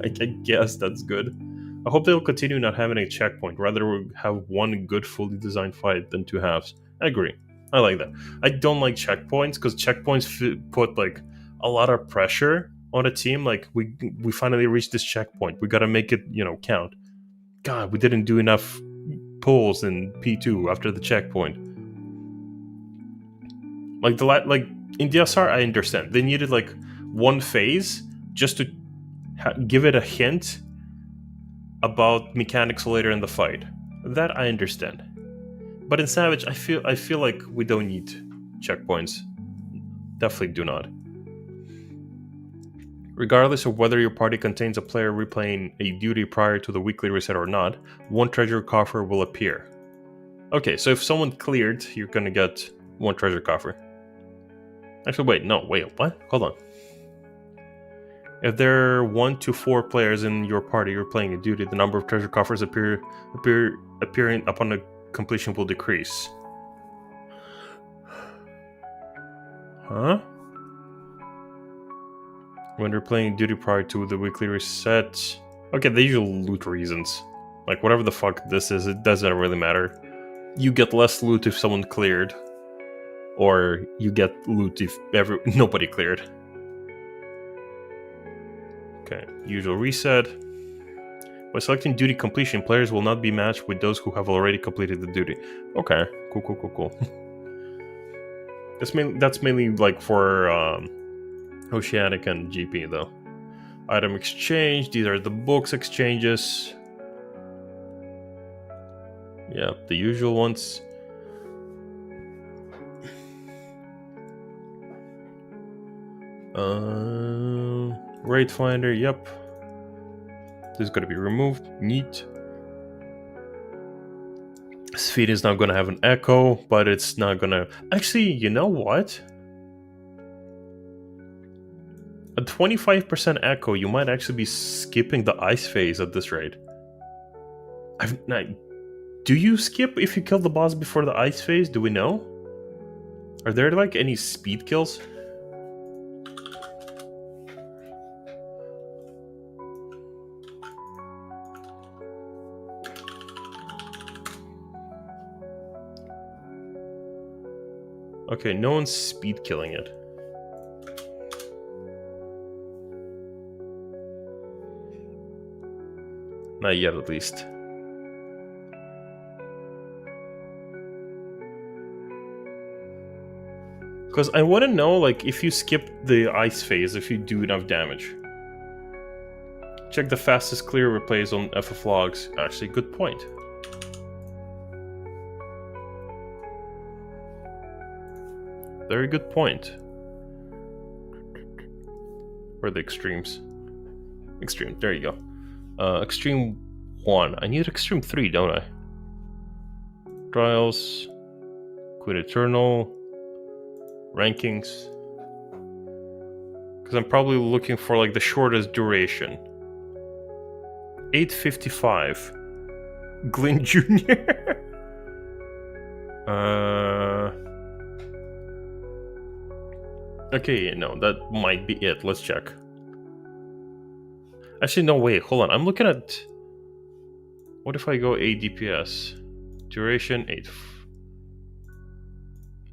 I guess that's good. I hope they'll continue not having a checkpoint. Rather, we'll have 1 good, fully designed fight than 2 halves. I agree. I like that. I don't like checkpoints, because checkpoints put, like, a lot of pressure on a team. Like, we finally reached this checkpoint. We gotta make it, count. God, we didn't do enough pulls in P2 after the checkpoint. Like, in DSR, I understand. They needed, like, 1 phase just to give it a hint about mechanics later in the fight. That I understand. But in Savage, I feel like we don't need checkpoints. Definitely do not. Regardless of whether your party contains a player replaying a duty prior to the weekly reset or not, 1 treasure coffer will appear. Okay, so if someone cleared, you're gonna get 1 treasure coffer. Actually, wait, what? Hold on. If there are 1 to 4 players in your party replaying a duty, the number of treasure coffers appearing upon a completion will decrease. Huh? When they're playing duty prior to the weekly reset. Okay, the usual loot reasons. Like, whatever the fuck this is, it doesn't really matter. You get less loot if someone cleared. Or you get loot if nobody cleared. Okay, usual reset. By selecting duty completion, players will not be matched with those who have already completed the duty. Okay, cool. That's mainly like for Oceanic and GP though. Item exchange, these are the books exchanges. Yeah, the usual ones. Raid Finder, yep. This is going to be removed. Neat. Sphere is now going to have an echo, but it's not going to... Actually, you know what? A 25% echo, you might actually be skipping the ice phase at this rate. Do you skip if you kill the boss before the ice phase? Do we know? Are there like any speed kills? Okay, no one's speed killing it. Not yet, at least. Because I want to know, like, if you skip the ice phase, if you do enough damage. Check the fastest clear replays on FF logs. Actually, good point. Very good point. Where are the extremes? Extreme, there you go. Extreme 1. I need Extreme 3, don't I? Trials. Queen Eternal. Rankings. Because I'm probably looking for like the shortest duration. 8:55. Glyn Jr. Okay, no, that might be it. Let's check. Actually, no, wait, hold on. I'm looking at... What if I go 8 DPS? Duration, 8.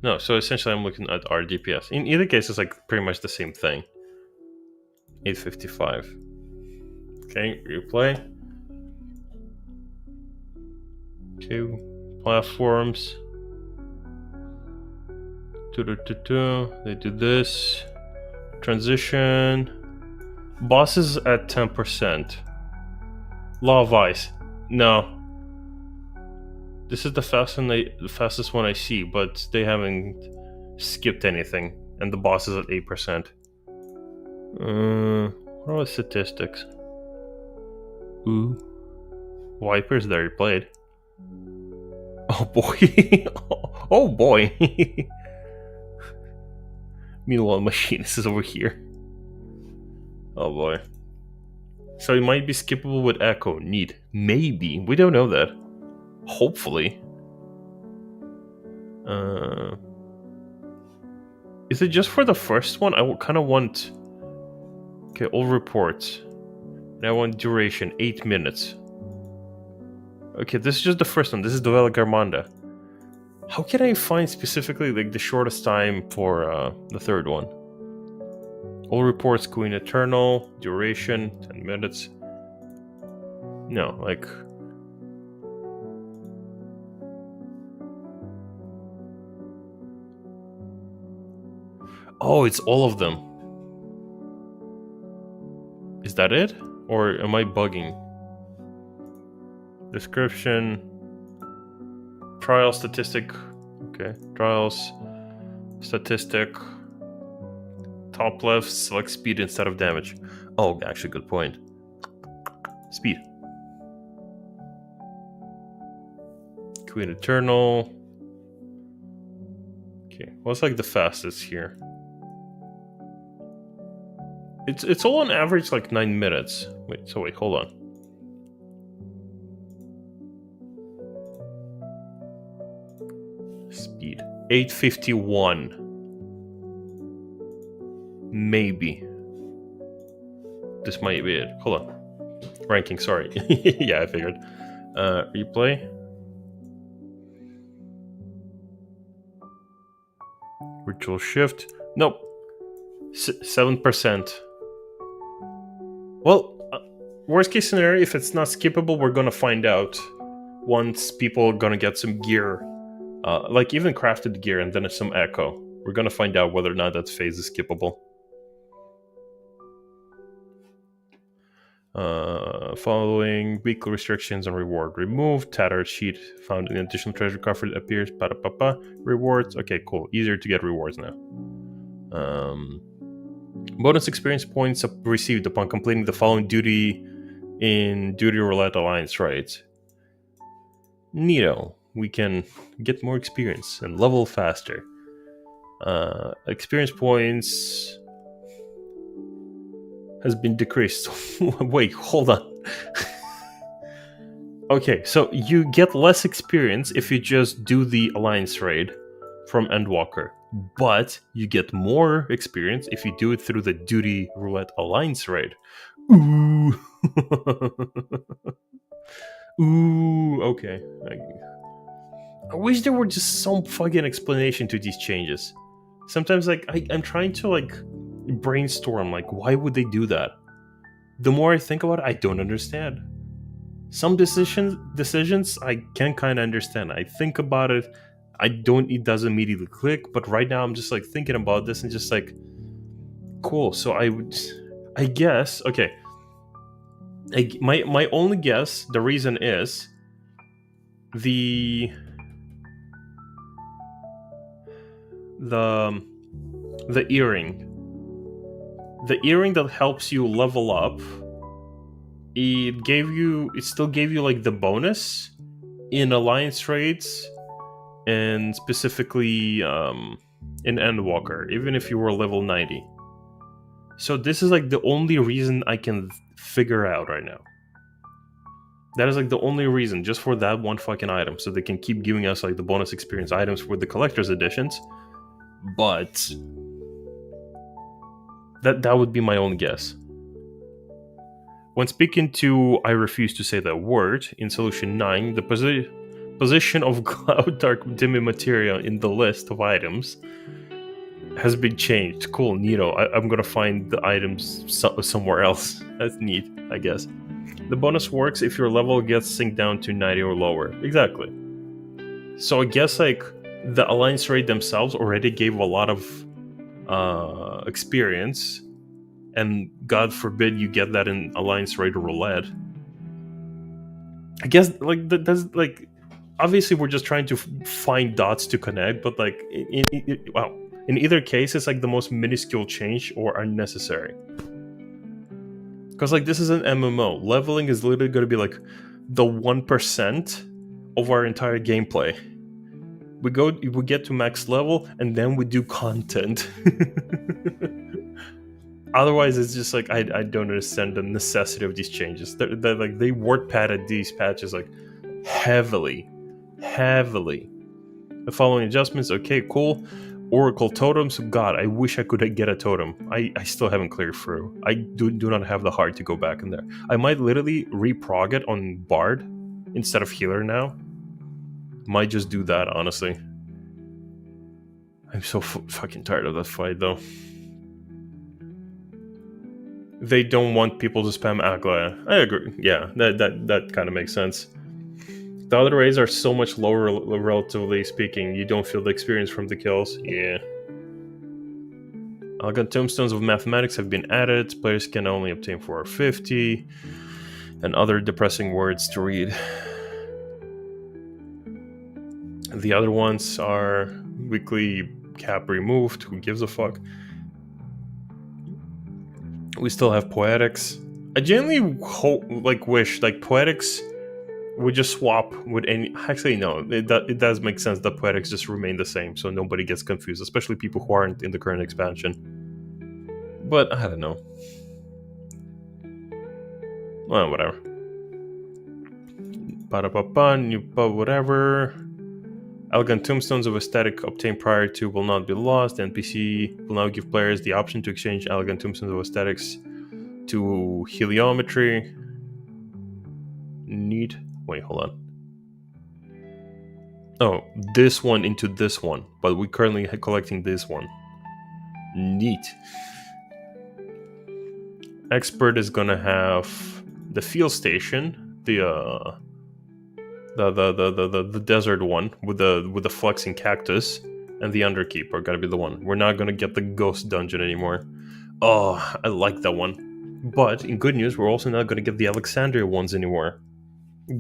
No, so essentially I'm looking at our DPS. In either case, it's like pretty much the same thing. 8:55. Okay, replay. Okay, platforms. They do this. Transition. Bosses at 10%. Law of Ice. No. This is the fastest one I see, but they haven't skipped anything. And the boss is at 8%. What are the statistics? Ooh. Wipers there, played. Oh boy. Oh boy. Meanwhile, Machinist is over here. Oh boy. So it might be skippable with Echo. Neat. Maybe. We don't know that. Hopefully. Is it just for the first one? I kind of want... Okay, all reports. And I want duration, 8 minutes. Okay, this is just the first one. This is Dovella Garmanda. How can I find specifically like the shortest time for the third one? All reports, Queen Eternal, duration, 10 minutes. No, like... Oh, it's all of them. Is that it? Or am I bugging? Description. Trial statistic. Okay. Trials. Statistic. Top left, select speed instead of damage. Oh, actually, good point. Speed. Queen Eternal. Okay, what's like the fastest here? It's all on average like 9 minutes. Wait, hold on. Speed. 8:51. Maybe. This might be it. Hold on. Ranking, sorry. Yeah, I figured. Replay. Virtual shift. Nope. 7%. Well, worst case scenario, if it's not skippable, we're gonna find out once people are gonna get some gear. Like even crafted gear and then some echo. We're gonna find out whether or not that phase is skippable. Following weekly restrictions and reward removed. Tattered sheet found in additional treasure coffer appears. Rewards. Okay, cool. Easier to get rewards now. Bonus experience points received upon completing the following duty in Duty Roulette Alliance raids. Neato. We can get more experience and level faster. Experience points. has been decreased. Wait, hold on. Okay, so you get less experience if you just do the Alliance raid from Endwalker, but you get more experience if you do it through the Duty Roulette Alliance raid. Ooh. Ooh, okay. I wish there were just some fucking explanation to these changes. Sometimes, like, I'm trying to, like, brainstorm, like, why would they do that? The more I think about it, I don't understand. Some decisions I can kind of understand. I think about it, it doesn't immediately click, but right now I'm just, like, thinking about this and just, like, cool. So I guess, okay. My only guess, the reason is the earring. The earring that helps you level up, it still gave you, like, the bonus in Alliance raids and specifically in Endwalker, even if you were level 90. So this is, like, the only reason I can figure out right now. That is, like, the only reason, just for that one fucking item, so they can keep giving us, like, the bonus experience items for the collector's editions. But that would be my own guess. When speaking to I refuse to say that word in solution 9, the position of Cloud Dark Dimming Materia in the list of items has been changed. Cool, neato. I'm gonna find the items somewhere else. That's neat, I guess. The bonus works if your level gets synced down to 90 or lower. Exactly. So I guess, like, the Alliance raid themselves already gave a lot of experience, and God forbid you get that in Alliance raid Roulette. I guess, like, that's, like, obviously we're just trying to find dots to connect, but, like, in either case, it's, like, the most minuscule change or unnecessary. Because, like, this is an MMO. Leveling is literally going to be, like, the 1% of our entire gameplay. We get to max level, and then we do content. Otherwise, it's just, like, I don't understand the necessity of these changes. They're, like, they word padded these patches, like, heavily. The following adjustments, okay, cool. Oracle totems, God, I wish I could get a totem. I still haven't cleared through. I do not have the heart to go back in there. I might literally reprog it on Bard instead of Healer now. Might just do that, honestly. I'm so fucking tired of that fight, though. They don't want people to spam Agla. I agree. Yeah, that kind of makes sense. The other raids are so much lower, relatively speaking. You don't feel the experience from the kills. Yeah. Elegant Tombstones of Mathematics have been added. Players can only obtain 450. And other depressing words to read. The other ones are weekly cap removed. Who gives a fuck? We still have Poetics. I genuinely wish, like, Poetics would just swap with any... Actually, no. It does make sense that Poetics just remain the same, so nobody gets confused, especially people who aren't in the current expansion. But, I don't know. Well, whatever. Ba-da-ba-ba, new whatever. Elegant Tombstones of Aesthetic obtained prior to will not be lost. NPC will now give players the option to exchange Elegant Tombstones of Aesthetics to Heliometry. Neat. Wait, hold on. Oh, this one into this one, but we're currently collecting this one. Neat. Expert is gonna have the field station, the desert one with the flexing cactus, and the underkeep are gonna be the one. We're not gonna get the ghost dungeon anymore. Oh, I like that one. But in good news, we're also not gonna get the Alexandria ones anymore.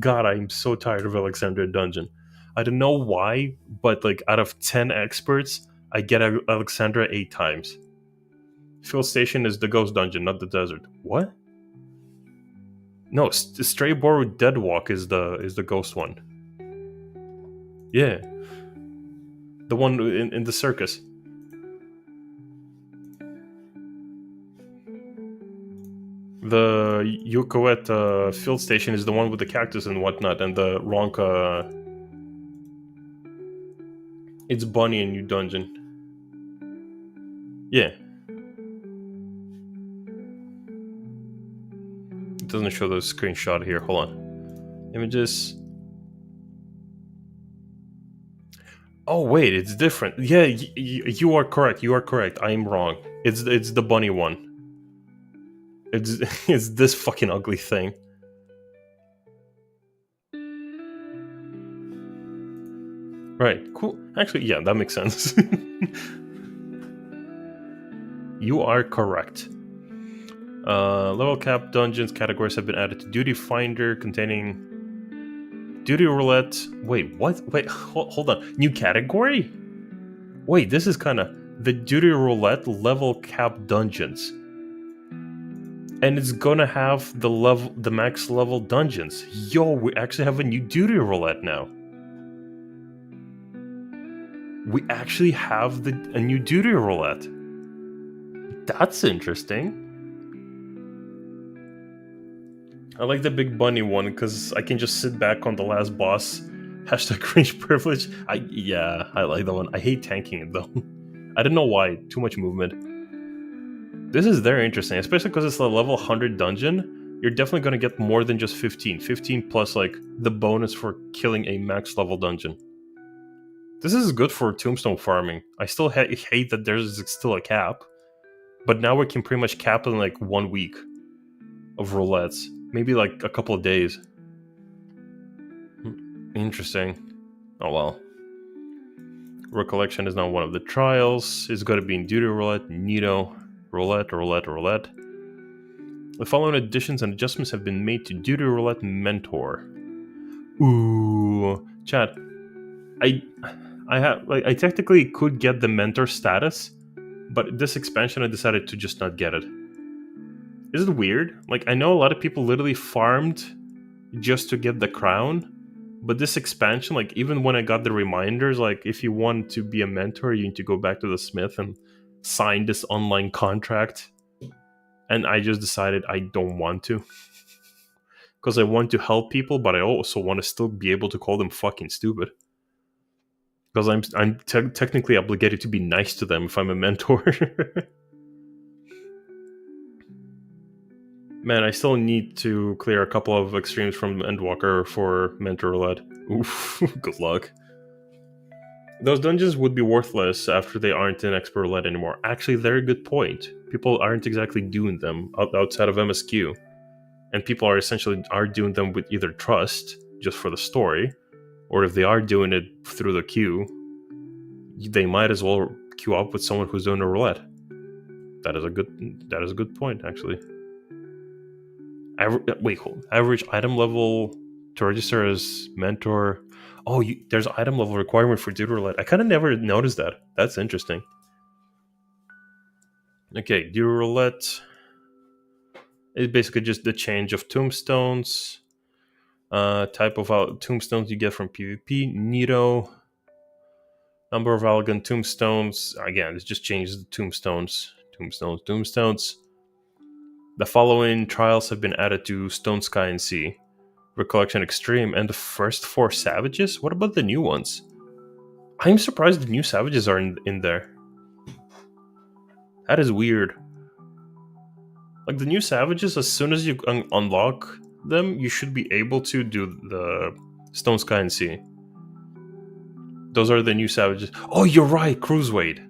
God, I'm so tired of Alexandria dungeon. I don't know why, but, like, out of 10 experts, I get Alexandria 8 times. Field station is the ghost dungeon, not the desert. What? No, Stray Borrowed Deadwalk is the ghost one. Yeah. The one in the circus. The Yukoet field station is the one with the cactus and whatnot, and the Ronka... It's Bunny in New Dungeon. Yeah. It doesn't show the screenshot here. Hold on. Images. Oh wait, it's different. Yeah, you are correct. You are correct. I am wrong. It's the bunny one. It's it's this fucking ugly thing. Right. Cool. Actually, yeah, that makes sense. You are correct. Level cap dungeons categories have been added to Duty Finder containing Duty Roulette. Wait, what? Wait, hold on. New category? Wait, this is kind of the Duty Roulette level cap dungeons. And it's gonna have the max level dungeons. Yo, we actually have a new Duty Roulette now. We actually have a new Duty Roulette. That's interesting. I like the big bunny one because I can just sit back on the last boss. Hashtag cringe privilege. Yeah, I like that one. I hate tanking it though. I don't know why. Too much movement. This is very interesting, especially because it's a level 100 dungeon. You're definitely going to get more than just 15. 15 plus like the bonus for killing a max level dungeon. This is good for tombstone farming. I still hate that there's still a cap. But now we can pretty much cap in like 1 week of roulettes. Maybe like a couple of days. Interesting. Oh well. Recollection is now one of the trials. It's going to be in Duty Roulette, Nito, Roulette. The following additions and adjustments have been made to Duty Roulette Mentor. Ooh, chat. I technically could get the mentor status, but this expansion I decided to just not get it. Is it weird? Like, I know a lot of people literally farmed just to get the crown, but this expansion, like, even when I got the reminders, like, if you want to be a mentor, you need to go back to the smith and sign this online contract. And I just decided I don't want to. Because I want to help people, but I also want to still be able to call them fucking stupid. Because I'm technically obligated to be nice to them if I'm a mentor. Man, I still need to clear a couple of extremes from Endwalker for Mentor Roulette. Oof, good luck. Those dungeons would be worthless after they aren't in Expert Roulette anymore. Actually, very good point. People aren't exactly doing them outside of MSQ. And people are essentially doing them with either trust, just for the story, or if they are doing it through the queue, they might as well queue up with someone who's doing a roulette. That is a good point, actually. Average item level to register as mentor. Oh, there's item level requirement for Duty Roulette. I kind of never noticed that. That's interesting. Okay, Duty Roulette is basically just the change of tombstones. Type of tombstones you get from PvP. Nito. Number of elegant tombstones. Again, it just changes the tombstones. Tombstones. The following trials have been added to Stone, Sky, and Sea. Recollection Extreme and the first 4 Savages? What about the new ones? I'm surprised the new Savages are in there. That is weird. Like, the new Savages, as soon as you unlock them, you should be able to do the Stone, Sky, and Sea. Those are the new Savages. Oh, you're right, Cruiseweight.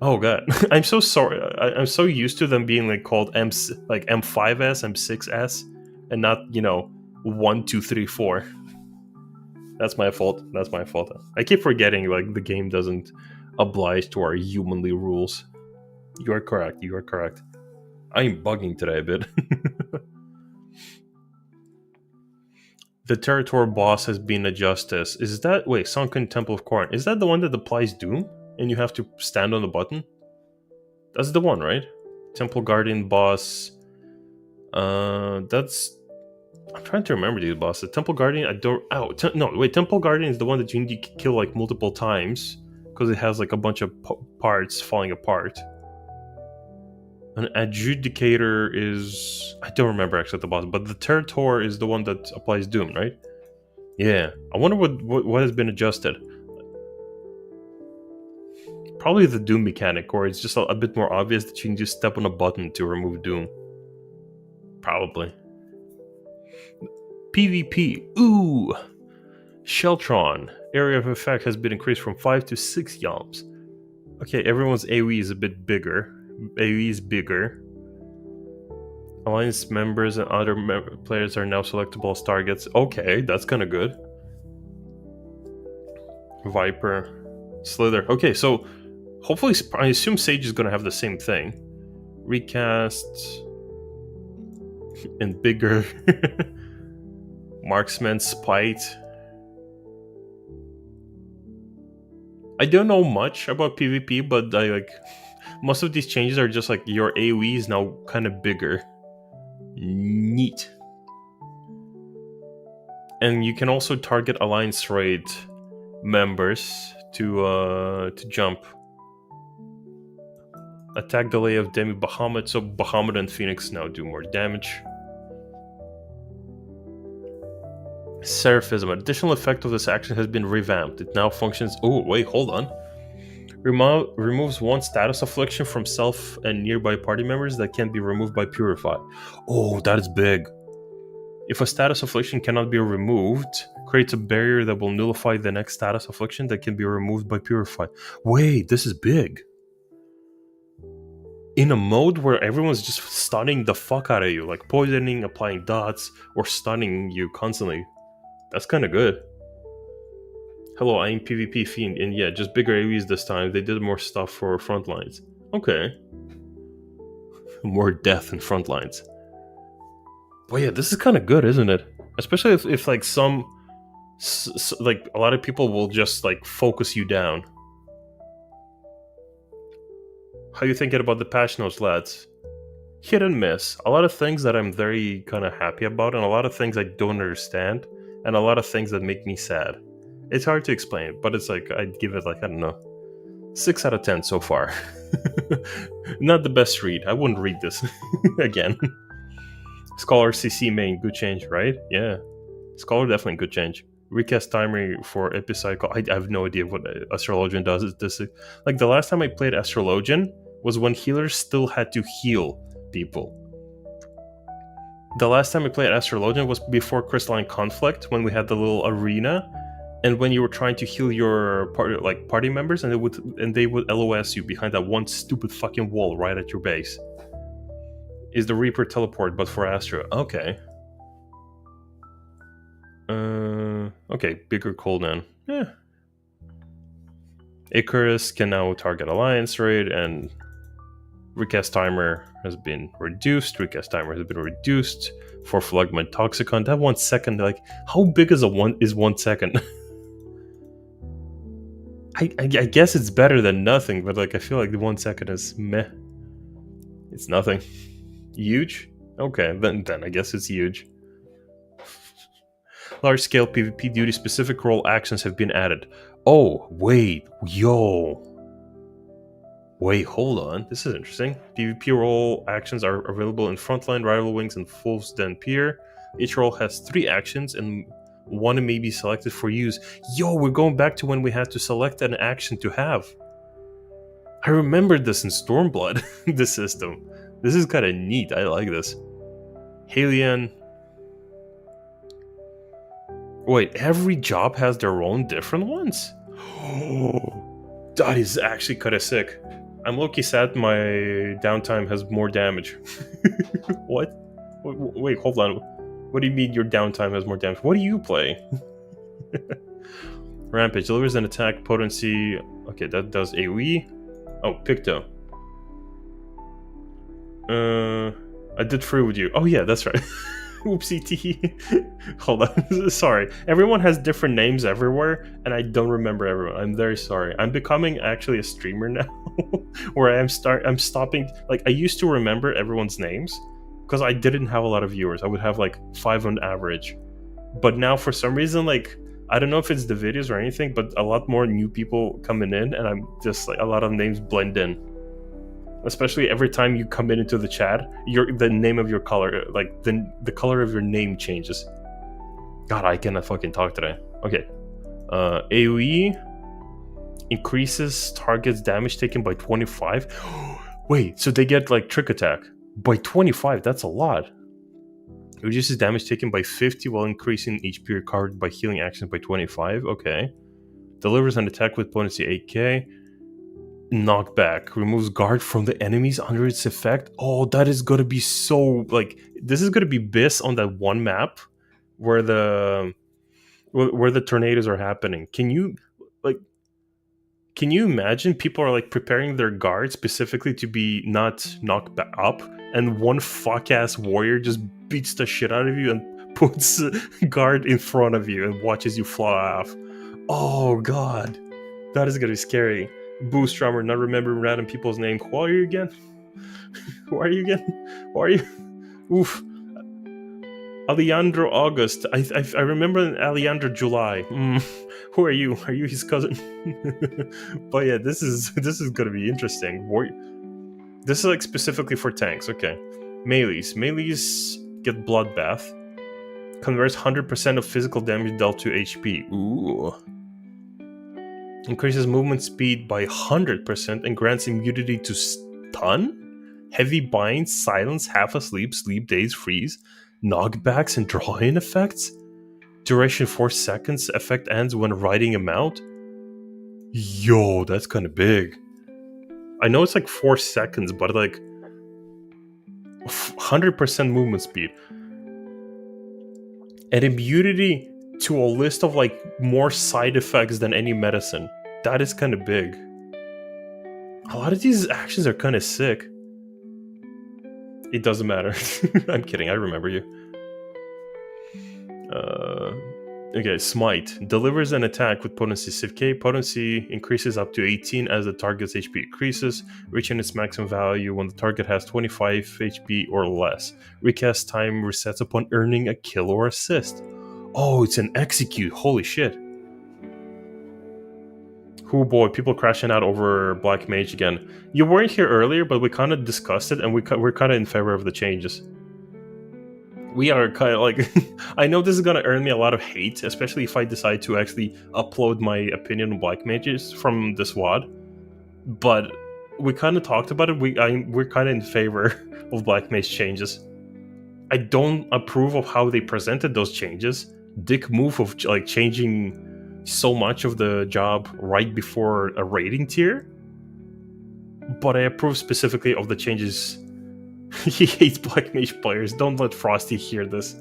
Oh god, I'm so sorry. I'm so used to them being like called M5S, M6S, and not 1, 2, 3, 4. That's my fault. I keep forgetting like the game doesn't oblige to our humanly rules. You are correct. I'm bugging today a bit. The territory boss has been adjusted. Is that Sunken Temple of Corn? Is that the one that applies Doom? And you have to stand on the button? That's the one, right? Temple Guardian boss. That's... I'm trying to remember these bosses. Temple Guardian, Temple Guardian is the one that you need to kill like multiple times. Because it has like a bunch of parts falling apart. An adjudicator is... I don't remember actually at the bottom, but the territor is the one that applies doom, right? Yeah. I wonder what has been adjusted. Probably the doom mechanic, or it's just a bit more obvious that you can just step on a button to remove doom. Probably. PvP. Ooh! Sheltron. Area of effect has been increased from 5 to 6 yalms. Okay, everyone's AoE is a bit bigger. AoE is bigger. Alliance members and other players are now selectable as targets. Okay, that's kind of good. Viper. Slither. Okay, so hopefully, I assume Sage is going to have the same thing. Recast. And bigger. Marksman, Spite. I don't know much about PvP, but I like most of these changes are just like your AoE is now kind of bigger. Neat. And you can also target Alliance Raid members to jump. Attack delay of Demi Bahamut, so Bahamut and Phoenix now do more damage. Seraphism. An additional effect of this action has been revamped. It now functions... Oh, wait, hold on. Removes one status affliction from self and nearby party members that can be removed by Purify. Oh, that is big. If a status affliction cannot be removed, creates a barrier that will nullify the next status affliction that can be removed by Purify. Wait, this is big. In a mode where everyone's just stunning the fuck out of you, like poisoning, applying dots, or stunning you constantly. That's kind of good. Hello, I'm PvP Fiend, and yeah, just bigger AoEs this time. They did more stuff for frontlines. Okay. More death in frontlines. But yeah, this is kind of good, isn't it? Especially if like like a lot of people will just like focus you down. How you thinking about the patch notes, lads? Hit and miss. A lot of things that I'm very kind of happy about, and a lot of things I don't understand, and a lot of things that make me sad. It's hard to explain, but it's like, I'd give it like, I don't know, 6 out of 10 so far. Not the best read. I wouldn't read this again. Scholar CC main, good change, right? Yeah. Scholar definitely good change. Recast timer for Epicycle. I have no idea what Astrologian does. This like the last time I played Astrologian was when healers still had to heal people. The last time I played Astrologian was before Crystalline Conflict, when we had the little arena, and when you were trying to heal your party members, and they would LOS you behind that one stupid fucking wall right at your base. Is the Reaper teleport, but for Astro? Okay. Okay, bigger cooldown. Yeah. Icarus can now target Alliance Raid, and recast timer has been reduced. Recast timer has been reduced for Phlegma Toxicon. That 1 second, like, how big is 1 second? I guess it's better than nothing, but like I feel like the 1 second is meh. It's nothing. Huge? Okay, then I guess it's huge. Large-scale PvP duty-specific role actions have been added. Oh, wait. Yo. Wait, hold on. This is interesting. PvP role actions are available in Frontline, Rival Wings, and Wolf's Den Pier. Each role has 3 actions, and 1 may be selected for use. Yo, we're going back to when we had to select an action to have. I remembered this in Stormblood, the system. This is kind of neat. I like this. Halion. Wait, every job has their own different ones? Oh, that is actually kind of sick. I'm low-key sad my downtime has more damage. What? Wait, hold on. What do you mean your downtime has more damage? What do you play? Rampage delivers an attack potency. Okay, that does AoE. Oh, Picto. I did free with you. Oh yeah, that's right. Oopsie tee. Hold on. Sorry. Everyone has different names everywhere, and I don't remember everyone. I'm very sorry. I'm becoming actually a streamer now, where I'm stopping. Like, I used to remember everyone's names because I didn't have a lot of viewers. I would have like 5 on average, but now for some reason, like, I don't know if it's the videos or anything, but a lot more new people coming in, and I'm just like, a lot of names blend in. Especially every time you come into the chat, the name of your color, like the color of your name changes. God, I cannot fucking talk today. Okay. AoE increases target's damage taken by 25. Wait, so they get like trick attack by 25. That's a lot. Reduces damage taken by 50 while increasing HP recovered by healing actions by 25. Okay. Delivers an attack with potency 8k. Knockback. Removes guard from the enemies under its effect. Oh, that is gonna be so, like, this is gonna be Biss on that one map where the tornadoes are happening. Can you imagine people are like preparing their guard specifically to be not knocked up, and one fuck ass warrior just beats the shit out of you and puts guard in front of you and watches you fly off? Oh god, that is gonna be scary. Boost drummer, not remembering random people's name. Who are you again? Who are you again? Who are you? Oof. Alejandro August. I remember Alejandro July. Who are you? Are you his cousin? But yeah, this is gonna be interesting. This is like specifically for tanks. Okay, melees get bloodbath. Converts 100% of physical damage dealt to HP. Ooh. Increases movement speed by 100% and grants immunity to stun, heavy bind, silence, half asleep, sleep daze, freeze, knockbacks, and draw-in effects. Duration 4 seconds. Effect ends when riding a mount. Yo, that's kind of big. I know it's like 4 seconds, but like 100% movement speed. And immunity to a list of like more side effects than any medicine. That is kind of big. A lot of these actions are kind of sick. It doesn't matter. I'm kidding, I remember you. Okay, Smite. Delivers an attack with potency 6k. Potency increases up to 18 as the target's HP increases, reaching its maximum value when the target has 25 HP or less. Recast time resets upon earning a kill or assist. Oh, it's an execute. Holy shit. Oh boy, people crashing out over Black Mage again. You weren't here earlier, but we kind of discussed it, and we're kind of in favor of the changes. We are kind of like... I know this is going to earn me a lot of hate, especially if I decide to actually upload my opinion on Black Mages from this WOD. But we kind of talked about it. We're kind of in favor of Black Mage changes. I don't approve of how they presented those changes. Dick move of like changing so much of the job right before a rating tier. But I approve specifically of the changes. He hates Black Mage players. Don't let Frosty hear this.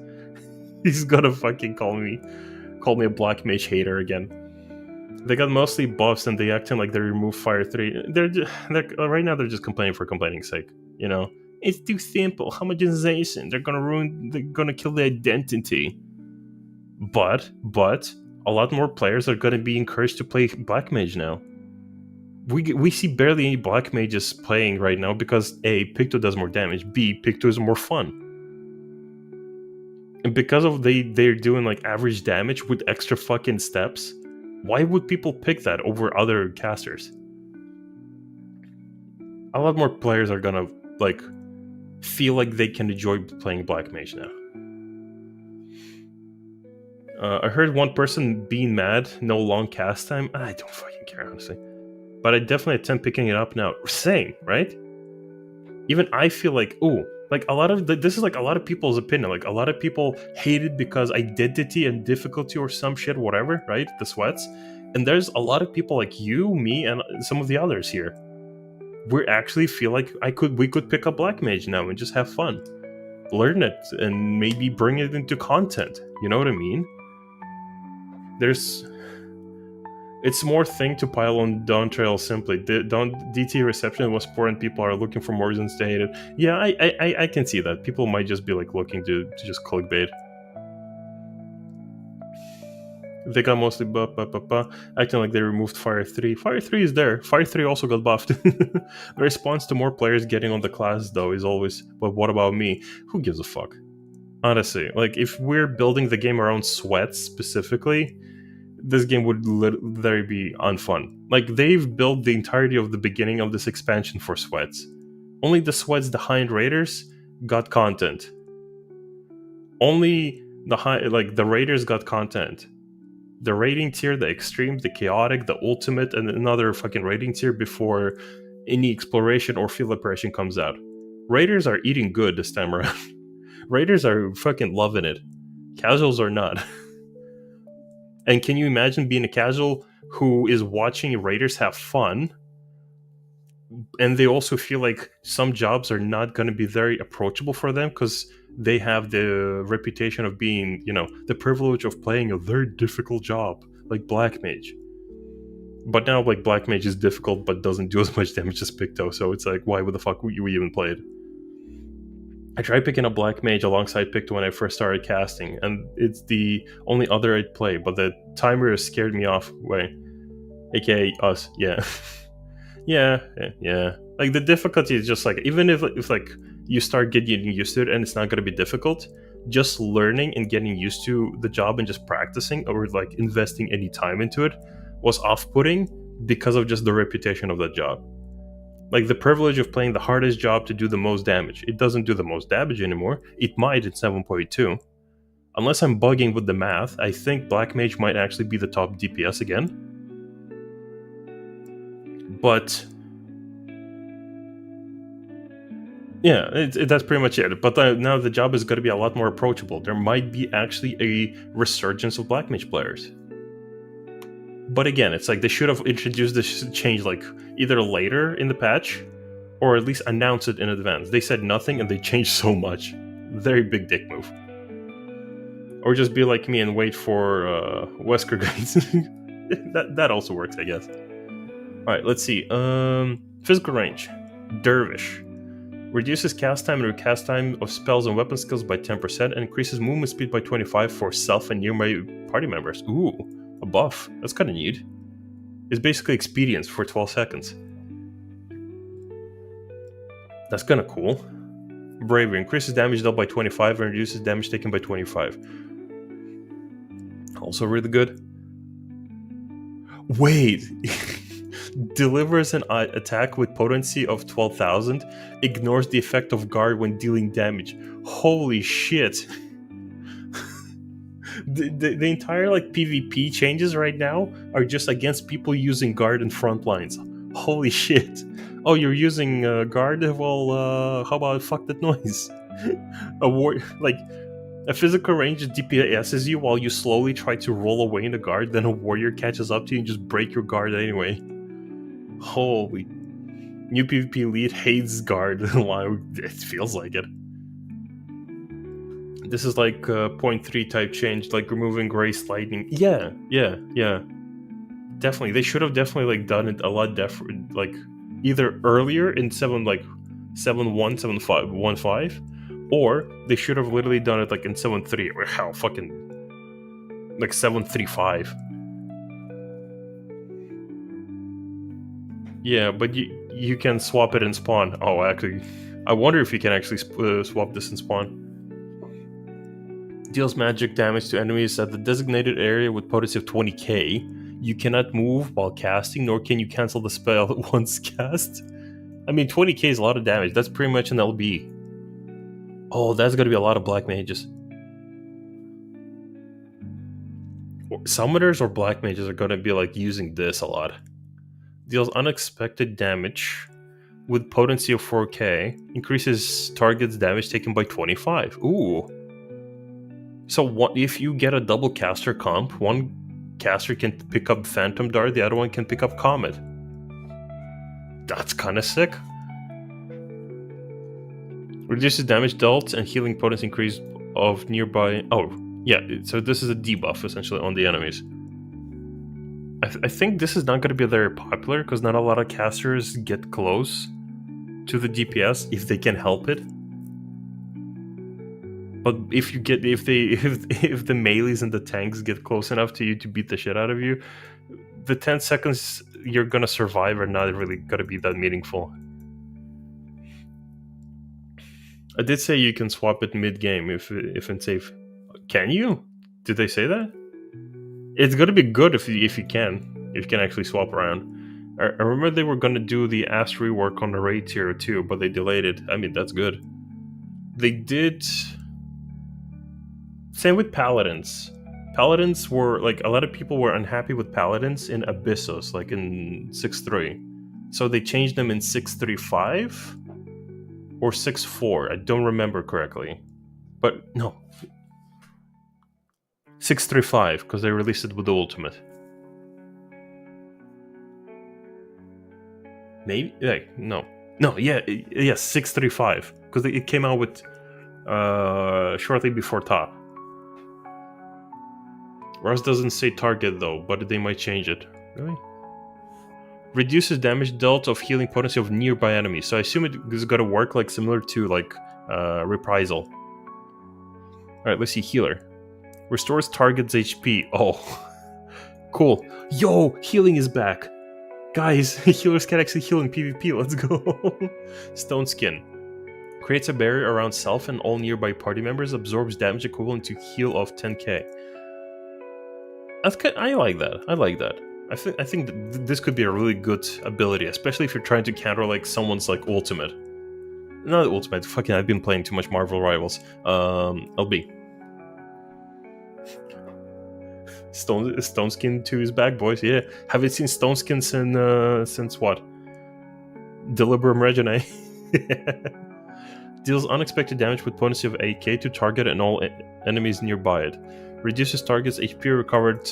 He's gonna fucking call me a Black Mage hater again. They got mostly buffs and they acting like they removed Fire 3. They're right now they're just complaining for complaining sake. You know, it's too simple. Homogenization. They're gonna kill the identity. But a lot more players are gonna be encouraged to play Black Mage now. We see barely any Black Mages playing right now because A, Picto does more damage, B, Picto is more fun. And because of they're doing like average damage with extra fucking steps, why would people pick that over other casters? A lot more players are gonna like feel like they can enjoy playing Black Mage now. I heard one person being mad, no long cast time. I don't fucking care, honestly. But I definitely attempt picking it up now. Same, right? Even I feel like, ooh, like a lot of this is like a lot of people's opinion. Like a lot of people hate it because identity and difficulty or some shit, whatever, right? The sweats. And there's a lot of people like you, me, and some of the others here. We actually feel like we could pick up Black Mage now and just have fun. Learn it and maybe bring it into content. You know what I mean? It's more thing to pile on Dawn Trail simply. DT reception was poor and people are looking for more reasons to hate it. Yeah, I can see that. People might just be like looking to just clickbait. They got mostly acting like they removed Fire 3. Fire 3 is there. Fire 3 also got buffed. The response to more players getting on the class though is always, but what about me? Who gives a fuck? Honestly, like if we're building the game around sweats specifically, this game would literally be unfun. Like, they've built the entirety of the beginning of this expansion for sweats. Only the sweats behind Raiders got content. Only the Raiders got content. The rating tier, the extreme, the chaotic, the ultimate, and another fucking rating tier before any exploration or field operation comes out. Raiders are eating good this time around. Raiders are fucking loving it. Casuals are not. And can you imagine being a casual who is watching Raiders have fun, and they also feel like some jobs are not going to be very approachable for them because they have the reputation of being, the privilege of playing a very difficult job, like Black Mage. But now, like, Black Mage is difficult but doesn't do as much damage as Picto, so it's like, why would the fuck would you even play it? I tried picking up Black Mage alongside Picto when I first started casting, and it's the only other I'd play, but the timer scared me off way. AKA us, yeah. yeah. Like, the difficulty is just like, even if like you start getting used to it and it's not going to be difficult, just learning and getting used to the job and just practicing or like investing any time into it was off-putting because of just the reputation of that job. Like, the privilege of playing the hardest job to do the most damage. It doesn't do the most damage anymore. It might in 7.2. Unless I'm bugging with the math, I think Black Mage might actually be the top DPS again. But yeah, that's pretty much it. But now the job is going to be a lot more approachable. There might be actually a resurgence of Black Mage players. But again, it's like they should have introduced this change like either later in the patch or at least announce it in advance. They said nothing and they changed so much. Very big dick move. Or just be like me and wait for Wesker guys. that also works, I guess. Alright, let's see. Physical range. Dervish. Reduces cast time and recast time of spells and weapon skills by 10% and increases movement speed by 25 for self and nearby party members. Ooh, a buff. That's kind of neat. It's basically experience for 12 seconds. That's kind of cool. Bravery. Increases damage dealt by 25 and reduces damage taken by 25. Also really good. Wait! Delivers an attack with potency of 12,000. Ignores the effect of guard when dealing damage. Holy shit! the entire like PvP changes right now are just against people using guard in front lines. Holy shit! Oh, you're using guard? Well, how about fuck that noise? A physical range DPSs you while you slowly try to roll away in the guard, then a warrior catches up to you and just break your guard anyway. Holy. New PvP lead hates guard. It feels like it. This is like 0.3 type change, like removing Grace Lightning. Yeah. Definitely. They should have definitely like done it a lot like either earlier in 7.1, 7.5, 1.5, or they should have literally done it like in 7.3 or hell fucking like 7.3.5. Yeah, but you can swap it in spawn. Oh, actually, I wonder if you can actually swap this in spawn. Deals magic damage to enemies at the designated area with potency of 20k. You cannot move while casting, nor can you cancel the spell once cast. I mean, 20k is a lot of damage. That's pretty much an LB. Oh, that's gonna be a lot of Black Mages. Summoners or Black Mages are gonna be like using this a lot. Deals unexpected damage with potency of 4k. Increases target's damage taken by 25. Ooh. So what if you get a double caster comp? One caster can pick up Phantom Dart, the other one can pick up Comet. That's kind of sick. Reduces damage dealt and healing potency increase of nearby... Oh, yeah, so this is a debuff essentially on the enemies. I think this is not going to be very popular because not a lot of casters get close to the DPS if they can help it. But if the melees and the tanks get close enough to you to beat the shit out of you, the 10 seconds you're gonna survive are not really gonna be that meaningful. I did say you can swap it mid-game if in safe. Can you? Did they say that? It's gonna be good if you can actually swap around. I remember they were gonna do the Ast rework on the raid tier too, but they delayed it. I mean, that's good. They did. Same with Paladins. Paladins were like a lot of people were unhappy with Paladins in Abyssos, like in 6.3. So they changed them in 6.3.5 or 6.4. I don't remember correctly, but no, 6.3.5 because they released it with the Ultimate. Maybe like no, yeah, 6.3.5 because it came out with shortly before top. Ross doesn't say target though, but they might change it. Really? Reduces damage dealt of healing potency of nearby enemies. So I assume it is gonna work like similar to like Reprisal. Alright, let's see. Healer. Restores target's HP. Oh. Cool. Yo, healing is back. Guys, healers can actually heal in PvP. Let's go. Stone Skin. Creates a barrier around self and all nearby party members. Absorbs damage equivalent to heal of 10k. I like that. I like that. I think this could be a really good ability, especially if you're trying to counter like someone's like ultimate. Not ultimate. Fucking, I've been playing too much Marvel Rivals. LB. Stone Skin 2 is back, boys. Yeah. Have you seen Stone Skin since what? Delibram Reginae. Deals unexpected damage with potency of 8k to target and all enemies nearby it. Reduces target's HP recovered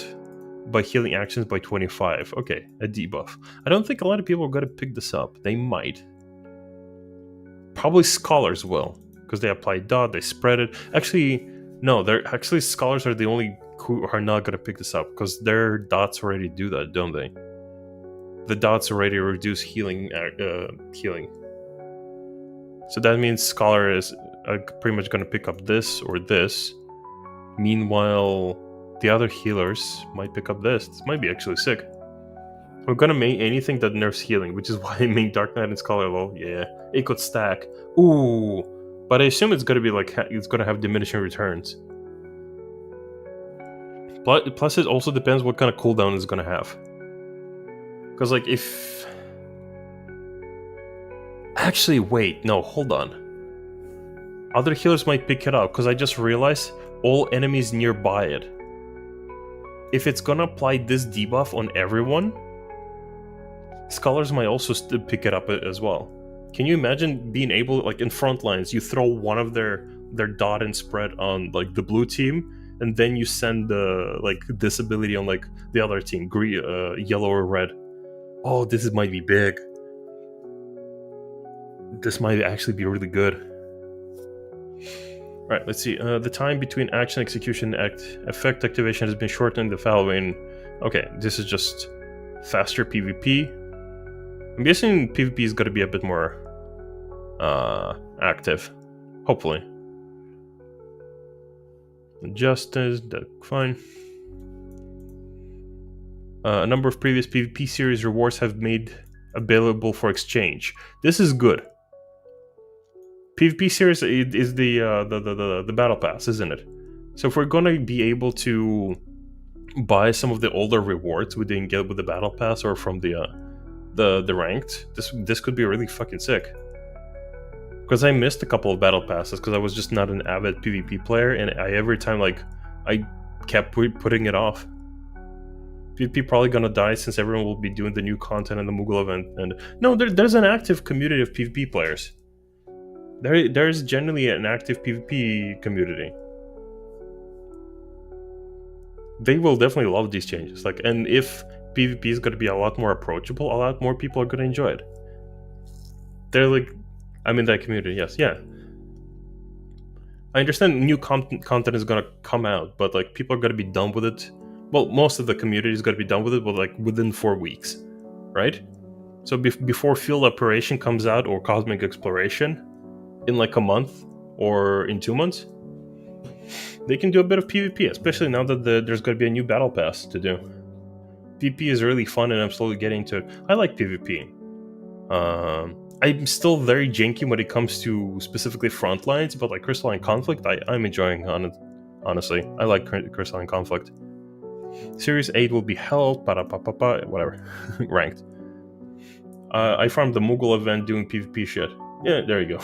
by healing actions by 25. Okay, a debuff. I don't think a lot of people are going to pick this up. They might. Probably Scholars will, because they apply dot, they spread it. Actually, no, Scholars are the only who are not going to pick this up, because their dots already do that, don't they? The dots already reduce healing. So that means Scholar is pretty much going to pick up this or this. Meanwhile, the other healers might pick up this. This might be actually sick. We're gonna main anything that nerfs healing, which is why I main Dark Knight and Scholar low. Yeah, it could stack. Ooh, but I assume it's gonna be like it's gonna have diminishing returns. Plus, it also depends what kind of cooldown it's gonna have. Because like if actually wait, no, hold on. Other healers might pick it up because I just realized all enemies nearby it. If it's gonna apply this debuff on everyone, Scholars might also pick it up as well. Can you imagine being able, like in front lines, you throw one of their dot and spread on like the blue team, and then you send like this ability on like the other team, green, yellow or red. Oh, this might be big. This might actually be really good. Right, let's see. The time between action execution and effect activation has been shortened the following. Okay, this is just faster PvP. I'm guessing PvP is going to be a bit more active. Hopefully. Justice, that's fine. A number of previous PvP series rewards have made available for exchange. This is good. PvP series is the battle pass, isn't it? So if we're gonna be able to buy some of the older rewards we didn't get with the battle pass or from the ranked, this could be really fucking sick. Because I missed a couple of battle passes because I was just not an avid PvP player, and every time like I kept putting it off. PvP probably gonna die since everyone will be doing the new content in the Moogle event. And no, there's an active community of PvP players. There's generally an active PvP community. They will definitely love these changes. Like, and if PvP is going to be a lot more approachable, a lot more people are going to enjoy it. They're like, I'm in that community. Yes, yeah. I understand new content is going to come out, but like people are going to be done with it. Well, most of the community is going to be done with it, but like within 4 weeks, right? So before Field Operation comes out or Cosmic Exploration, in like a month or in 2 months, they can do a bit of PvP, especially now that there's going to be a new battle pass to do. PvP is really fun and I'm slowly getting into it. I like PvP. I'm still very janky when it comes to specifically Frontlines, but like Crystalline Conflict, I'm enjoying on it. Honestly, I like Crystalline Conflict. Series 8 will be held, whatever, ranked. I farmed the Moogle event doing PvP shit. Yeah, there you go.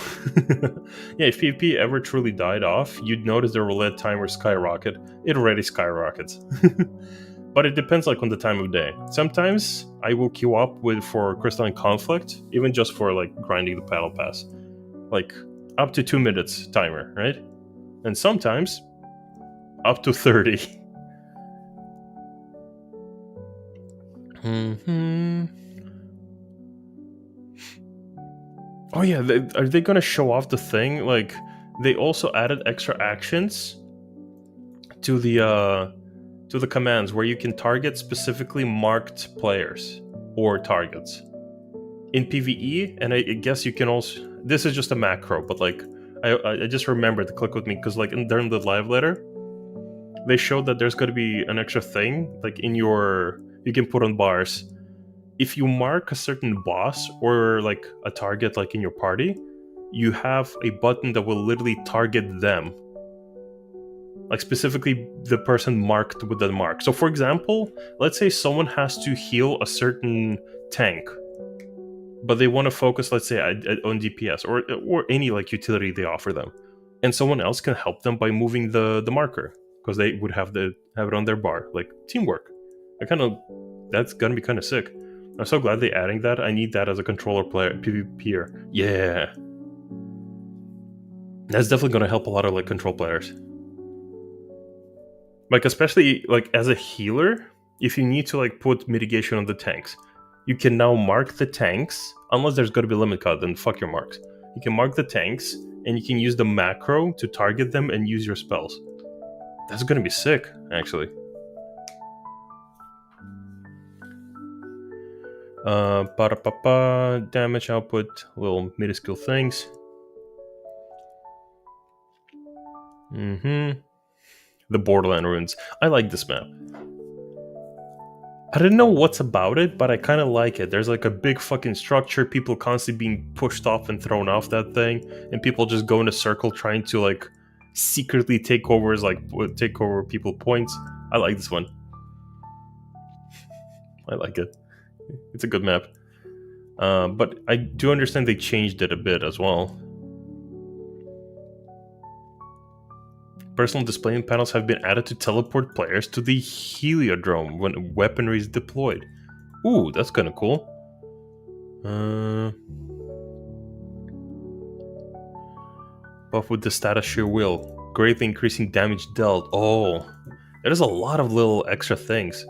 Yeah, if PvP ever truly died off, you'd notice the roulette timer skyrocket. It already skyrockets. But it depends like on the time of day. Sometimes I will queue up for Crystalline Conflict, even just for like grinding the battle pass. Like up to 2 minutes timer, right? And sometimes up to 30. Oh yeah, are they gonna show off the thing? Like, they also added extra actions to the commands where you can target specifically marked players or targets in PvE, and I guess you can also. This is just a macro, but like I just remembered to click with me because like during the live letter, they showed that there's going to be an extra thing like in your. You can put on bars. If you mark a certain boss or like a target like in your party, you have a button that will literally target them. Like specifically the person marked with the mark. So for example, let's say someone has to heal a certain tank, but they want to focus, let's say, on DPS or any like utility they offer them. And someone else can help them by moving the marker, because they would have it on their bar. Like teamwork. That's gonna be kind of sick. I'm so glad they're adding that. I need that as a controller player, PvPer. Yeah. That's definitely gonna help a lot of like control players. Like especially like as a healer, if you need to like put mitigation on the tanks, you can now mark the tanks, unless there's gonna be a limit cut, then fuck your marks. You can mark the tanks and you can use the macro to target them and use your spells. That's gonna be sick, actually. Damage output, little minuscule things. The Borderland Ruins. I like this map. I didn't know what's about it, but I kind of like it. There's like a big fucking structure, people constantly being pushed off and thrown off that thing, and people just go in a circle trying to like secretly take over people points. I like this one. I like it. It's a good map. But I do understand they changed it a bit as well. Personal display panels have been added to teleport players to the Heliodrome when weaponry is deployed. Ooh, that's kind of cool. Buff with the status sheer will, greatly increasing damage dealt. Oh, there's a lot of little extra things.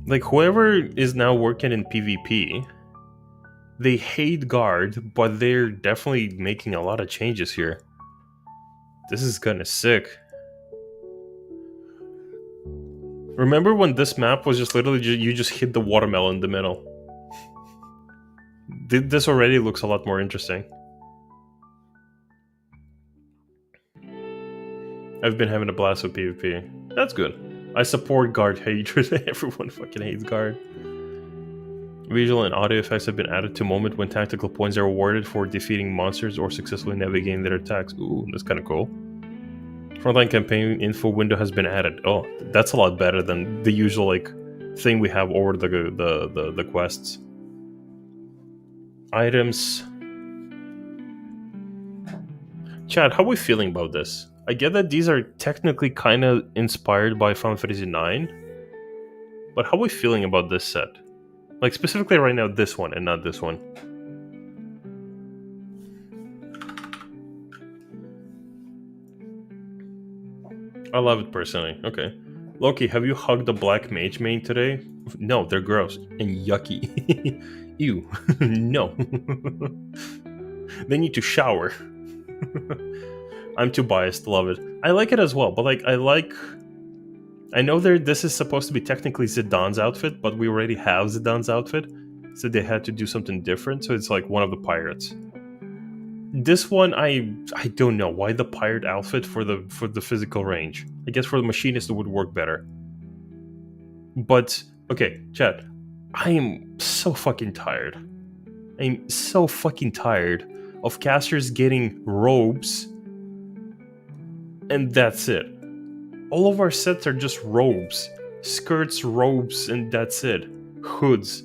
Like, whoever is now working in PvP, they hate guard, but they're definitely making a lot of changes here. This is kind of sick. Remember when this map was just literally you just hit the watermelon in the middle? This already looks a lot more interesting. I've been having a blast with PvP. That's good. I support guard hatred. Everyone fucking hates guard. Visual and audio effects have been added to moment when tactical points are awarded for defeating monsters or successfully navigating their attacks. Ooh, that's kind of cool. Frontline campaign info window has been added. Oh, that's a lot better than the usual like thing we have over the quests. Items. Chad, how are we feeling about this? I get that these are technically kind of inspired by Final Fantasy IX, but how are we feeling about this set? Like, specifically right now, this one and not this one. I love it personally. Okay. Loki, have you hugged the black mage main today? No, they're gross and yucky. Ew. No. They need to shower. I'm too biased to love it. I like it as well, but like I know this is supposed to be technically Zidane's outfit, but we already have Zidane's outfit, so they had to do something different. So it's like one of the pirates. This one, I don't know why the pirate outfit for the physical range. I guess for the machinist it would work better. But okay, chat. I am so fucking tired. I'm so fucking tired of casters getting robes. And that's it. All of our sets are just robes. skirts, robes, and that's it. Hoods,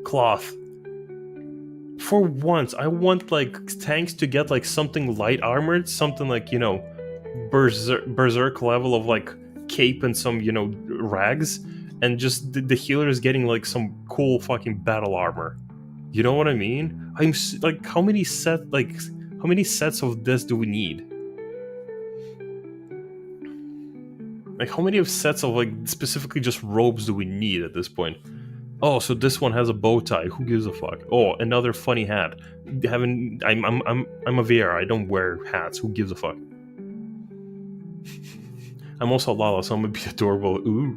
cloth. For once, I want like tanks to get like something light armored, something like, you know, berserk level of like cape and some, you know, rags, and just the healers getting like some cool fucking battle armor. You know what I mean? Like, how many sets of this do we need? Like, how many of sets of like specifically just robes do we need at this point? Oh, so this one has a bow tie. Who gives a fuck? Oh, another funny hat. I'm a VR. I don't wear hats. Who gives a fuck? I'm also Lala, so I'm gonna be adorable. Ooh.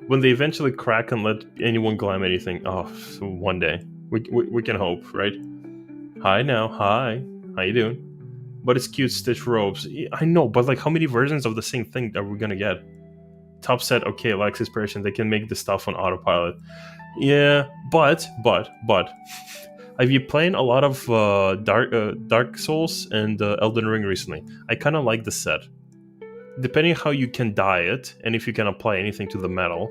When they eventually crack and let anyone glam anything. Oh, so one day. We can hope, right? Hi now. Hi. How you doing? But it's cute stitch robes. I know, but like how many versions of the same thing are we gonna get? Top set, okay, Lex Inspiration. They can make the stuff on autopilot. Yeah, but I've been playing a lot of Dark Souls and Elden Ring recently. I kind of like the set. Depending how you can dye it, and if you can apply anything to the metal,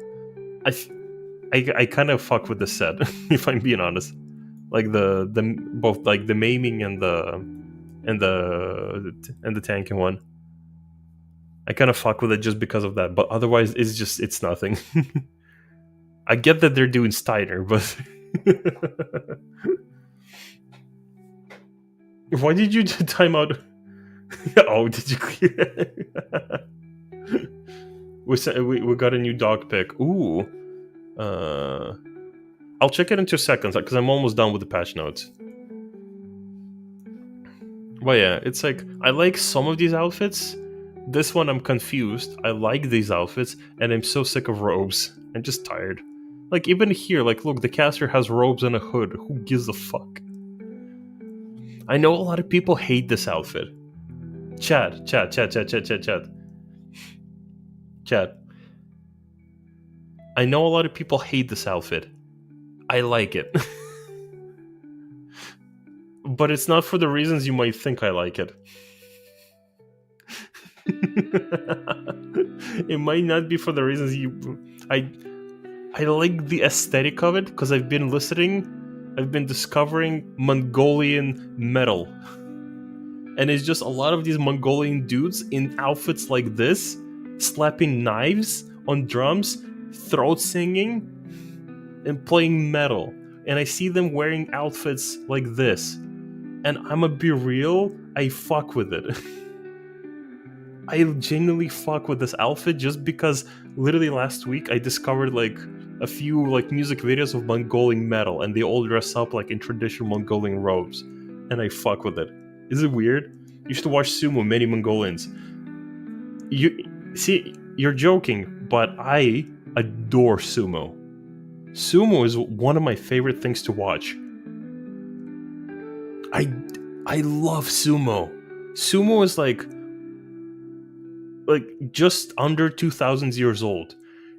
I kind of fuck with the set, if I'm being honest. Like the both like the maiming and the tanking one. I kind of fuck with it just because of that, but otherwise it's nothing. I get that they're doing Steiner, but why did you time out? Oh, did you clear? we got a new dog pick. Ooh, I'll check it in 2 seconds because I'm almost done with the patch notes. But yeah, it's like I like some of these outfits. This one I'm confused. I like these outfits, and I'm so sick of robes. I'm just tired. Like, even here, like, look, the caster has robes and a hood. Who gives a fuck? I know a lot of people hate this outfit. Chat. I know a lot of people hate this outfit. I like it. But it's not for the reasons you might think I like it. It might not be for the reasons I like the aesthetic of it because I've been discovering Mongolian metal. And it's just a lot of these Mongolian dudes in outfits like this, slapping knives on drums, throat singing, and playing metal. And I see them wearing outfits like this. And I'ma be real, I fuck with it. I genuinely fuck with this outfit just because literally last week I discovered like a few like music videos of Mongolian metal and they all dress up like in traditional Mongolian robes. And I fuck with it. Is it weird? You should watch sumo, many Mongolians. You see, you're joking, but I adore sumo. Sumo is one of my favorite things to watch. I love sumo. Sumo is like just under 2,000 years old.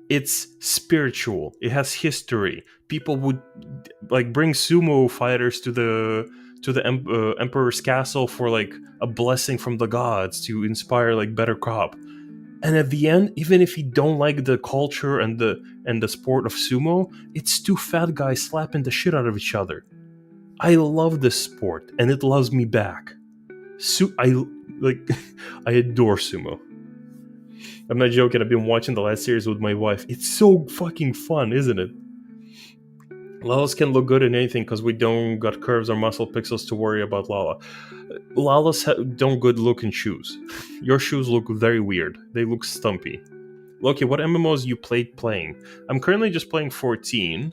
It's spiritual. It has history. People would like bring sumo fighters to the emperor's castle for like a blessing from the gods to inspire like better crop. And at the end, even if you don't like the culture and the sport of sumo, it's two fat guys slapping the shit out of each other. I love this sport, and it loves me back. I adore sumo. I'm not joking. I've been watching the last series with my wife. It's so fucking fun, isn't it? Lalas can look good in anything because we don't got curves or muscle pixels to worry about Lala. Lalas don't good look in shoes. Your shoes look very weird. They look stumpy. Loki, what MMOs you playing? I'm currently just playing 14.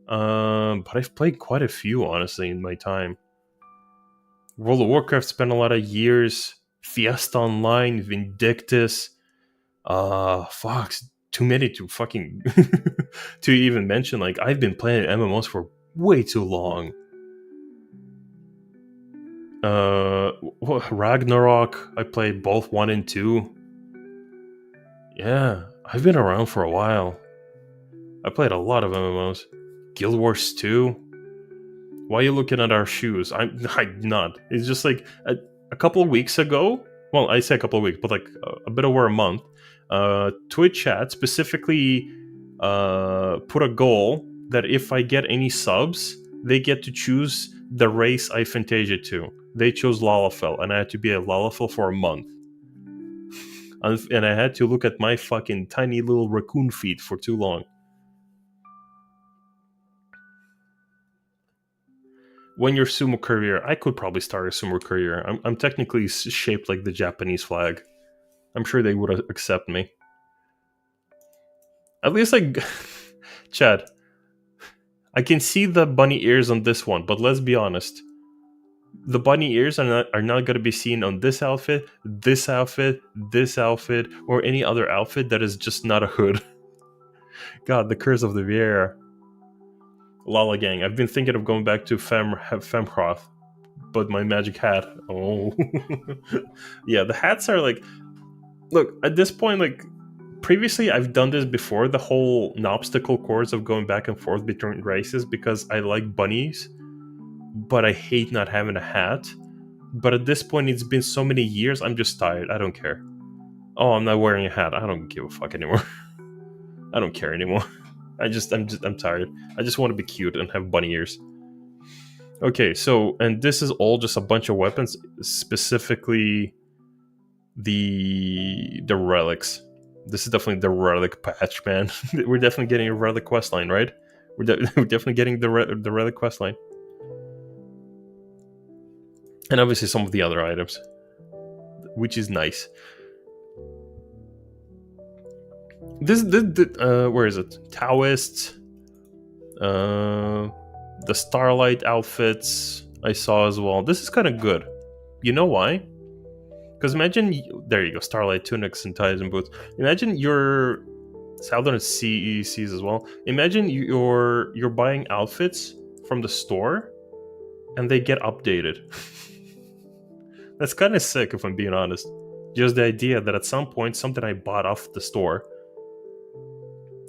But I've played quite a few, honestly, in my time. World of Warcraft spent a lot of years. Fiesta Online, Vindictus. Fox. Too many to fucking to even mention. Like, I've been playing MMOs for way too long. Ragnarok. I played both 1 and 2. Yeah, I've been around for a while. I played a lot of MMOs. Guild Wars 2. Why are you looking at our shoes? I'm not. It's just like a couple of weeks ago. Well, I say a couple of weeks, but like a bit over a month. Twitch chat, specifically put a goal that if I get any subs, they get to choose the race I Fantasia to. They chose Lalafell, and I had to be a Lalafell for a month. And I had to look at my fucking tiny little raccoon feet for too long. When you're sumo career, I could probably start a sumo career. I'm technically shaped like the Japanese flag. I'm sure they would accept me. At least Chad, I can see the bunny ears on this one, but let's be honest. The bunny ears are not going to be seen on this outfit, or any other outfit that is just not a hood. God, the curse of the Vieira. Lala gang. I've been thinking of going back to Femcroft, but my magic hat. Oh. Yeah, the hats are like... Look, at this point, like... Previously, I've done this before, the whole obstacle course of going back and forth between races, because I like bunnies, but I hate not having a hat. But at this point, it's been so many years, I'm just tired. I don't care. Oh, I'm not wearing a hat. I don't give a fuck anymore. I don't care anymore. I'm tired. I just want to be cute and have bunny ears. Okay, so, and this is all just a bunch of weapons, specifically the relics. This is definitely the relic patch, man. We're definitely getting a relic questline, right? We're definitely getting the relic questline. And obviously some of the other items, which is nice. This where is it? Taoist, the Starlight outfits I saw as well. This is kind of good. You know why? Because imagine, there you go, Starlight tunics and ties and boots. Imagine your Southern Seas as well. Imagine you're buying outfits from the store, and they get updated. That's kind of sick, if I'm being honest. Just the idea that at some point, something I bought off the store,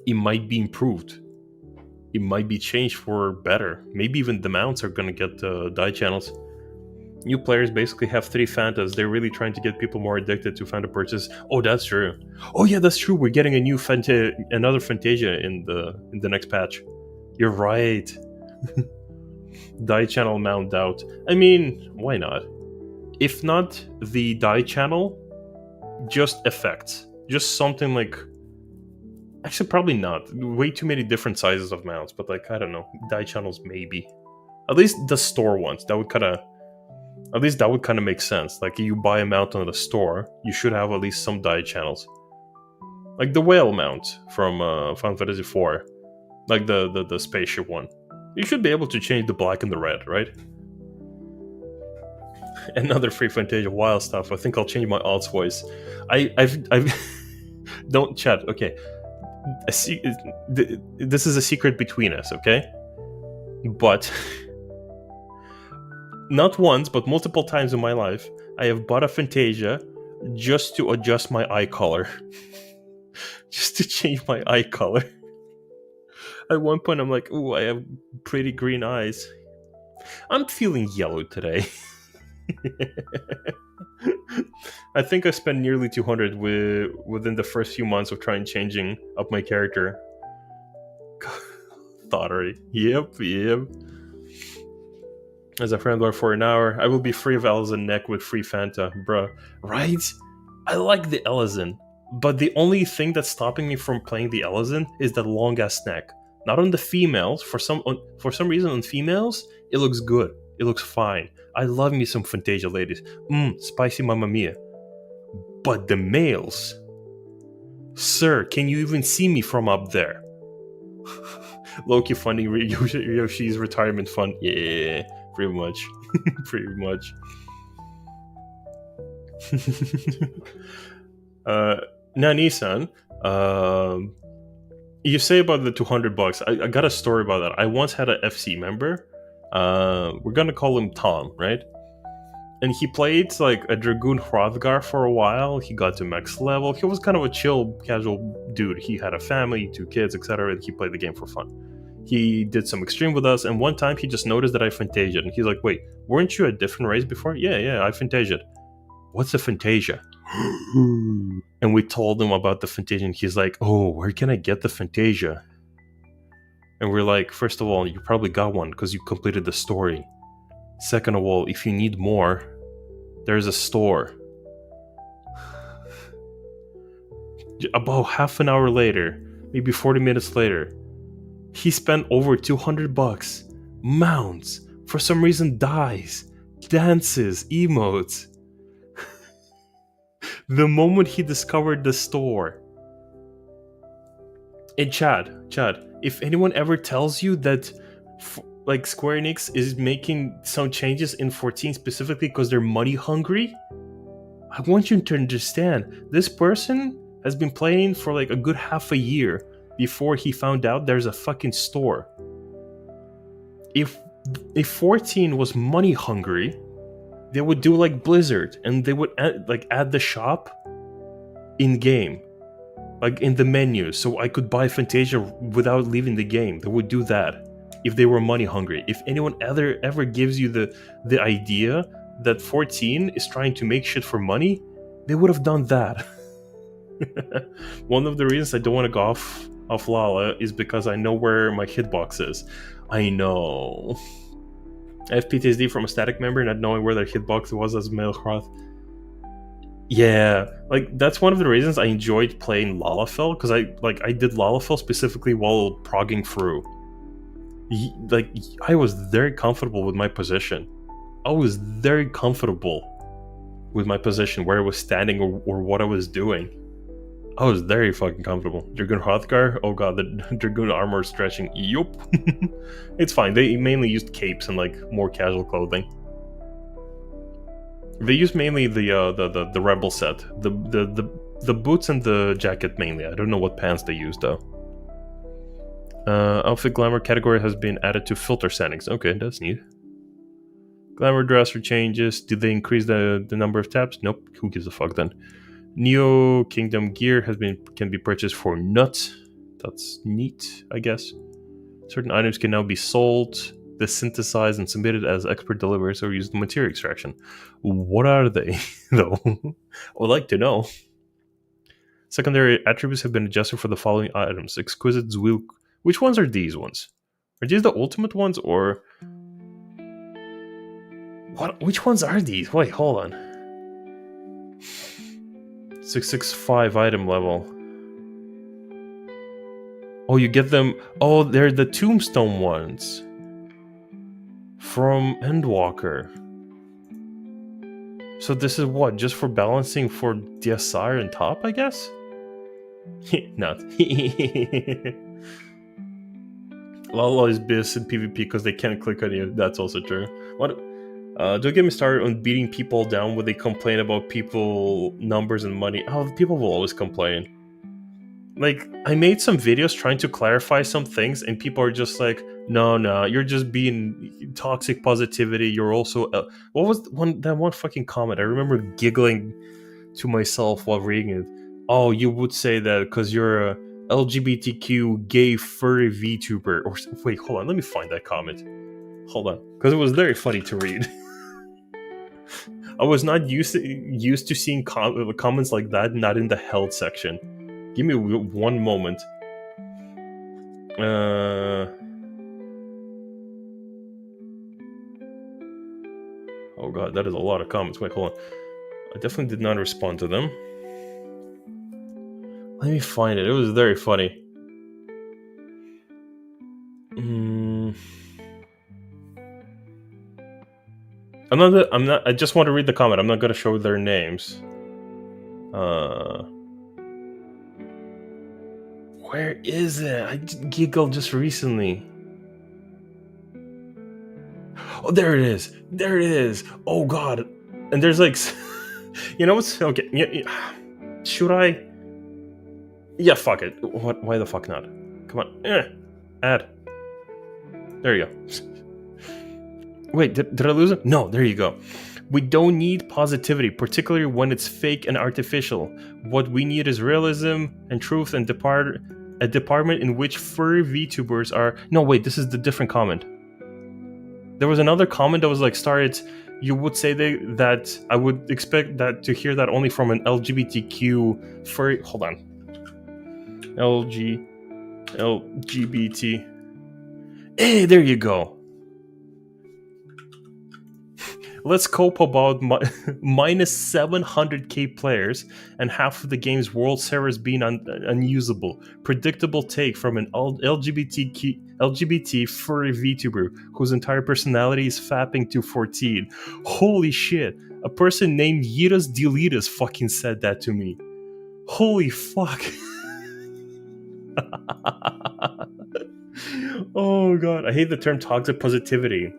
it might be improved. It might be changed for better. Maybe even the mounts are gonna get dye channels. New players basically have 3 Fantas. They're really trying to get people more addicted to Fanta purchase. Oh, that's true. Oh yeah, that's true. We're getting a new another Fantasia in the next patch. You're right. Dye channel mount out. I mean, why not? If not the dye channel, just effects. Just something like... Actually, probably not. Way too many different sizes of mounts, but like, I don't know. Dye channels, maybe. At least the store ones. That would kind of make sense. Like, you buy a mount on the store, you should have at least some dye channels. Like the whale mount from Final Fantasy IV. Like the spaceship one. You should be able to change the black and the red, right? Another free Fantasia wild stuff. I think I'll change my odds voice. I've don't chat. Okay, this is a secret between us. Okay, but not once, but multiple times in my life, I have bought a Fantasia just to adjust my eye color, just to change my eye color. At one point, I'm like, "Ooh, I have pretty green eyes. I'm feeling yellow today." I think I spent nearly 200 within the first few months of changing up my character. Thottery. Yep. As a friend for an hour, I will be free of Elizin neck with free Fanta, bruh. Right? I like the Elizin, but the only thing that's stopping me from playing the Elizin is that long ass neck. Not on the females. For some reason, on females, it looks good. It looks fine. I love me some Fantasia ladies. Spicy Mamma Mia. But the males... Sir, can you even see me from up there? Loki funding Yoshi's retirement fund. Yeah, pretty much. Pretty much. Nani-san, you say about the $200. I got a story about that. I once had an FC member. We're gonna call him Tom, right? And he played like a Dragoon Hrothgar for a while. He got to max level. He was kind of a chill, casual dude. He had a family, 2 kids, etc. And he played the game for fun. He did some extreme with us, and one time he just noticed that I Fantasia'd. And he's like, wait, weren't you a different race before? Yeah, I Fantasia'd. What's a Fantasia? And we told him about the Fantasia, and he's like, oh, where can I get the Fantasia? And we're like, first of all, you probably got one because you completed the story. Second of all, if you need more, there's a store. About half an hour later, maybe 40 minutes later, he spent over $200. Mounts, for some reason, dies, dances, emotes. The moment he discovered the store. And Chad, if anyone ever tells you that like Square Enix is making some changes in 14 specifically because they're money hungry, I want you to understand, this person has been playing for like a good half a year before he found out there's a fucking store. If 14 was money hungry, they would do like Blizzard and they would add the shop in game, like in the menu, so I could buy Fantasia without leaving the game. They would do that if they were money hungry. If anyone ever gives you the idea that 14 is trying to make shit for money, they would have done that. One of the reasons I don't want to go off Lala is because I know where my hitbox is. I know. I have PTSD from a static member not knowing where their hitbox was as male Hroth. Yeah, like that's one of the reasons I enjoyed playing Lalafell, because I did Lalafell specifically while progging through. Like, I was very comfortable with my position. I was very comfortable with my position, where I was standing or what I was doing. I was very fucking comfortable. Dragoon Hrothgar? Oh god, the Dragoon armor stretching. Yup. It's fine. They mainly used capes and like more casual clothing. They used mainly the rebel set. The boots and the jacket mainly. I don't know what pants they used though. Outfit glamour category has been added to filter settings. Okay, that's neat. Glamour dresser changes. Did they increase the number of tabs? Nope. Who gives a fuck then? Neo Kingdom gear can be purchased for nuts. That's neat, I guess. Certain items can now be sold, desynthesized, and submitted as expert deliveries or used in material extraction. What are they, though? I would like to know. Secondary attributes have been adjusted for the following items. Exquisite Zwilk. Which ones are these ones? Are these the ultimate ones, or... What? Which ones are these? Wait, hold on. 665 item level. Oh, you get them... Oh, they're the tombstone ones. From Endwalker. So this is what? Just for balancing for DSR and top, I guess? Not. Lala is bis in PvP because they can't click on you. That's also true. What? Don't get me started on beating people down when they complain about people, numbers, and money. Oh, people will always complain. Like, I made some videos trying to clarify some things, and people are just like, no, you're just being toxic positivity. You're also... what was that one fucking comment? I remember giggling to myself while reading it. Oh, you would say that because you're a LGBTQ gay furry VTuber. Or wait, hold on, let me find that comment. Hold on, because it was very funny to read. I was not used to seeing comments like that, not in the held section. Give me one moment. Oh god, that is a lot of comments. Wait, hold on. I definitely did not respond to them. Let me find it. It was very funny. I'm not. I just want to read the comment. I'm not going to show their names. Where is it? I giggled just recently. Oh, there it is. There it is. Oh god. And there's like, you know what's okay? Yeah. Should I? Yeah, fuck it. What? Why the fuck not? Come on. Add. There you go. Wait, did I lose it? No, there you go. We don't need positivity, particularly when it's fake and artificial. What we need is realism and truth and a department in which furry VTubers are... No, wait, this is the different comment. There was another comment that was like, started. You would say that I would expect that to hear that only from an LGBTQ furry. Hold on. LGBT. Hey, there you go. Let's cope about minus 700k players and half of the game's world servers being unusable. Predictable take from an LGBT furry VTuber whose entire personality is fapping to 14. Holy shit. A person named Yiras Deletus fucking said that to me. Holy fuck. Oh god. I hate the term toxic positivity.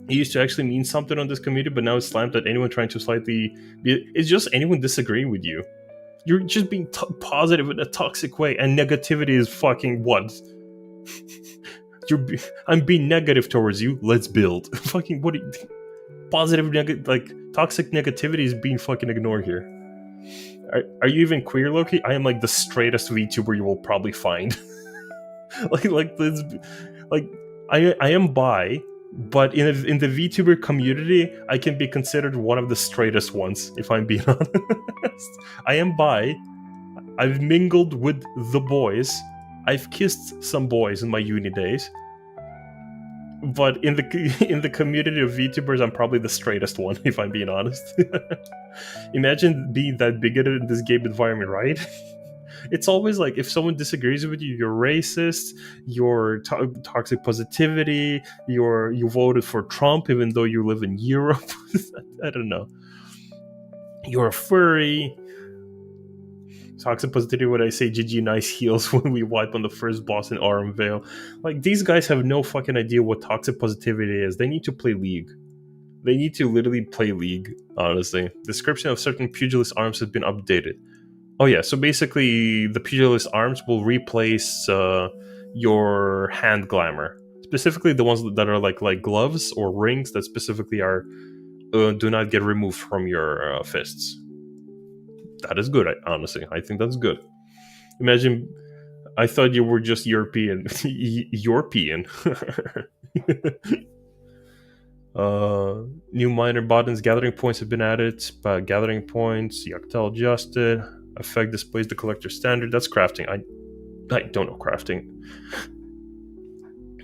It used to actually mean something on this community, but now it's slammed at anyone trying to slightly... It's just anyone disagreeing with you. You're just being positive in a toxic way, and negativity is fucking what? I'm being negative towards you, let's build. Fucking what? Positive, like, toxic negativity is being fucking ignored here. Are you even queer, Loki? I am like the straightest VTuber you will probably find. like this, like I am bi, but in the VTuber community, I can be considered one of the straightest ones, if I'm being honest. I am bi. I've mingled with the boys. I've kissed some boys in my uni days. But in the community of VTubers, I'm probably the straightest one, if I'm being honest. Imagine being that bigoted in this game environment, right? It's always like, if someone disagrees with you, you're racist, you're toxic positivity, you voted for Trump even though you live in Europe. I don't know. You're a furry. Toxic positivity when I say GG nice heals when we wipe on the first boss in Vale. Like, these guys have no fucking idea what toxic positivity is. They need to play League. They need to literally play League, honestly. Description of certain pugilist arms has been updated. Oh yeah, so basically the pugilist arms will replace your hand glamour. Specifically the ones that are like gloves or rings that specifically are do not get removed from your fists. That is good, honestly. I think that's good. Imagine, I thought you were just European. European. New minor buttons, gathering points have been added. Gathering points, Yoctel adjusted. Effect displays the collector standard. That's crafting. I don't know crafting.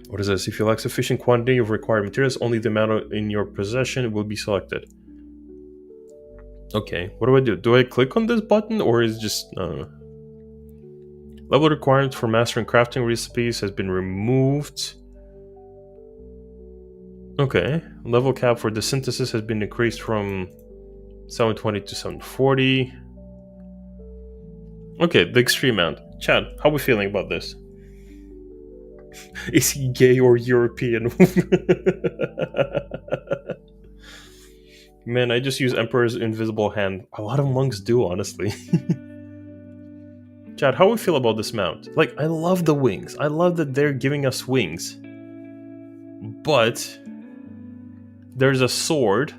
What is this? If you lack sufficient quantity of required materials, only the amount in your possession will be selected. Okay, what do? Do I click on this button, or is it just... Level requirements for mastering crafting recipes has been removed. Okay, level cap for the synthesis has been increased from 720 to 740. Okay, the extreme mount. Chad, how are we feeling about this? Is he gay or European? Man, I just use Emperor's Invisible Hand. A lot of monks do, honestly. Chad, how do we feel about this mount? Like, I love the wings. I love that they're giving us wings. But there's a sword,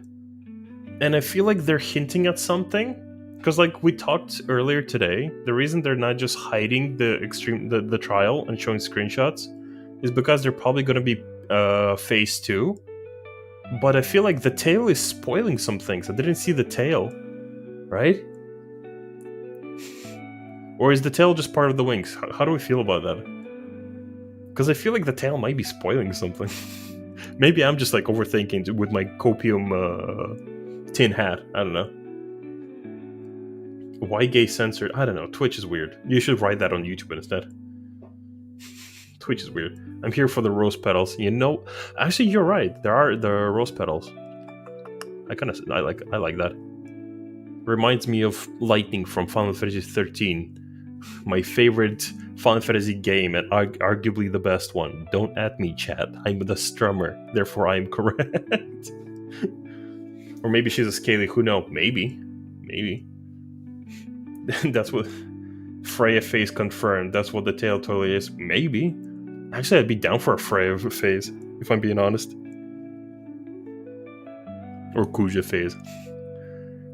and I feel like they're hinting at something. Because, like we talked earlier today, the reason they're not just hiding the trial and showing screenshots is because they're probably going to be phase 2. But I feel like the tail is spoiling some things. I didn't see the tail, right? Or is the tail just part of the wings? How do we feel about that? Because I feel like the tail might be spoiling something. Maybe I'm just like overthinking with my copium tin hat. I don't know. Why gay censored? I don't know. Twitch is weird. You should write that on YouTube instead. Twitch is weird. I'm here for the rose petals. You know, actually, you're right. There are the rose petals. I like that. Reminds me of lightning from Final Fantasy 13, my favorite Final Fantasy game and arguably the best one. Don't at me, chat. I'm the strummer, therefore I am correct. Or maybe she's a scaly. Who knows? Maybe. That's what Freya phase confirmed. That's what the tail totally is. Maybe. Actually, I'd be down for a Freya phase, if I'm being honest. Or Kuja phase.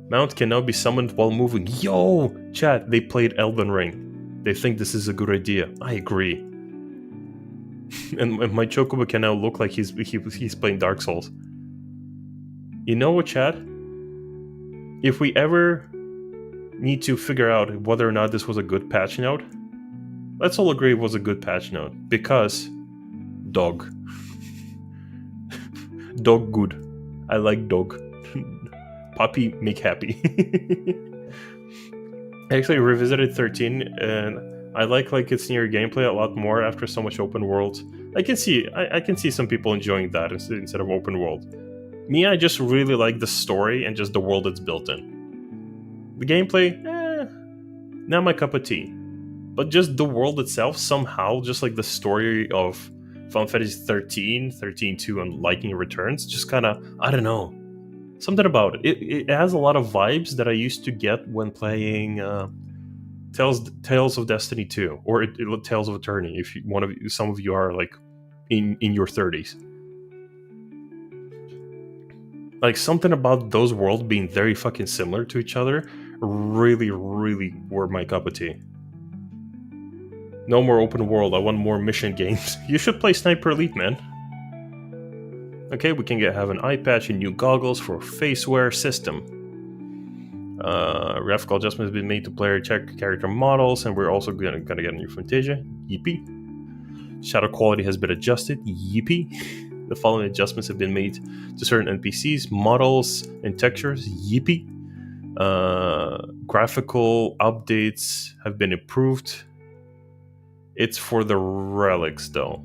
Mount can now be summoned while moving. Yo! Chat, they played Elden Ring. They think this is a good idea. I agree. and my Chocobo can now look like he's playing Dark Souls. You know what, chat? If we ever need to figure out whether or not this was a good patch note, let's all agree it was a good patch note, because dog. Dog good. I like dog. Puppy make happy. I actually revisited 13 and I like its near gameplay a lot more after so much open world. I can see some people enjoying that instead of open world. Me, I just really like the story and just the world it's built in. The gameplay, not my cup of tea. But just the world itself, somehow, just like the story of Final Fantasy 13, 13-2, and Lightning Returns, just kind of, I don't know. Something about it. It has a lot of vibes that I used to get when playing Tales of Destiny 2, or Tales of Eternity, if some of you are like in your 30s. Like, something about those worlds being very fucking similar to each other really, really were my cup of tea. No more open world, I want more mission games. You should play Sniper Elite, man. Okay, we can have an eye patch and new goggles for face wear system. Graphical adjustment has been made to player check character models, and we're also gonna get a new Fantasia. Yippee. Shadow quality has been adjusted. Yippee. The following adjustments have been made to certain NPCs, models, and textures. Yippee. Graphical updates have been improved. It's for the relics, though.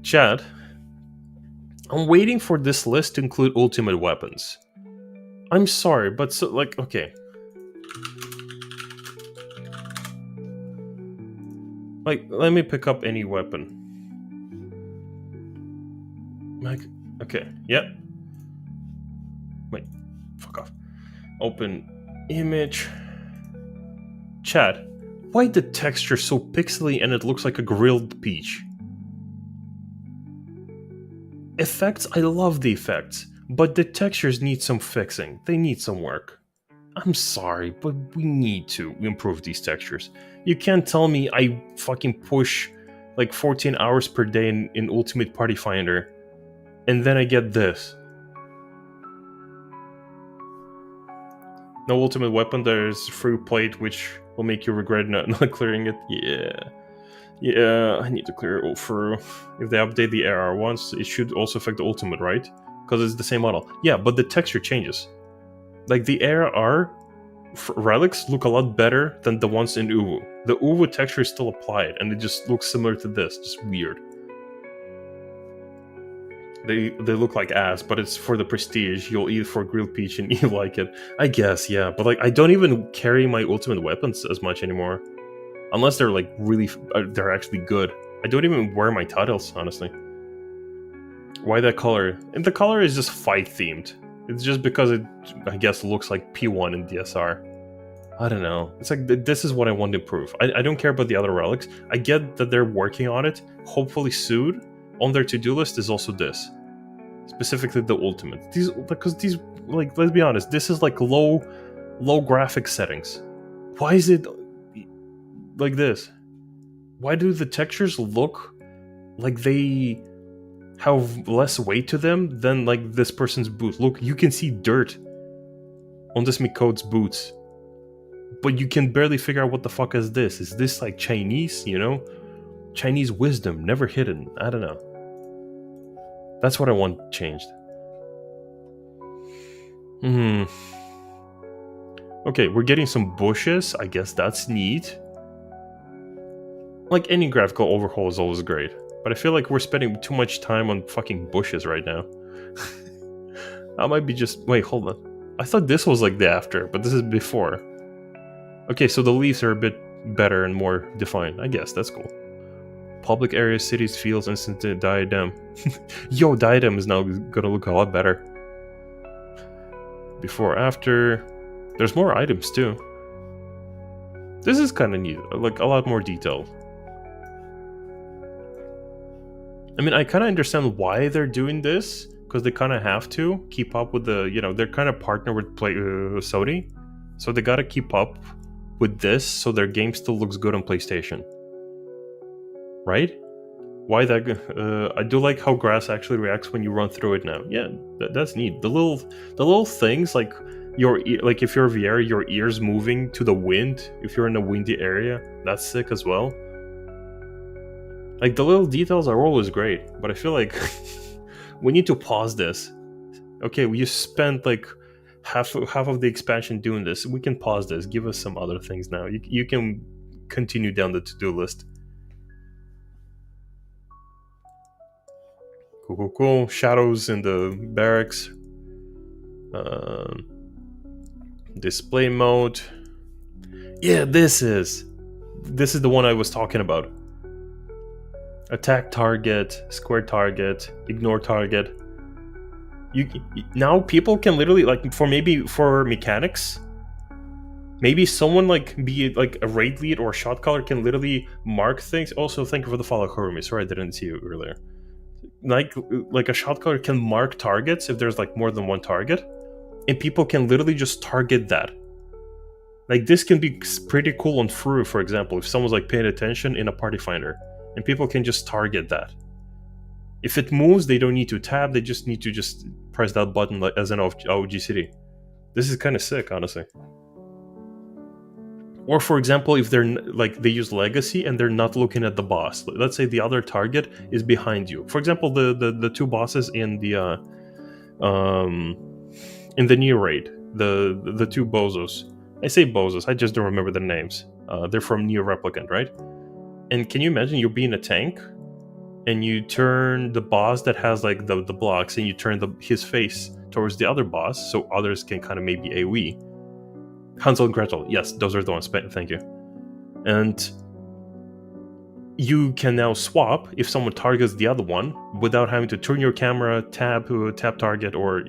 Chad, I'm waiting for this list to include ultimate weapons. I'm sorry, but okay. Let me pick up any weapon. Okay, yep. Wait, fuck off. Open image. Chad, why the texture so pixely and it looks like a grilled peach? Effects, I love the effects, but the textures need some fixing. They need some work. I'm sorry, but we need to improve these textures. You can't tell me I fucking push like 14 hours per day in Ultimate Party Finder, and then I get this. No ultimate weapon, there's free plate, which will make you regret not clearing it. Yeah, I need to clear it all through. If they update the AR once, it should also affect the ultimate, right? Because it's the same model. Yeah, but the texture changes. Like, the AR relics look a lot better than the ones in Uwu. The Uwu texture is still applied, and it just looks similar to this, just weird. They look like ass, but it's for the prestige. You'll eat for grilled peach and you like it. I guess, yeah. But I don't even carry my ultimate weapons as much anymore. Unless they're they're actually good. I don't even wear my titles, honestly. Why that color? And the color is just fight themed. It's just because it, I guess, looks like P1 in DSR. I don't know. It's like, this is what I want to improve. I don't care about the other relics. I get that they're working on it. Hopefully soon. On their to-do list is also this. Specifically the ultimate. Because these, let's be honest, this is like low graphic settings. Why is it like this? Why do the textures look like they have less weight to them than like this person's boot? Look, you can see dirt on this Mikode's boots, but you can barely figure out what the fuck is this. Is this like Chinese, you know? Chinese wisdom, never hidden. I don't know. That's what I want changed. Okay, we're getting some bushes. I guess that's neat. Like, any graphical overhaul is always great. But I feel like we're spending too much time on fucking bushes right now. I might be just... Wait, hold on. I thought this was like the after, but this is before. Okay, so the leaves are a bit better and more defined. I guess, that's cool. Public areas, cities, fields, instant diadem. Yo, diadem is now gonna look a lot better. Before, after. There's more items too. This is kind of neat, like a lot more detailed. I mean, I kind of understand why they're doing this, because they kind of have to keep up with the, you know, they're kind of partner with Sony, so they gotta keep up with this so their game still looks good on PlayStation. Right? Why that? I do like how grass actually reacts when you run through it now. Yeah, that's neat. The little things like like if you're VR, your ears moving to the wind. If you're in a windy area, that's sick as well. Like the little details are always great, but I feel like we need to pause this. Okay, you spent like half of the expansion doing this. We can pause this. Give us some other things now. You can continue down the to-do list. Cool. Shadows in the barracks. Display mode. Yeah, this is the one I was talking about. Attack target, square target, ignore target. Now people can literally, like, for mechanics, maybe someone like be like a raid lead or a shot caller can literally mark things. Also, thank you for the follow, Kurumi. Sorry I didn't see you earlier. Like a shot caller can mark targets if there's like more than one target, and people can literally just target that. Like this can be pretty cool on Fru, for example, if someone's like paying attention in a party finder, and people can just target that. If it moves, they don't need to tab, they just need to just press that button like, as an OG city. This is kind of sick, honestly. Or for example, if they're like they use legacy and they're not looking at the boss. Let's say the other target is behind you. For example, the two bosses in the new raid, the two bozos. I say bozos, I just don't remember their names. They're from Neo Replicant, right? And can you imagine you're being a tank and you turn the boss that has like the blocks and you turn his face towards the other boss so others can kind of maybe AoE. Hansel and Gretel, yes, those are the ones, thank you. And you can now swap if someone targets the other one without having to turn your camera, tap target, or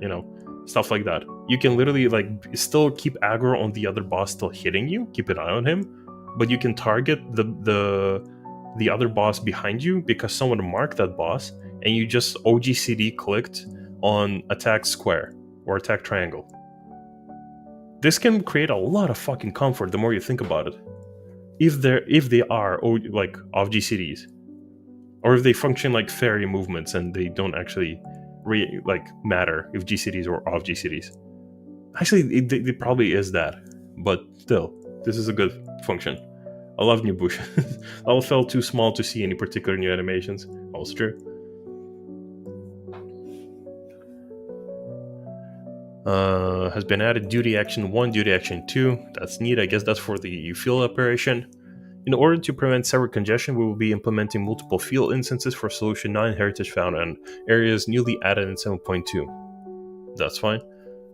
stuff like that. You can literally like still keep aggro on the other boss still hitting you, keep an eye on him, but you can target the other boss behind you because someone marked that boss and you just OGCD clicked on attack square or attack triangle. This can create a lot of fucking comfort the more you think about it. If they are like off GCDs, or if they function like fairy movements and they don't actually matter if GCDs or off GCDs. Actually, it probably is that, but still, this is a good function. I love new bush. All felt too small to see any particular new animations. Also true. Has been added Duty Action 1, Duty Action 2. That's neat. I guess that's for the field operation. In order to prevent server congestion, we will be implementing multiple field instances for Solution 9 Heritage Found and areas newly added in 7.2. That's fine.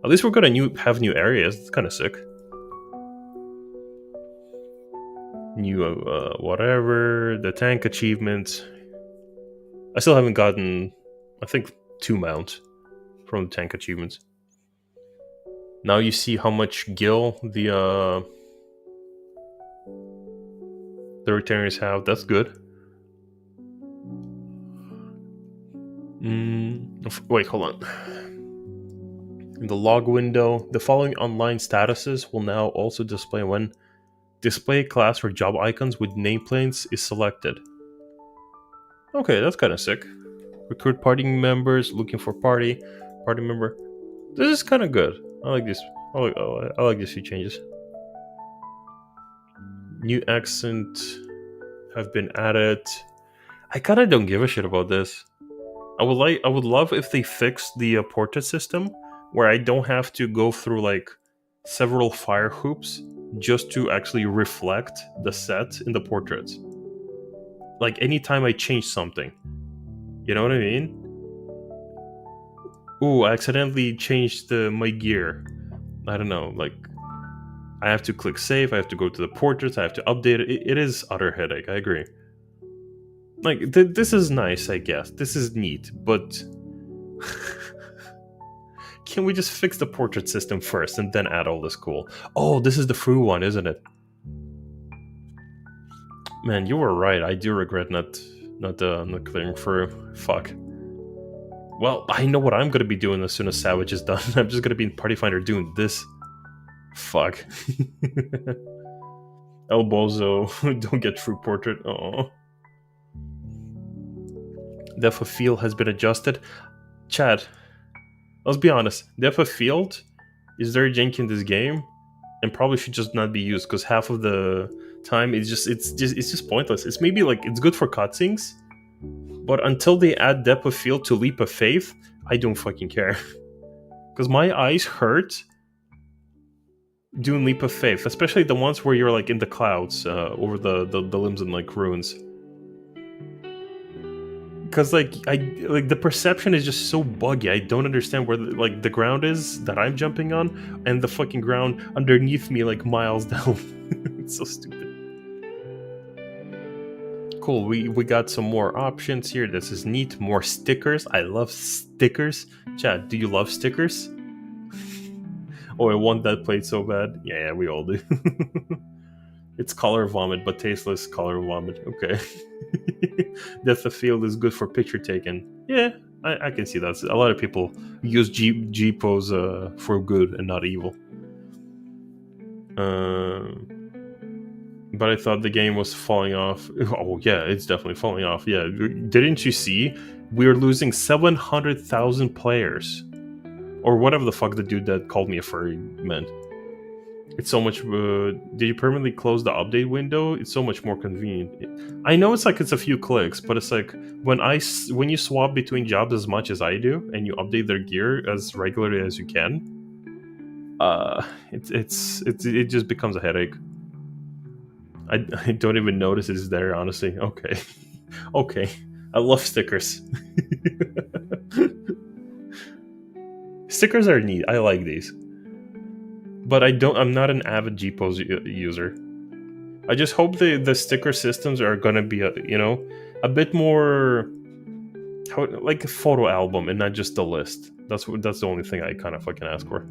At least we're gonna have new areas. It's kind of sick. New whatever, the tank achievements. I still haven't gotten, I think, 2 mounts from the tank achievements. Now you see how much gil the retainers have. That's good. Wait, hold on. In the log window, the following online statuses will now also display when display class or job icons with nameplates is selected. Okay, that's kind of sick. Recruit party members, looking for party member. This is kind of good. I like this. I like these few changes. New accent have been added. I kind of don't give a shit about this. I would love if they fixed the portrait system where I don't have to go through like several fire hoops just to actually reflect the set in the portraits. Like anytime I change something, you know what I mean? Ooh, I accidentally changed my gear. I don't know, like I have to click save, I have to go to the portraits, I have to update it. It is utter headache, I agree. Like, this is nice, I guess. This is neat, but can we just fix the portrait system first and then add all this cool? Oh, this is the Fru one, isn't it? Man, you were right. I do regret not clearing Fru. Fuck. Well, I know what I'm gonna be doing as soon as Savage is done. I'm just gonna be in Party Finder doing this. Fuck. El Bozo, don't get True Portrait. Oh. Depth of field has been adjusted. Chad, let's be honest. Depth of field is very janky in this game, and probably should just not be used because half of the time it's just pointless. It's maybe like it's good for cutscenes, but until they add depth of field to leap of faith, I don't fucking care. Because my eyes hurt doing leap of faith, especially the ones where you're like in the clouds over the limbs and like ruins. Because like the perception is just so buggy. I don't understand where the ground is that I'm jumping on, and the fucking ground underneath me like miles down. It's so stupid. Cool. We got some more options here. This is neat. More stickers. I love stickers. Chad, do you love stickers? Oh, I want that plate so bad. Yeah, we all do. It's color vomit, but tasteless color vomit. Okay. Depth of field is good for picture taking. Yeah, I can see that. A lot of people use G-pose for good and not evil. But I thought the game was falling off. Oh yeah, it's definitely falling off. Yeah, didn't you see? We're losing 700,000 players. Or whatever the fuck the dude that called me a furry meant. It's so much. Did you permanently close the update window? It's so much more convenient. I know it's a few clicks, but it's like when you swap between jobs as much as I do, and you update their gear as regularly as you can, it just becomes a headache. I don't even notice it's there, honestly. Okay, okay. I love stickers. Stickers are neat. I like these. But I'm not an avid G-pose user. I just hope the sticker systems are gonna be a bit more like a photo album and not just a list. That's the only thing I kind of fucking ask for.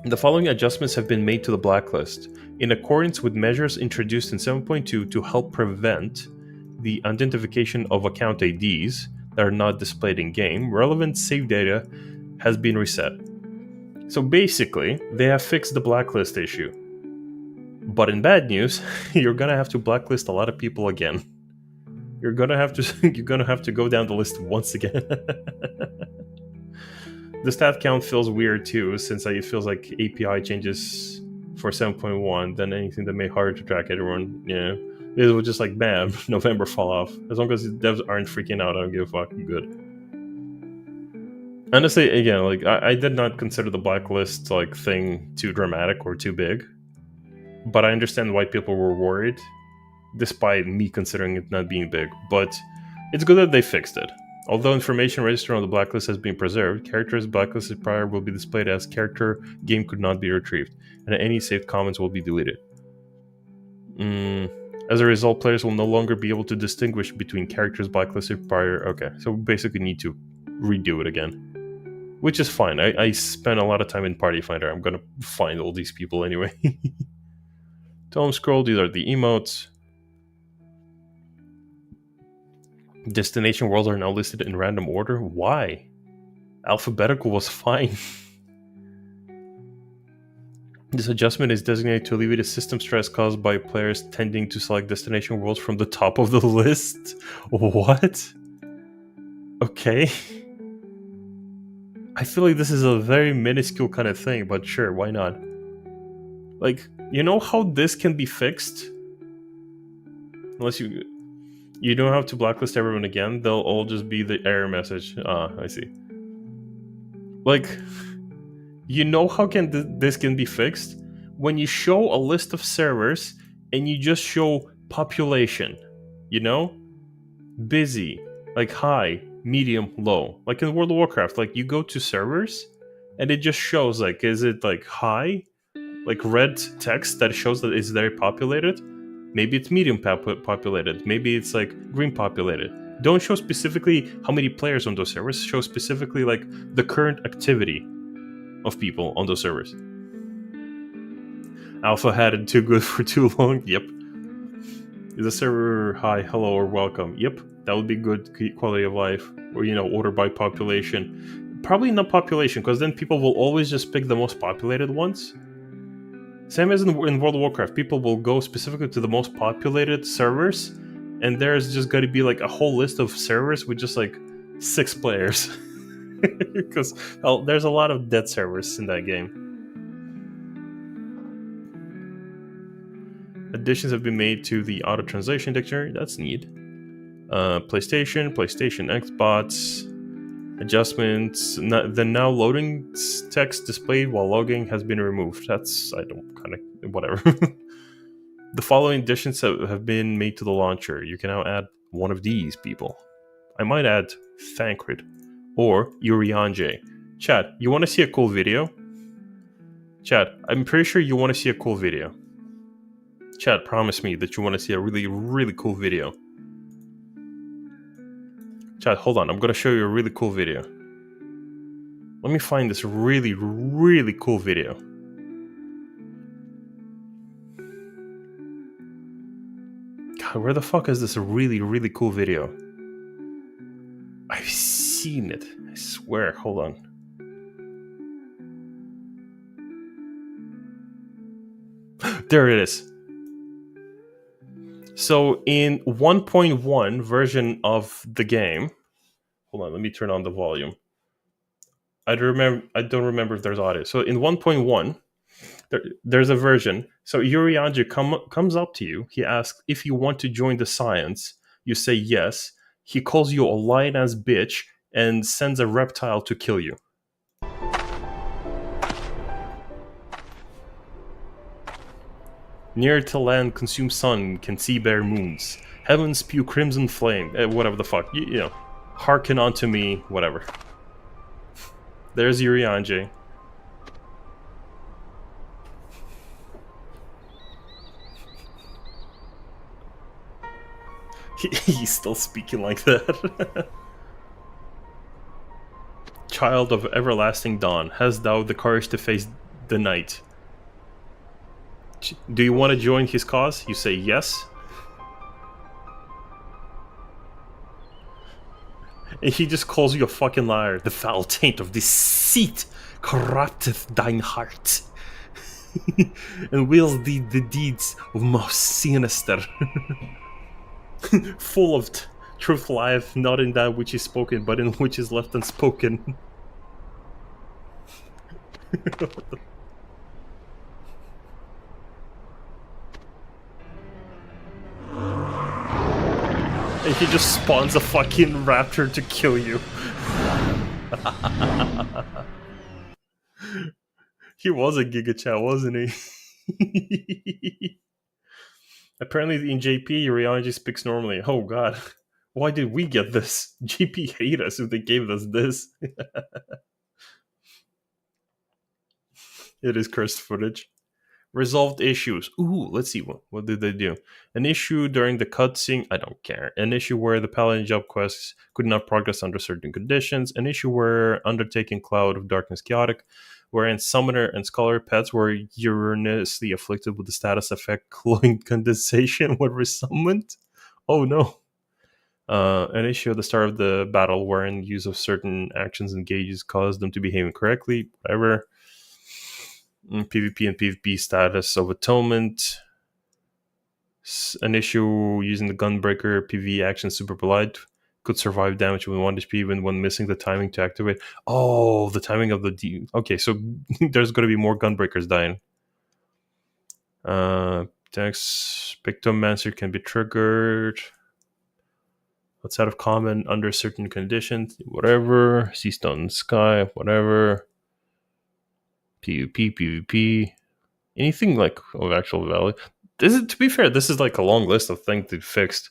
The following adjustments have been made to the blacklist in accordance with measures introduced in 7.2 to help prevent the identification of account IDs that are not displayed in game. Relevant save data has been reset. So basically, they have fixed the blacklist issue. But in bad news, you're gonna have to blacklist a lot of people again. You're gonna have to go down the list once again. The stat count feels weird too, since it feels like API changes for 7.1, then anything that made harder to track everyone, it was just like bam, November fall off. As long as the devs aren't freaking out, I don't give a fuck. Good. Honestly, again, like I did not consider the blacklist thing too dramatic or too big, but I understand why people were worried, despite me considering it not being big. But it's good that they fixed it. Although information registered on the blacklist has been preserved, characters blacklisted prior will be displayed as character game could not be retrieved, and any saved comments will be deleted. As a result, players will no longer be able to distinguish between characters blacklisted prior. Okay, so we basically need to redo it again. Which is fine. I spent a lot of time in Party Finder. I'm gonna find all these people anyway. Don't scroll. These are the emotes. Destination worlds are now listed in random order. Why? Alphabetical was fine. This adjustment is designated to alleviate the system stress caused by players tending to select destination worlds from the top of the list. What? Okay. I feel like this is a very minuscule kind of thing, but sure, why not? Like, you know how this can be fixed? Unless you don't have to blacklist everyone again, they'll all just be the error message. I see. Like, you know how this can be fixed? When you show a list of servers and you just show population, busy, like high, medium, low. Like in World of Warcraft, like you go to servers and it just shows like, is it like high, like red text that shows that it's very populated? Maybe it's medium populated. Maybe it's like green populated. Don't show specifically how many players on those servers. Show specifically like the current activity of people on those servers. Alpha had it too good for too long. Yep. Is a server hi, hello, or welcome? Yep. That would be good quality of life. Or, order by population. Probably not population, because then people will always just pick the most populated ones. Same as in World of Warcraft. People will go specifically to the most populated servers, and there's just going to be like a whole list of servers with just like 6 players. Because there's a lot of dead servers in that game. Additions have been made to the auto translation dictionary. That's neat. PlayStation, Xbox. Adjustments. The now loading text displayed while logging has been removed. That's, I don't kind of, whatever. The following additions have been made to the launcher. You can now add one of these people. I might add Thancred or Urianje. Chat, you want to see a cool video? Chat, I'm pretty sure you want to see a cool video. Chat, promise me that you want to see a really, really cool video. Chat, hold on. I'm going to show you a really cool video. Let me find this really, really cool video. God, where the fuck is this really, really cool video? I've seen it. I swear. Hold on. There it is. So in 1.1 version of the game, hold on, let me turn on the volume. I don't remember if there's audio. So in 1.1, there's a version. So Urianje comes up to you. He asks if you want to join the science. You say yes. He calls you a lion-ass bitch and sends a reptile to kill you. Near to land, consume sun, can see bare moons. Heaven spew crimson flame. Whatever the fuck. You know, hearken unto me, whatever. There's Urianje. He's still speaking like that. Child of everlasting dawn, hast thou the courage to face the night? Do you want to join his cause? You say yes. And he just calls you a fucking liar. The foul taint of deceit corrupteth thine heart. And wills thee the deeds of most sinister. Full of truth lieth not in that which is spoken, but in which is left unspoken. And he just spawns a fucking raptor to kill you. He was a Giga Chat, wasn't he? Apparently in JP, Urianje speaks normally. Oh god. Why did we get this? JP hate us if they gave us this. It is cursed footage. Resolved issues. Ooh, let's see. What did they do? An issue during the cutscene. I don't care. An issue where the Paladin job quests could not progress under certain conditions. An issue where undertaking Cloud of Darkness Chaotic, wherein Summoner and Scholar pets were urinously afflicted with the status effect Cloying Condensation when resummoned. Oh no. An issue at the start of the battle wherein use of certain actions and gauges caused them to behave incorrectly. Whatever. PvP and PvP status of atonement. An issue using the Gunbreaker PvE action super polite could survive damage with 1 HP even when missing the timing to activate. Oh, the timing of the okay, so there's going to be more Gunbreakers dying. Text Pictomancer can be triggered outside of common under certain conditions. Whatever. Sea Stone Sky. Whatever. PvP. Anything like of actual value. This is, to be fair, this is like a long list of things they fixed.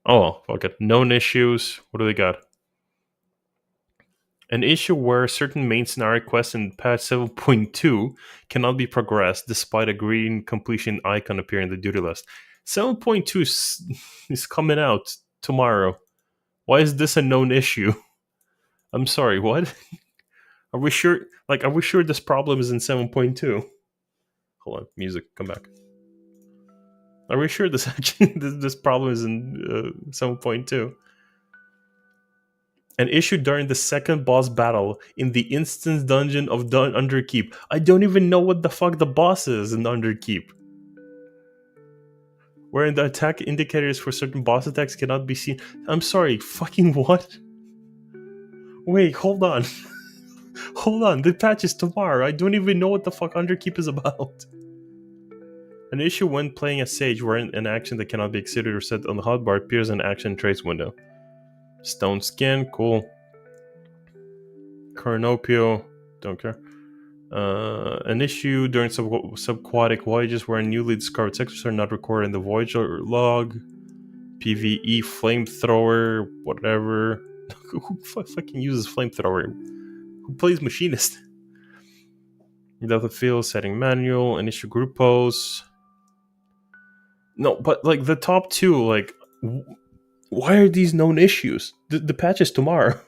Oh, fuck it. Known issues. What do they got? An issue where certain main scenario quests in patch 7.2 cannot be progressed despite a green completion icon appearing in the duty list. 7.2 is coming out tomorrow. Why is this a known issue? I'm sorry, what? Are we sure? Like, are we sure this problem is in 7.2? Hold on, music, come back. Are we sure this actually this problem is in 7.2? An issue during the second boss battle in the instance dungeon of Underkeep. I don't even know what the fuck the boss is in Underkeep. Wherein the attack indicators for certain boss attacks cannot be seen. I'm sorry, fucking what? Wait, hold on. Hold on, the patch is tomorrow. I don't even know what the fuck Underkeep is about. An issue when playing a Sage wherein an action that cannot be exceeded or set on the hotbar appears in action trace window. Stone Skin, cool. Cornopio, don't care. An issue during subaquatic voyages where newly discovered sectors are not recorded in the Voyager log. PvE flamethrower, whatever. Who fucking uses flamethrower? Who plays machinist? Depth of field, setting manual, an issue group pose. No, but like the top two, like, why are these known issues? The patch is tomorrow.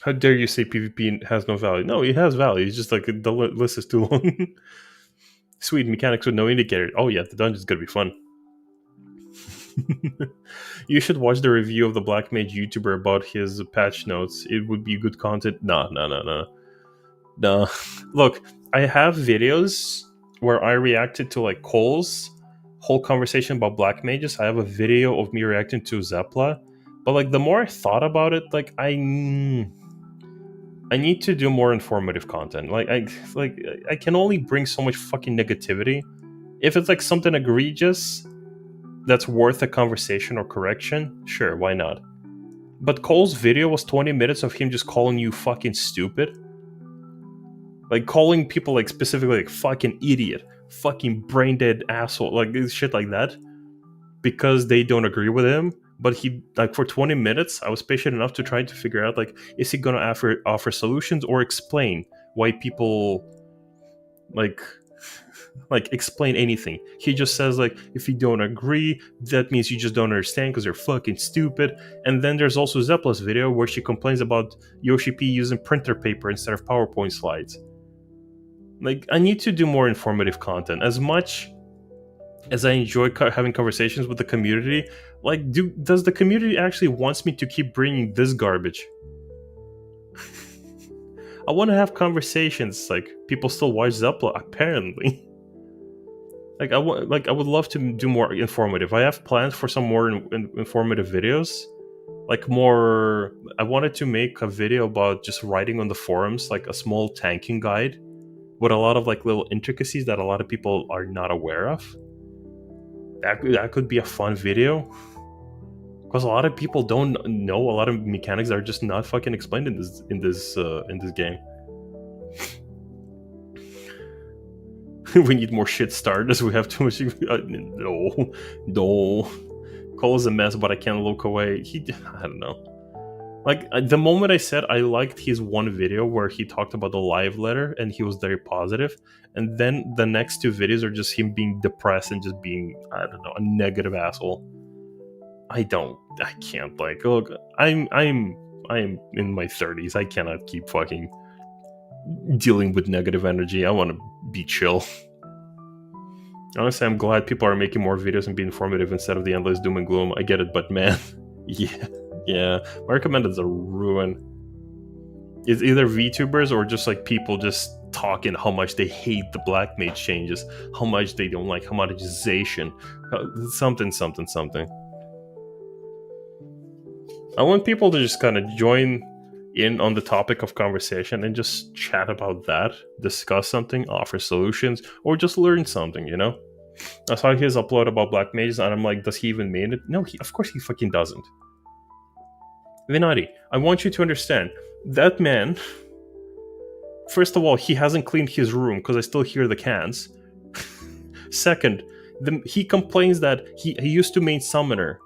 How dare you say PvP has no value? No, it has value. It's just like the list is too long. Sweet mechanics with no indicator. Oh yeah, the dungeon's gonna be fun. You should watch the review of the Black Mage YouTuber about his patch notes. It would be good content. No. Look, I have videos where I reacted to like Cole's whole conversation about Black Mages. I have a video of me reacting to Zepla. But like the more I thought about it, like I need to do more informative content. I can only bring so much fucking negativity. If it's like something egregious that's worth a conversation or correction, sure, why not? But Cole's video was 20 minutes of him just calling you fucking stupid. Like calling people like specifically like fucking idiot, fucking brain dead asshole, like shit like that. Because they don't agree with him. But he, like, for 20 minutes, I was patient enough to try to figure out, like, is he gonna offer solutions or explain why people, like explain anything. He just says, like, if you don't agree, that means you just don't understand because you're fucking stupid. And then there's also Zepla's video where she complains about Yoshi P using printer paper instead of PowerPoint slides. Like, I need to do more informative content. As much as I enjoy having conversations with the community, like, does the community actually wants me to keep bringing this garbage? I want to have conversations. Like, people still watch Zepla, apparently. I would love to do more informative. I have plans for some more informative videos. Like more, I wanted to make a video about just writing on the forums, like a small tanking guide with a lot of like little intricacies that a lot of people are not aware of. That could be a fun video. Because a lot of people don't know a lot of mechanics that are just not fucking explained in this game. We need more shit starters. We have too much. No. Cole is a mess, but I can't look away. I don't know. Like, the moment I said I liked his one video where he talked about the live letter and he was very positive, and then the next two videos are just him being depressed and just being, I don't know, a negative asshole. I can't, like, look, I'm in my 30s. I cannot keep fucking dealing with negative energy. I want to be chill. Honestly, I'm glad people are making more videos and be informative instead of the endless doom and gloom. I get it, but man, yeah, my recommendeds are ruined. It's either VTubers or just like people just talking how much they hate the Black Mage changes, how much they don't like homogenization, something. I want people to just kind of join in on the topic of conversation and just chat about that, discuss something, offer solutions, or just learn something, you know? I saw his upload about Black Mages and I'm like, does he even mean it? No, of course he fucking doesn't. Venati, I want you to understand, that man, first of all, he hasn't cleaned his room because I still hear the cans. Second, he complains that he used to main summoner.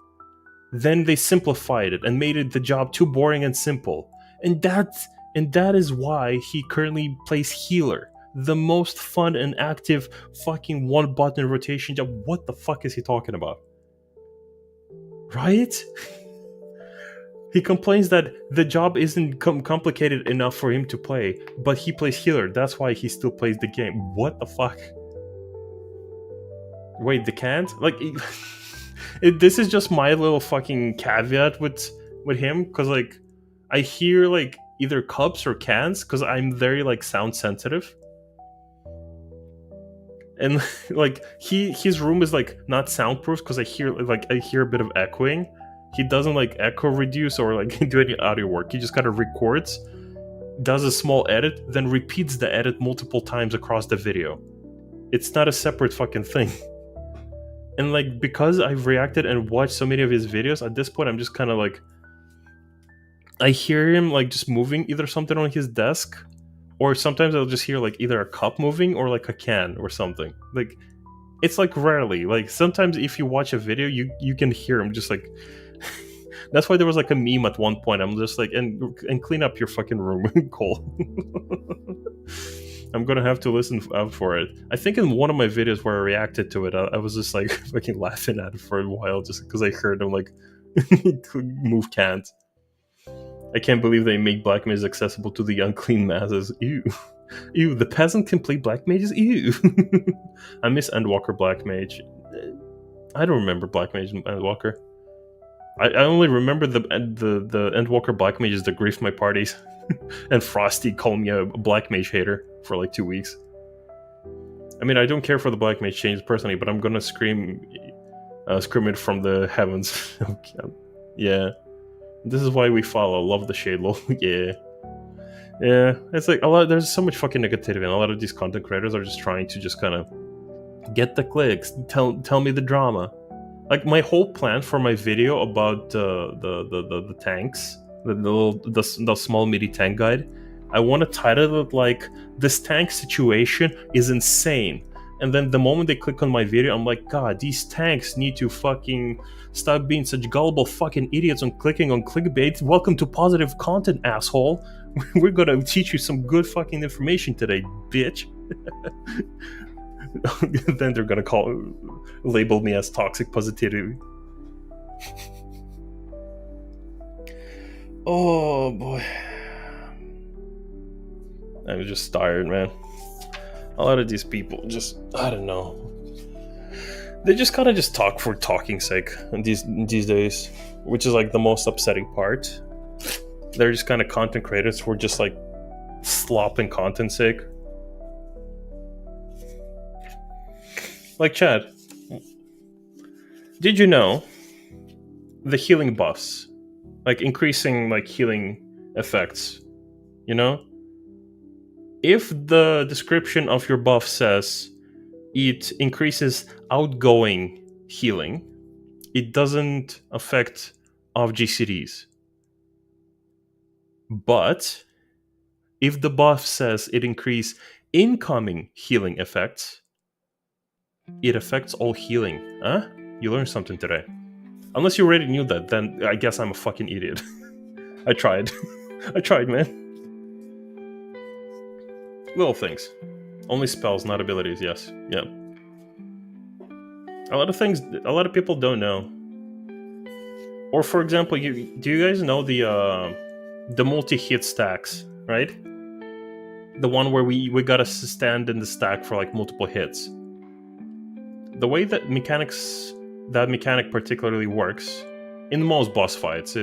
Then they simplified it and made it the job too boring and simple. And that is why he currently plays healer. The most fun and active fucking one button rotation job. What the fuck is he talking about? Right? He complains that the job isn't complicated enough for him to play, but he plays healer. That's why he still plays the game. What the fuck? Wait, the can't? Like, This is just my little fucking caveat with him, because like I hear like either cups or cans, because I'm very like sound sensitive, and like his room is like not soundproof because I hear a bit of echoing. He doesn't like echo reduce or like do any audio work. He just kind of records, does a small edit, then repeats the edit multiple times across the video. It's not a separate fucking thing. And like, because I've reacted and watched so many of his videos, at this point I'm just kind of like, I hear him like just moving either something on his desk, or sometimes I'll just hear like either a cup moving or like a can or something. Like, it's like rarely. Like sometimes if you watch a video, you can hear him just like. That's why there was like a meme at one point. I'm just like, and clean up your fucking room, Cole. I'm gonna have to listen out for it. I think in one of my videos where I reacted to it, I was just like fucking laughing at it for a while just because I heard him like move cans. I can't believe they make black mages accessible to the unclean masses. Ew. Ew, the peasant can play black mages? Ew. I miss Endwalker Black Mage. I don't remember Black Mage and Endwalker. I only remember the Endwalker Black Mages that griefed my parties. And Frosty called me a Black Mage hater for like 2 weeks. I mean, I don't care for the Black Mage change personally, but I'm gonna scream it from the heavens. Yeah. This is why we follow. Love the Shade Lol. Yeah. Yeah. It's like there's so much fucking negativity, and a lot of these content creators are just trying to just kind of get the clicks, tell me the drama. Like, my whole plan for my video about the tanks, the small MIDI tank guide, I want to title it like, "This tank situation is insane." And then the moment they click on my video, I'm like, God, these tanks need to fucking stop being such gullible fucking idiots on clicking on clickbait. Welcome to positive content, asshole. We're gonna teach you some good fucking information today, bitch. Then they're gonna label me as toxic positivity. Oh boy, I'm just tired, man. A lot of these people just, I don't know, they just kind of just talk for talking's sake these days, which is like the most upsetting part. They're just kind of content creators who are just like slopping content sake. Like, Chad, did you know the healing buffs, like increasing like healing effects, you know? If the description of your buff says it increases outgoing healing, it doesn't affect off GCDs. But if the buff says it increases incoming healing effects, it affects all healing. Huh? You learned something today. Unless you already knew that, then I guess I'm a fucking idiot. I tried. I tried, man. Little things. Only spells, not abilities, yes. Yeah. A lot of things a lot of people don't know. Or for example, do you guys know the multi-hit stacks, right? The one where we gotta stand in the stack for like multiple hits. The way that mechanic particularly works in most boss fights,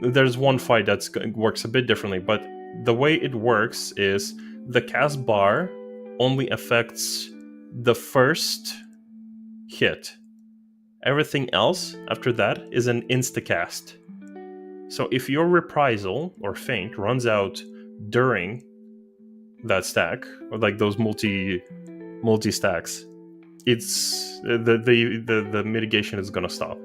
there's one fight that works a bit differently, but the way it works is the cast bar only affects the first hit. Everything else after that is an insta-cast. So if your reprisal or feint runs out during that stack, or like those multi-stacks, it's the mitigation is gonna stop.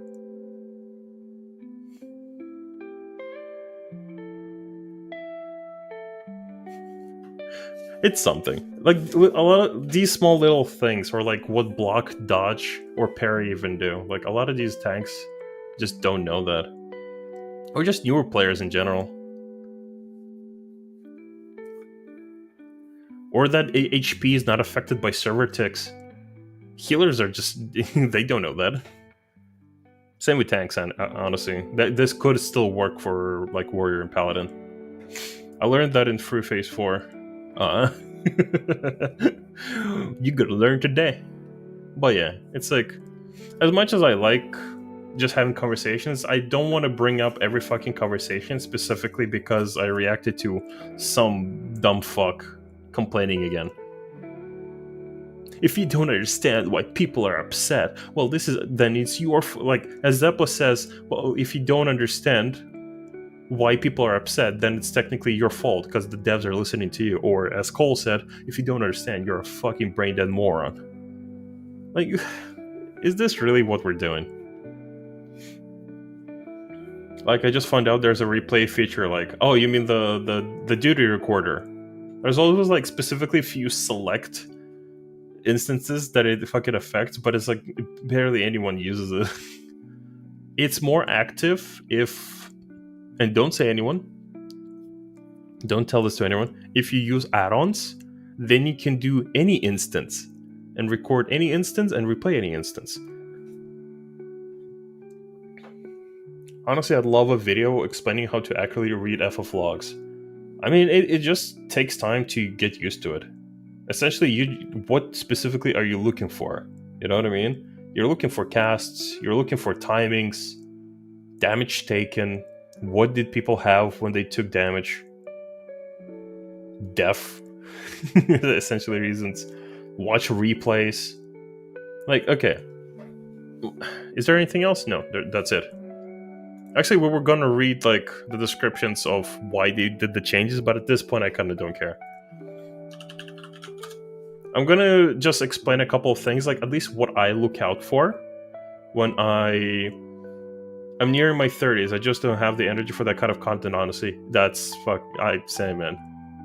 It's something. Like, a lot of these small little things, or like what block, dodge, or parry even do. Like, a lot of these tanks just don't know that. Or just newer players in general. Or that HP is not affected by server ticks. Healers are just... they don't know that. Same with tanks, honestly. This could still work for, like, Warrior and Paladin. I learned that in Free Phase 4. You gotta learn today. But yeah, it's like... As much as I like just having conversations, I don't want to bring up every fucking conversation specifically because I reacted to some dumb fuck complaining again. If you don't understand why people are upset, well, then it's your like, as Zeppo says, well, if you don't understand why people are upset, then it's technically your fault because the devs are listening to you. Or as Cole said, if you don't understand, you're a fucking brain dead moron. Like, is this really what we're doing? Like, I just found out there's a replay feature. Like, oh, you mean the duty recorder? There's always like specifically a few select instances that it fucking affects, but it's like barely anyone uses it. It's more active if, and don't say anyone, don't tell this to anyone, if you use add-ons, then you can do any instance and record any instance and replay any instance. Honestly, I'd love a video explaining how to accurately read FF logs. I mean, it just takes time to get used to it. Essentially, what specifically are you looking for? You know what I mean? You're looking for casts, you're looking for timings, damage taken, what did people have when they took damage, death, essentially reasons, watch replays. Like, okay. Is there anything else? No, that's it. Actually, we were gonna read like the descriptions of why they did the changes, but at this point I kinda don't care. I'm gonna just explain a couple of things, like at least what I look out for when I'm nearing my 30s. I just don't have the energy for that kind of content, honestly. That's I say, man.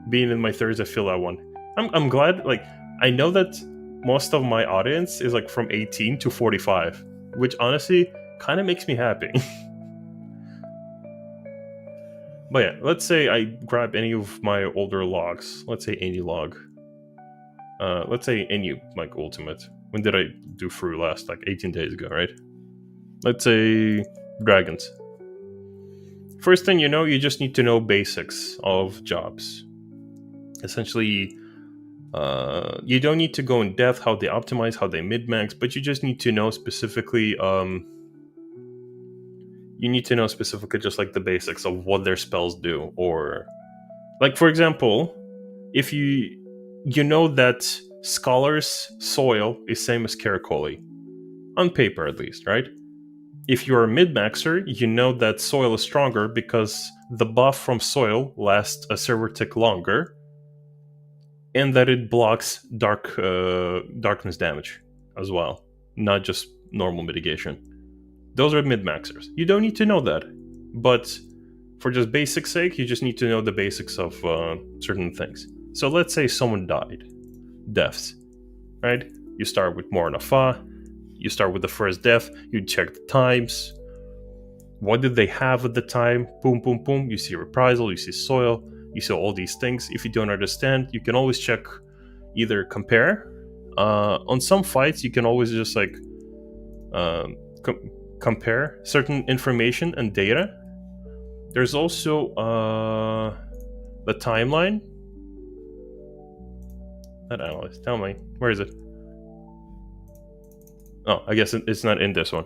Being in my 30s, I feel that one. I'm glad, like, I know that most of my audience is like from 18 to 45, which honestly kind of makes me happy. But yeah, let's say I grab any of my older logs. Let's say any log. Let's say any, like, ultimate. When did I do through last? Like 18 days ago, right? Let's say dragons. First thing you know, you just need to know basics of jobs. Essentially, you don't need to go in depth how they optimize, how they min-max, but you just need to know specifically, you need to know specifically just like the basics of what their spells do. Or, like, for example, if you know that Scholar's soil is same as Caracoli. On paper, at least, right? If you're a mid-maxer, you know that soil is stronger because the buff from soil lasts a server tick longer, and that it blocks darkness damage as well, not just normal mitigation. Those are mid-maxers. You don't need to know that, but for just basic sake, you just need to know the basics of certain things. So let's say someone died. Deaths, right? You start with Mornafa, you start with the first death, you check the times. What did they have at the time? Boom, boom, boom. You see reprisal, you see soil, you see all these things. If you don't understand, you can always check, either compare. On some fights, you can always just like compare certain information and data. There's also the timeline. That analyst, tell me, where is it? Oh, I guess it's not in this one.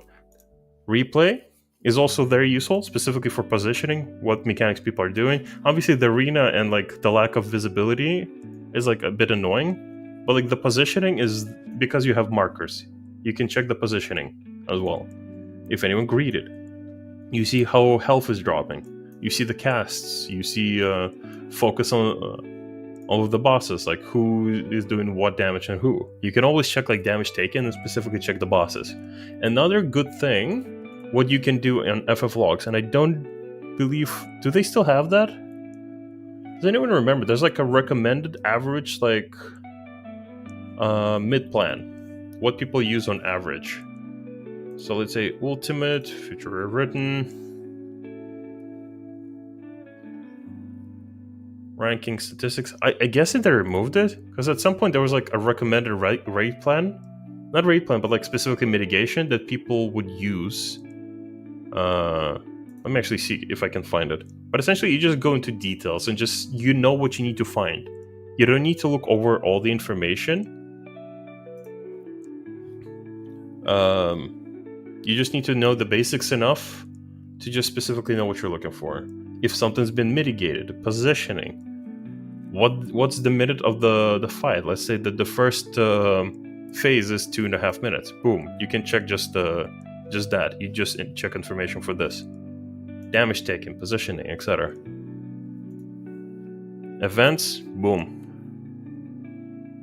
Replay is also very useful, specifically for positioning, what mechanics people are doing. Obviously, the arena and like the lack of visibility is like a bit annoying, but like the positioning is because you have markers. You can check the positioning as well. If anyone greeted, you see how health is dropping. You see the casts. You see focus on all of the bosses, like who is doing what damage and who. You can always check like damage taken and specifically check the bosses. Another good thing, what you can do in FF logs, and I don't believe, do they still have that? Does anyone remember? There's like a recommended average, like mid plan, what people use on average. So let's say ultimate, future rewritten, ranking statistics. I guess that they removed it because at some point there was like a recommended rate plan, not rate plan, but like specifically mitigation that people would use. Let me actually see if I can find it. But essentially, you just go into details and just you know what you need to find. You don't need to look over all the information. You just need to know the basics enough to just specifically know what you're looking for. If something's been mitigated, positioning. What's the minute of the fight? Let's say that the first phase is 2.5 minutes. Boom, you can check just that. You just check information for this. Damage taken, positioning, etc. Events, boom.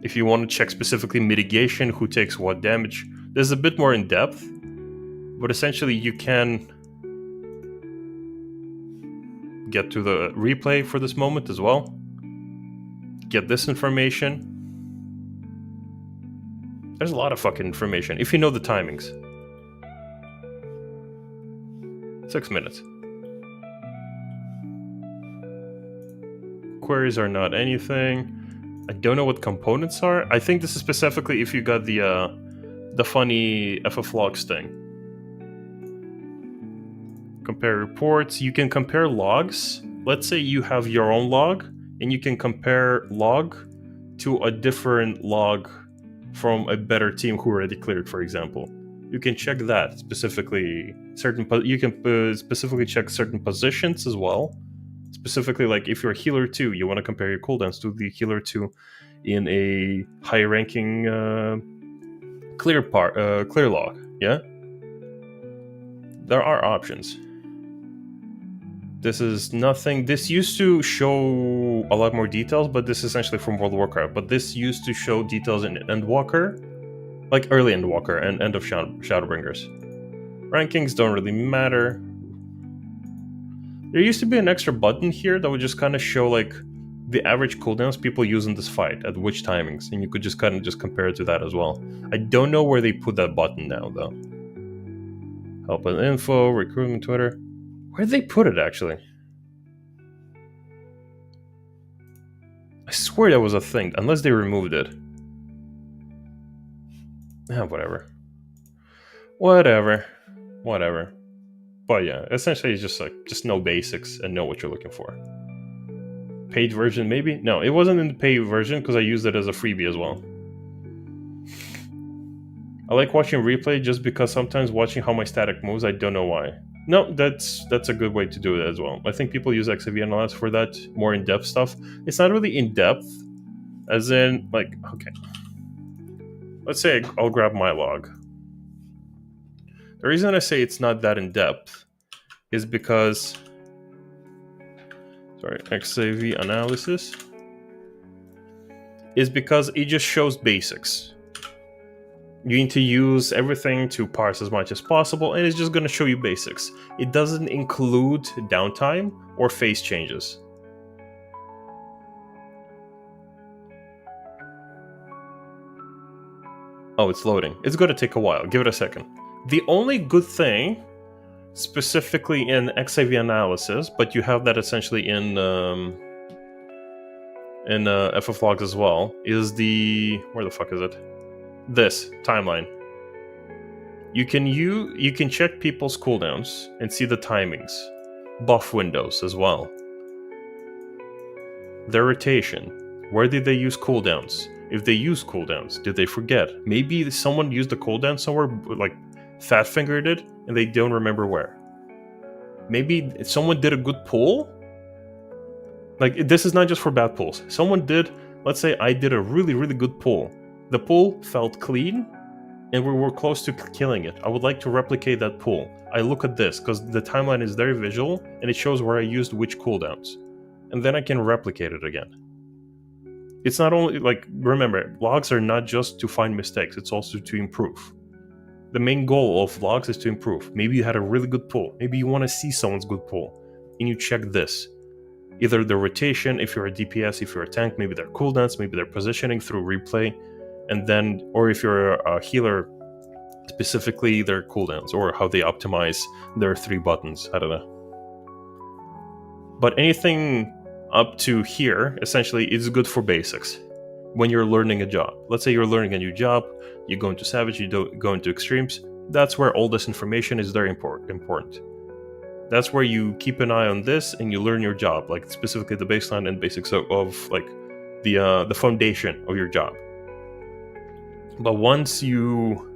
If you want to check specifically mitigation, who takes what damage, there's a bit more in depth, but essentially you can get to the replay for this moment as well. Get this information. There's a lot of fucking information if you know the timings. 6 minutes. Queries are not anything. I don't know what components are. I think this is specifically if you got the funny FFLogs thing. Compare reports. You can compare logs. Let's say you have your own log, and you can compare log to a different log from a better team who already cleared, for example. You can check that specifically. You can specifically check certain positions as well. Specifically, like if you're a healer 2, you want to compare your cooldowns to the healer 2 in a high-ranking clear log. Yeah, there are options. This is nothing. This used to show a lot more details, but this is essentially from World of Warcraft. But this used to show details in Endwalker, like early Endwalker and End of Shadowbringers. Rankings don't really matter. There used to be an extra button here that would just kind of show like the average cooldowns people use in this fight at which timings, and you could just kind of just compare it to that as well. I don't know where they put that button now though. Help and info, recruitment, Twitter. Where'd they put it actually? I swear that was a thing, unless they removed it. Whatever. But yeah, essentially it's just know basics and know what you're looking for. Paid version maybe? No, it wasn't in the paid version because I used it as a freebie as well. I like watching replay just because sometimes watching how my static moves, I don't know why. No, that's a good way to do it as well. I think people use FFXIV Analyze for that more in-depth stuff. It's not really in-depth, as in, like, okay. Let's say I'll grab my log. The reason I say it's not that in-depth is because... Sorry, FFXIV Analysis. Is because it just shows basics. You need to use everything to parse as much as possible, and it's just going to show you basics. It doesn't include downtime or phase changes. Oh, it's loading. It's going to take a while. Give it a second. The only good thing, specifically in FFXIV Analysis, but you have that essentially in FFLogs as well, is the... Where the fuck is it? This timeline. You can check people's cooldowns and see the timings, buff windows as well, their rotation, where did they use cooldowns, if they use cooldowns, did they forget, maybe someone used a cooldown somewhere, like fat fingered it and they don't remember where, maybe someone did a good pull, like this is not just for bad pulls, someone did, let's say I did a really good pull. The pull felt clean, and we were close to killing it. I would like to replicate that pull. I look at this, because the timeline is very visual, and it shows where I used which cooldowns. And then I can replicate it again. It's not only, like, remember, logs are not just to find mistakes, it's also to improve. The main goal of logs is to improve. Maybe you had a really good pull. Maybe you want to see someone's good pull, and you check this. Either the rotation, if you're a DPS, if you're a tank, maybe their cooldowns, maybe their positioning through replay. And then, or if you're a healer, specifically their cooldowns, or how they optimize their 3 buttons, I don't know. But anything up to here, essentially, is good for basics. When you're learning a job. Let's say you're learning a new job, you go into Savage, you go into Extremes, that's where all this information is very important. That's where you keep an eye on this and you learn your job, like specifically the baseline and basics of like the foundation of your job. But once you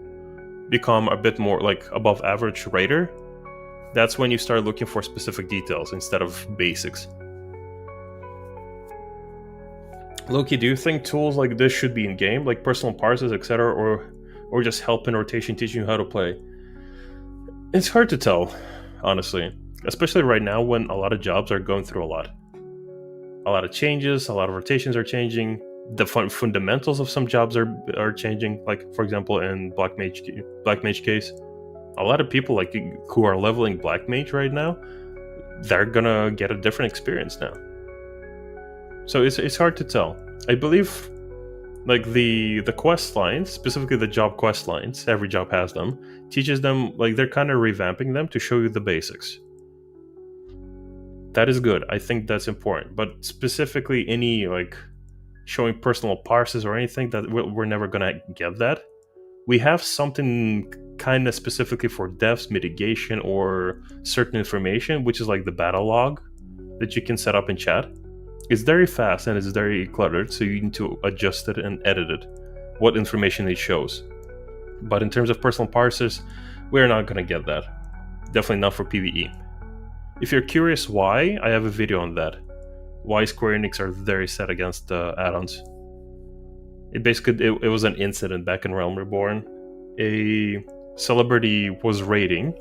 become a bit more like above average rater, that's when you start looking for specific details instead of basics. Loki, do you think tools like this should be in game, like personal parsers, etc., or just help in rotation teaching you how to play? It's hard to tell, honestly, especially right now when a lot of jobs are going through a lot of changes, a lot of rotations are changing. The fundamentals of some jobs are changing. Like for example, in Black Mage case, a lot of people like who are leveling Black Mage right now, they're gonna get a different experience now. So it's hard to tell. I believe like the quest lines, specifically the job quest lines, every job has them, teaches them, like they're kind of revamping them to show you the basics. That is good. I think that's important. But specifically any like showing personal parses or anything, that we're never gonna get that. We have something kind of specifically for devs, mitigation, or certain information, which is like the battle log that you can set up in chat. It's very fast and it's very cluttered, so you need to adjust it and edit it, what information it shows. But in terms of personal parsers, we're not going to get that. Definitely not for PvE. If you're curious why, I have a video on that. Why Square Enix are very set against add-ons. It was an incident back in Realm Reborn. A celebrity was raiding,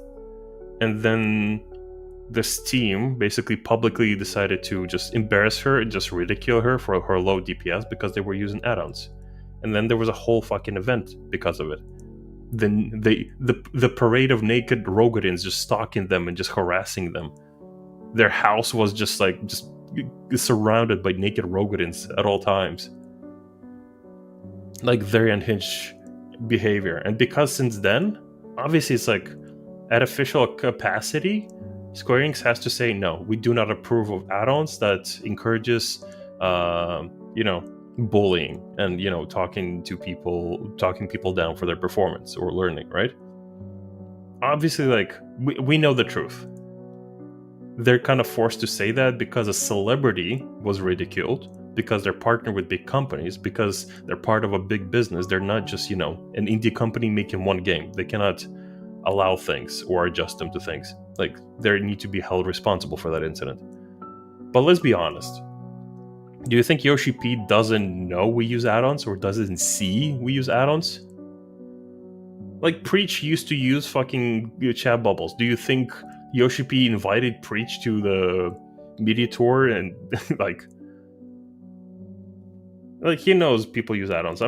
and then this team basically publicly decided to just embarrass her and just ridicule her for her low DPS because they were using add-ons. And then there was a whole fucking event because of it. Then the parade of naked Rogadins just stalking them and just harassing them. Their house was just surrounded by naked Rogadins at all times. Like very unhinged behavior. And because since then, obviously it's like at official capacity, Square Enix has to say, no, we do not approve of add-ons that encourages, bullying and, talking people down for their performance or learning, right? Obviously, like, we know the truth. They're kind of forced to say that because a celebrity was ridiculed, because they're partnered with big companies, because they're part of a big business. They're not just, an indie company making one game. They cannot allow things or adjust them to things. Like, they need to be held responsible for that incident. But let's be honest. Do you think Yoshi P doesn't know we use add-ons or doesn't see we use add-ons? Like, Preach used to use fucking chat bubbles. Do you think Yoshi P invited Preach to the media tour and like he knows people use add-ons.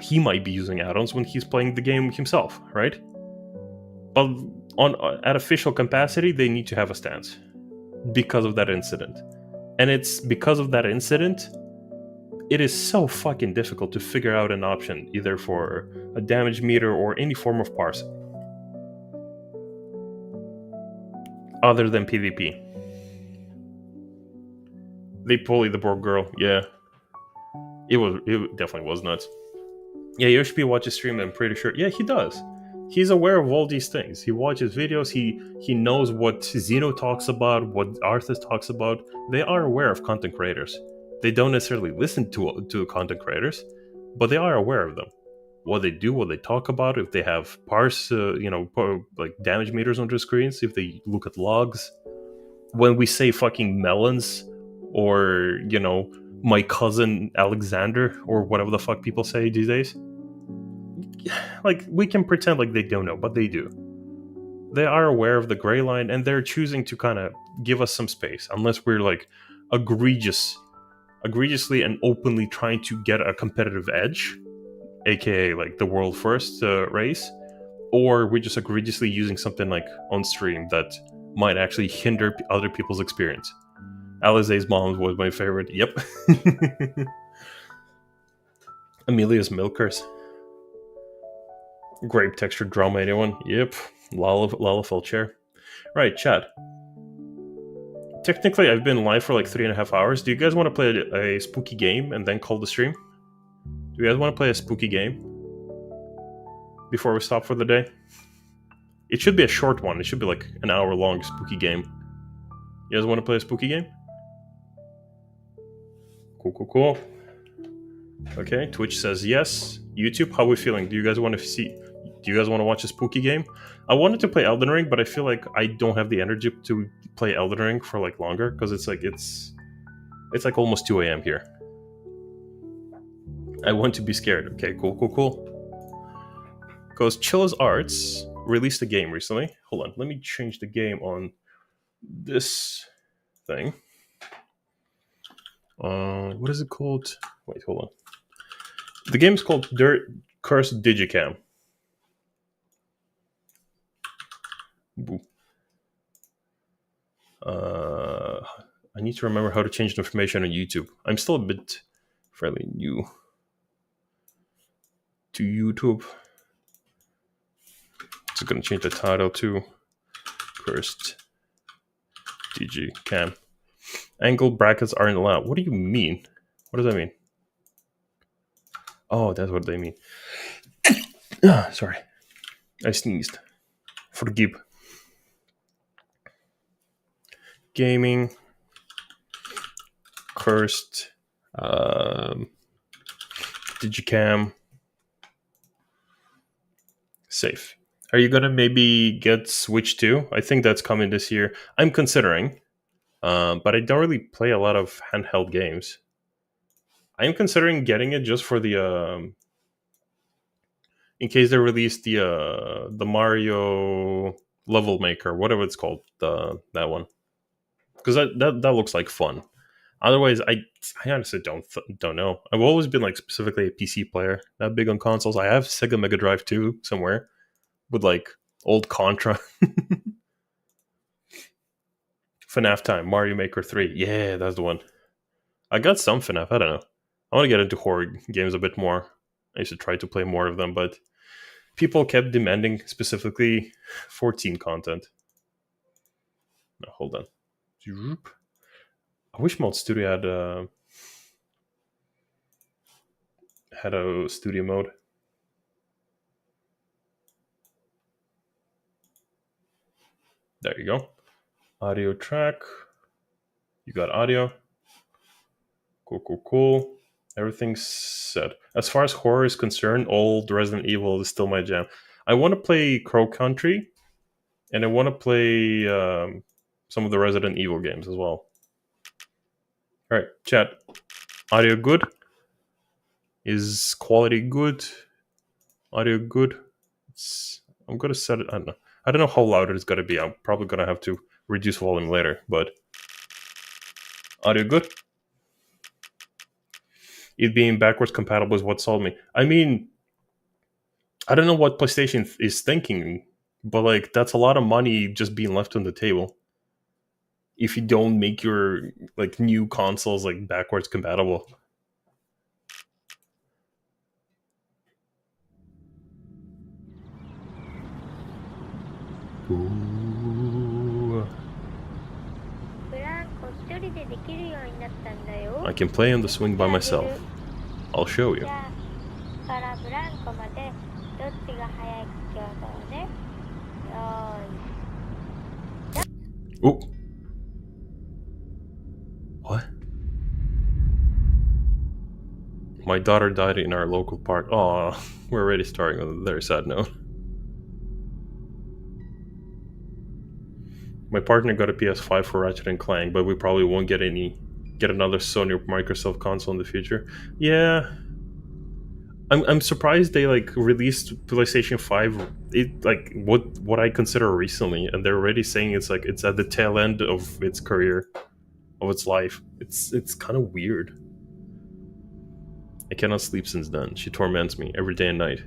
He might be using add-ons when he's playing the game himself, right? But at official capacity, they need to have a stance because of that incident. And it's because of that incident, it is so fucking difficult to figure out an option, either for a damage meter or any form of parsing, other than PvP. They bullied the poor girl, yeah. It definitely was nuts. Yeah, Yoshi P watches stream, I'm pretty sure. Yeah, he does. He's aware of all these things. He watches videos, he knows what Zeno talks about, what Arthas talks about. They are aware of content creators. They don't necessarily listen to content creators, but they are aware of them. What they do, what they talk about, if they have like damage meters on their screens, if they look at logs. When we say fucking melons, or, my cousin Alexander, or whatever the fuck people say these days, like, we can pretend like they don't know, but they do. They are aware of the gray line, and they're choosing to kind of give us some space, unless we're like egregiously and openly trying to get a competitive edge, aka like the world first race, or we're just egregiously using something like on stream that might actually hinder other people's experience. Alize's mom was my favorite. Yep. Amelia's Milkers. Grape textured drama, anyone? Yep. Lalafell chair. Right, chat. Technically, I've been live for like 3.5 hours. Do you guys want to play a spooky game and then call the stream? Do you guys want to play a spooky game before we stop for the day? It should be a short one. It should be like an hour-long spooky game. You guys want to play a spooky game? Cool. Okay, Twitch says yes. YouTube, how are we feeling? Do you guys want to see Do you guys want to watch a spooky game? I wanted to play Elden Ring, but I feel like I don't have the energy to play Elden Ring for like longer because it's like almost 2 a.m. here. I want to be scared. Okay, cool. Because Chilla's Arts released a game recently. Hold on, let me change the game on this thing. What is it called? Wait, hold on. The game's called Cursed Digicam. Boo. I need to remember how to change the information on YouTube. I'm still a bit fairly new to YouTube. Just gonna change the title to Cursed Digicam. Angle brackets aren't allowed. What do you mean? What does that mean? Oh, that's what they mean. Sorry. I sneezed. Forgive. Gaming. Cursed. Digicam. Safe. Are you gonna maybe get Switch 2? I think that's coming this year. I'm considering. But I don't really play a lot of handheld games. I am considering getting it just for the in case they release the Mario level maker, whatever it's called, that one, because that looks like fun. Otherwise, I honestly don't know. I've always been like specifically a PC player, not big on consoles. I have Sega Mega Drive 2 somewhere with like old Contra. FNAF time, Mario Maker 3. Yeah, that's the one. I got some FNAF, I don't know. I want to get into horror games a bit more. I used to try to play more of them, but people kept demanding specifically 14 content. No, hold on. I wish Mod Studio had a studio mode. There you go. Audio track. You got audio. Cool. Everything's set. As far as horror is concerned, old Resident Evil is still my jam. I want to play Crow Country, and I want to play some of the Resident Evil games as well. All right, chat. Audio good? Is quality good? Audio good? I'm gonna set it. I don't know how loud it's gonna be. I'm probably gonna have to reduce volume later, but audio good? It being backwards compatible is what sold me. I mean, I don't know what PlayStation is thinking, but like that's a lot of money just being left on the table if you don't make your like new consoles like backwards compatible. Ooh. I can play on the Swing by myself. I'll show you. Ooh. What? My daughter died in our local park. Oh, we're already starting on a very sad note. My partner got a PS5 for Ratchet & Clank, but we probably won't get another Sony or Microsoft console in the future. Yeah. I'm surprised they like released PlayStation 5 like what I consider recently, and they're already saying it's at the tail end of its career, of its life. It's kind of weird. I cannot sleep since then. She torments me every day and night.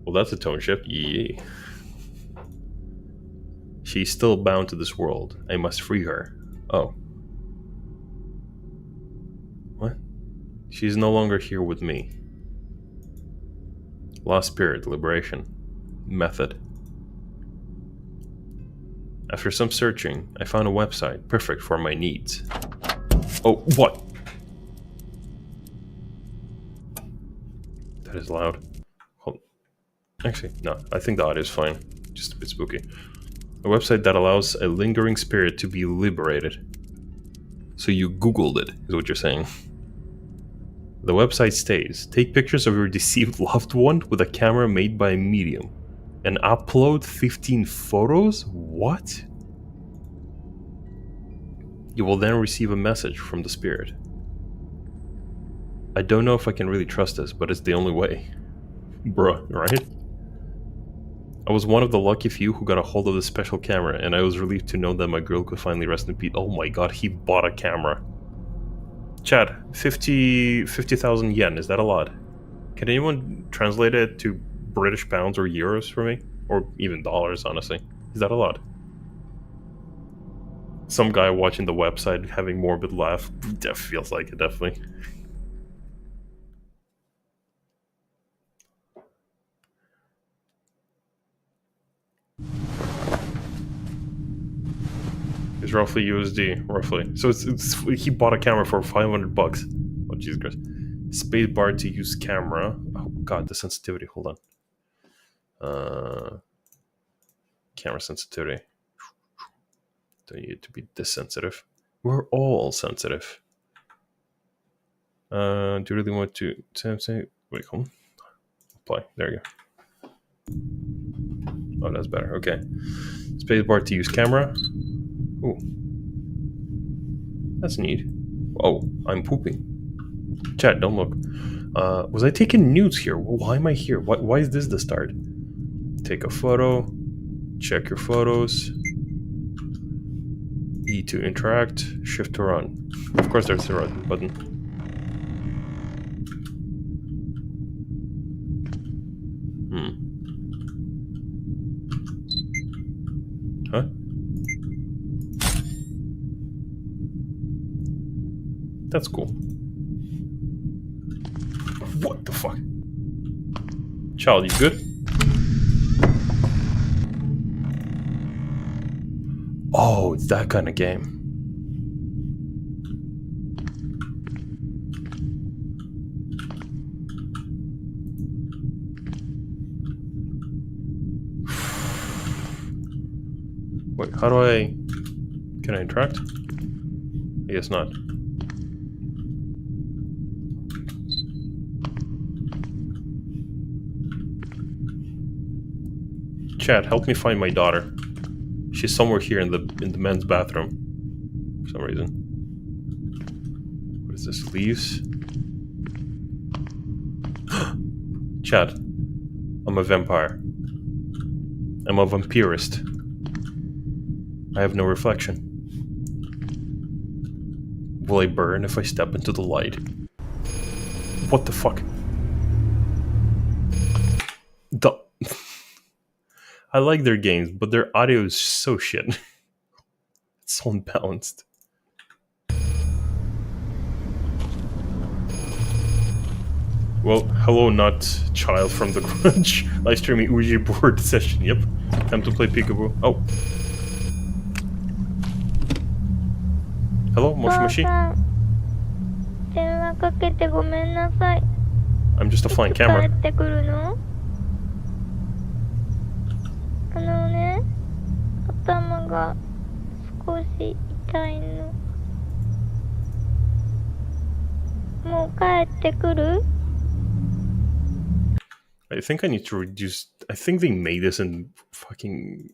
Well, that's a tone shift. Yeah. She's still bound to this world. I must free her. Oh. What? She's no longer here with me. Lost spirit, liberation. Method. After some searching, I found a website perfect for my needs. Oh, what? That is loud. Hold. Actually, no, I think the audio is fine. Just a bit spooky. A website that allows a lingering spirit to be liberated. So you Googled it, is what you're saying. The website states, take pictures of your deceived loved one with a camera made by a medium and upload 15 photos? What? You will then receive a message from the spirit. I don't know if I can really trust this, but it's the only way. Bruh, right? I was one of the lucky few who got a hold of this special camera, and I was relieved to know that my girl could finally rest in peace. Oh my god, he bought a camera. Chad, 50,000 yen, is that a lot? Can anyone translate it to British pounds or euros for me? Or even dollars, honestly. Is that a lot? Some guy watching the website having morbid laugh. That feels like it, definitely. It's roughly USD, roughly. So it's he bought a camera for 500 bucks. Oh Jesus Christ. Space bar to use camera. Oh god, the sensitivity, hold on. Camera sensitivity. Don't need it to be this sensitive. We're all sensitive. Do you really want to say wait, hold on. Apply. There you go. Oh, that's better. Okay. Spacebar to use camera. Ooh. That's neat. Oh, I'm pooping. Chat, don't look. Was I taking nudes here? Why am I here? Why is this the start? Take a photo. Check your photos. E to interact. Shift to run. Of course there's the run button. Huh? That's cool. What the fuck? Child, you good? Oh, it's that kind of game. Wait, how do I... Can I interact? I guess not. Chat, help me find my daughter. She's somewhere here in the men's bathroom. For some reason. What is this? Leaves? Chat. I'm a vampire. I'm a vampirist. I have no reflection. Will I burn if I step into the light? What the fuck? I like their games, but their audio is so shit. It's so unbalanced. Well, hello, not child from the grudge. Live streaming Ouija board session. Yep. Time to play peekaboo. Oh. Hello, Moshi Moshi? I'm just a flying camera. I think I need to reduce... I think they made this in fucking...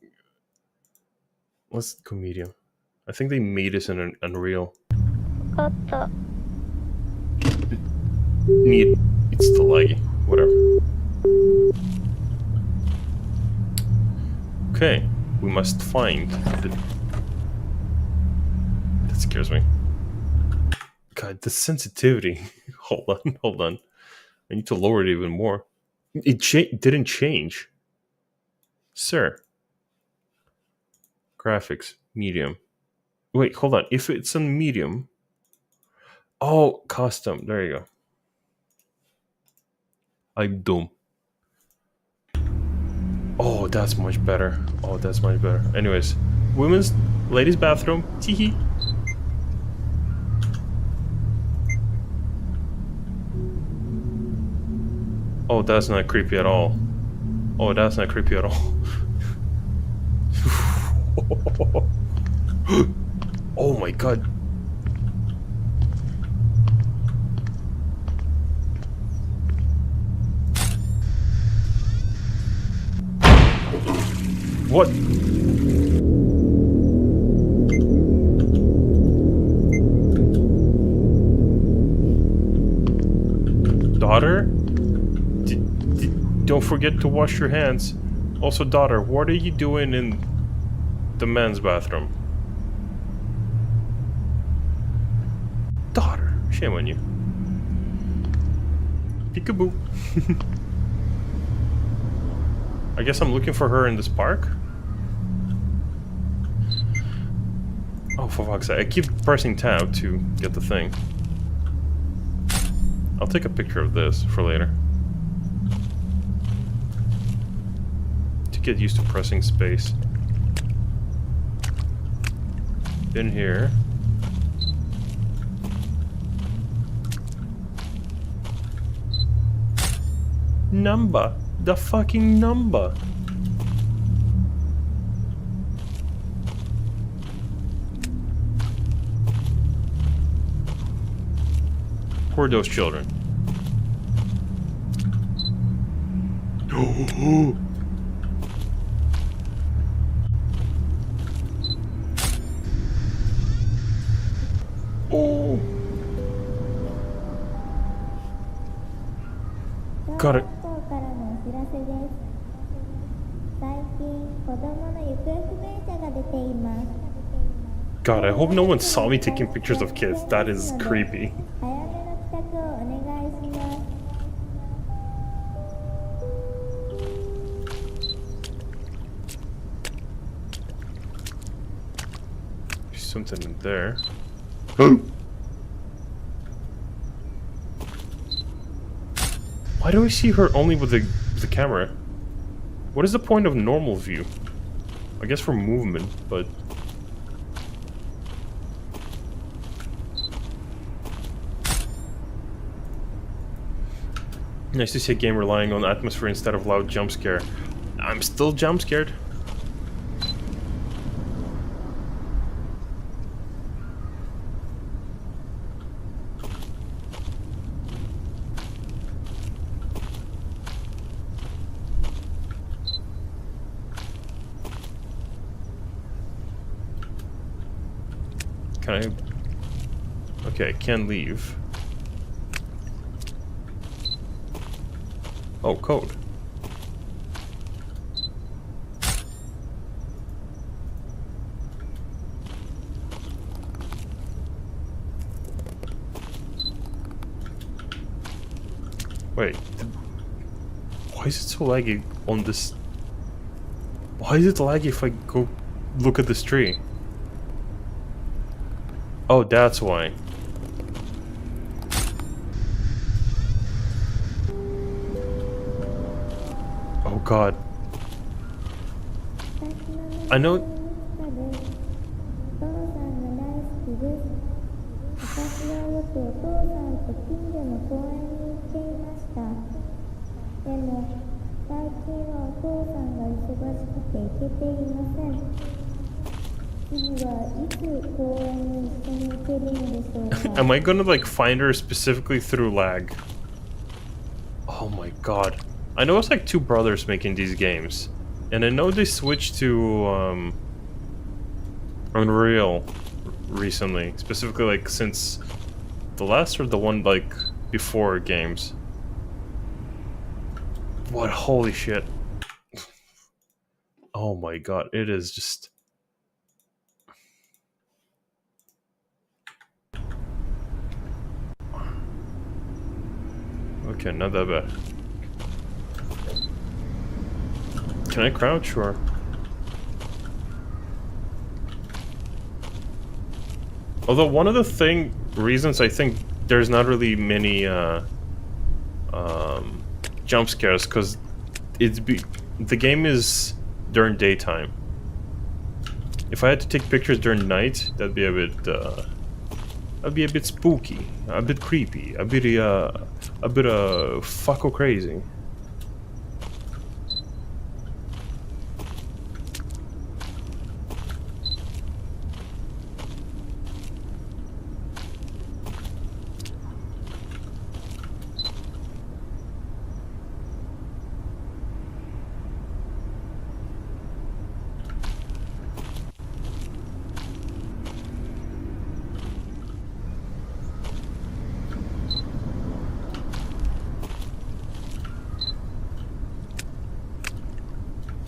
What's the comedian? I think they made this in an Unreal. It's still laggy. Whatever. Okay. We must find the... That scares me. God, the sensitivity. Hold on. I need to lower it even more. It didn't change. Sir. Graphics. Medium. Wait, hold on. If it's on medium... Oh, custom. There you go. I'm dumb. Oh, that's much better. Anyways. Ladies' bathroom. Teehee. Oh, that's not creepy at all. Oh my god. What? Daughter? Don't forget to wash your hands. Also, daughter, what are you doing in the men's bathroom? Daughter, shame on you. Peekaboo. I guess I'm looking for her in this park? Oh, for fuck's sake. I keep pressing tab to get the thing. I'll take a picture of this for later. To get used to pressing space. In here. Number. The fucking number. Who are those children? Oh. Got it. God, I hope no one saw me taking pictures of kids. That is creepy. There's something in there. Why do I see her only with the camera? What is the point of normal view? I guess for movement, but... Nice to see a game relying on atmosphere instead of loud jump scare. I'm still jump scared. Can I... Okay, I can leave. Oh, code. Wait. Why is it so laggy on this? Why is it laggy if I go look at this tree? Oh, that's why. Oh god. I know. Am I gonna like find her specifically through lag? Oh my god. I know it's like two brothers making these games. And I know they switched to Unreal recently. Specifically like since the last or the one like before games. What, holy shit. Oh my god, it is just... Okay, not that bad. Can I crouch or? Although one of the reasons I think there's not really many jump scares, because the game is during daytime. If I had to take pictures during night, that'd be a bit spooky, a bit creepy, a bit fucko crazy.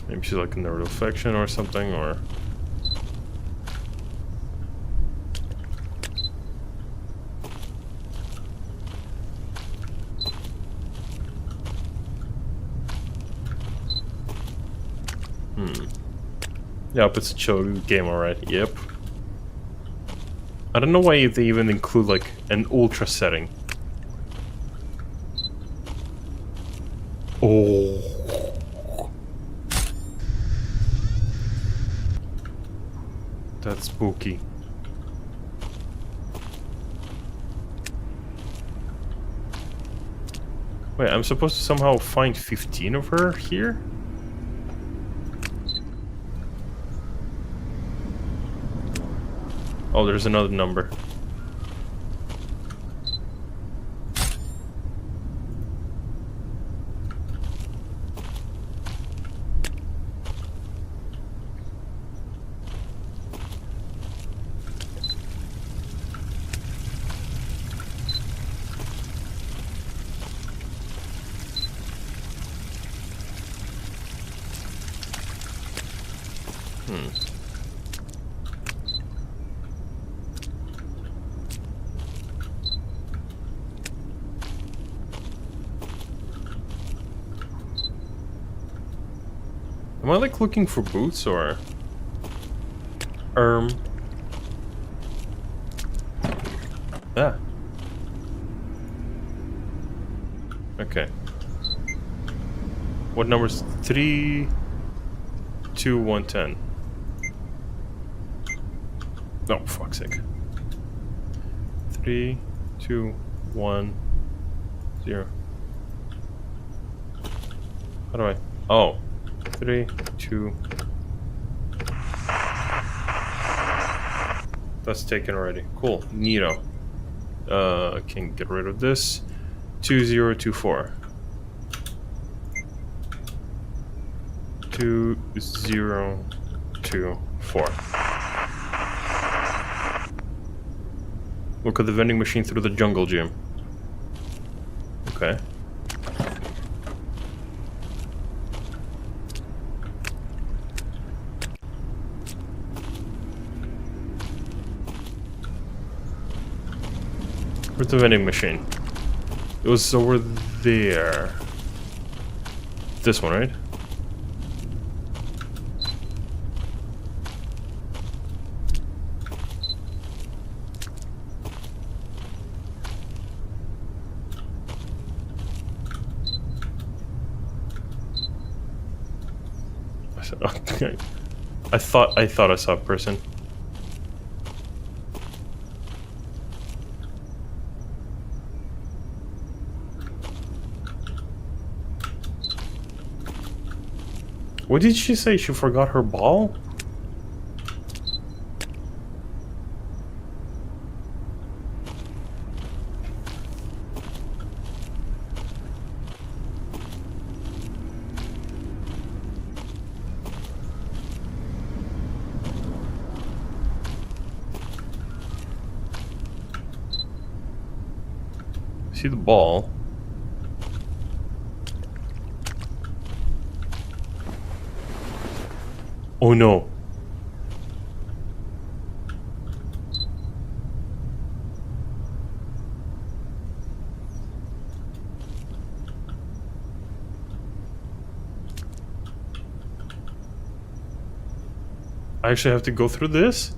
Maybe she's like in the reflection or something, or... Yep, it's a chill game, alright. Yep. I don't know why they even include like an ultra setting. Oh. That's spooky. Wait, I'm supposed to somehow find 15 of her here? Oh, there's another number. Am I like looking for boots or... Ah. Okay. What number's 3, 2, 1, 10? Oh, fuck's sake. 3, 2, 1, 0. How do I... Oh. 3, 2... That's taken already. Cool. Neato. Can get rid of this. 2024. 2024. Look at the vending machine through the jungle gym. Okay. Where's the vending machine? It was over there. This one, right? Okay. I thought I saw a person. What did she say? She forgot her ball? See the ball. Oh no. I actually have to go through this?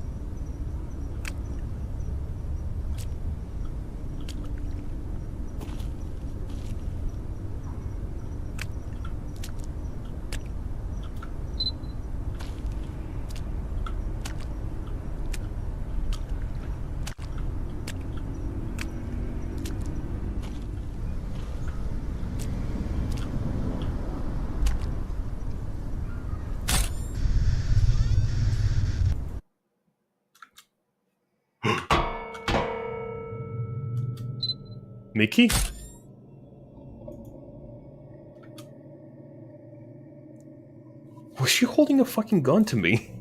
Mickey? Was she holding a fucking gun to me?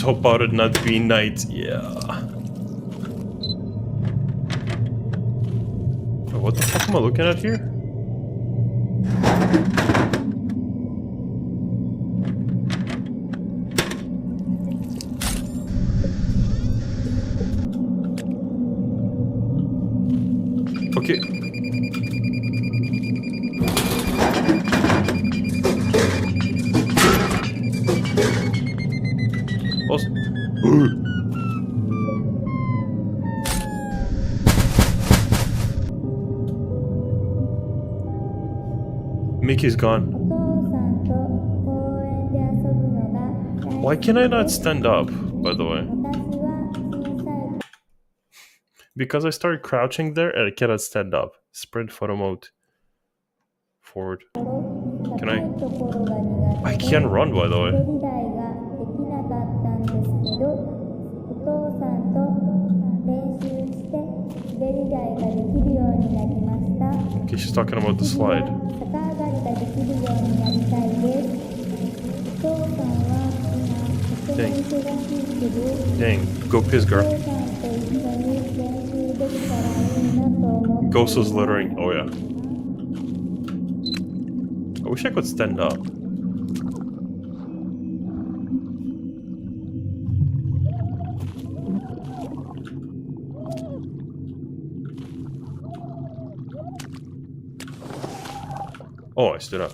about it not being night. Yeah. Oh, what the fuck am I looking at here? Okay. Also, Mickey's gone. Why can I not stand up, by the way? Because I started crouching there and I cannot stand up. Sprint photo mode. Forward. Can I? I can't run, by the way. Okay, she's talking about the slide. Dang. Dang. Go piss, girl. Ghost was littering. Oh, yeah. I wish I could stand up. Oh, I stood up.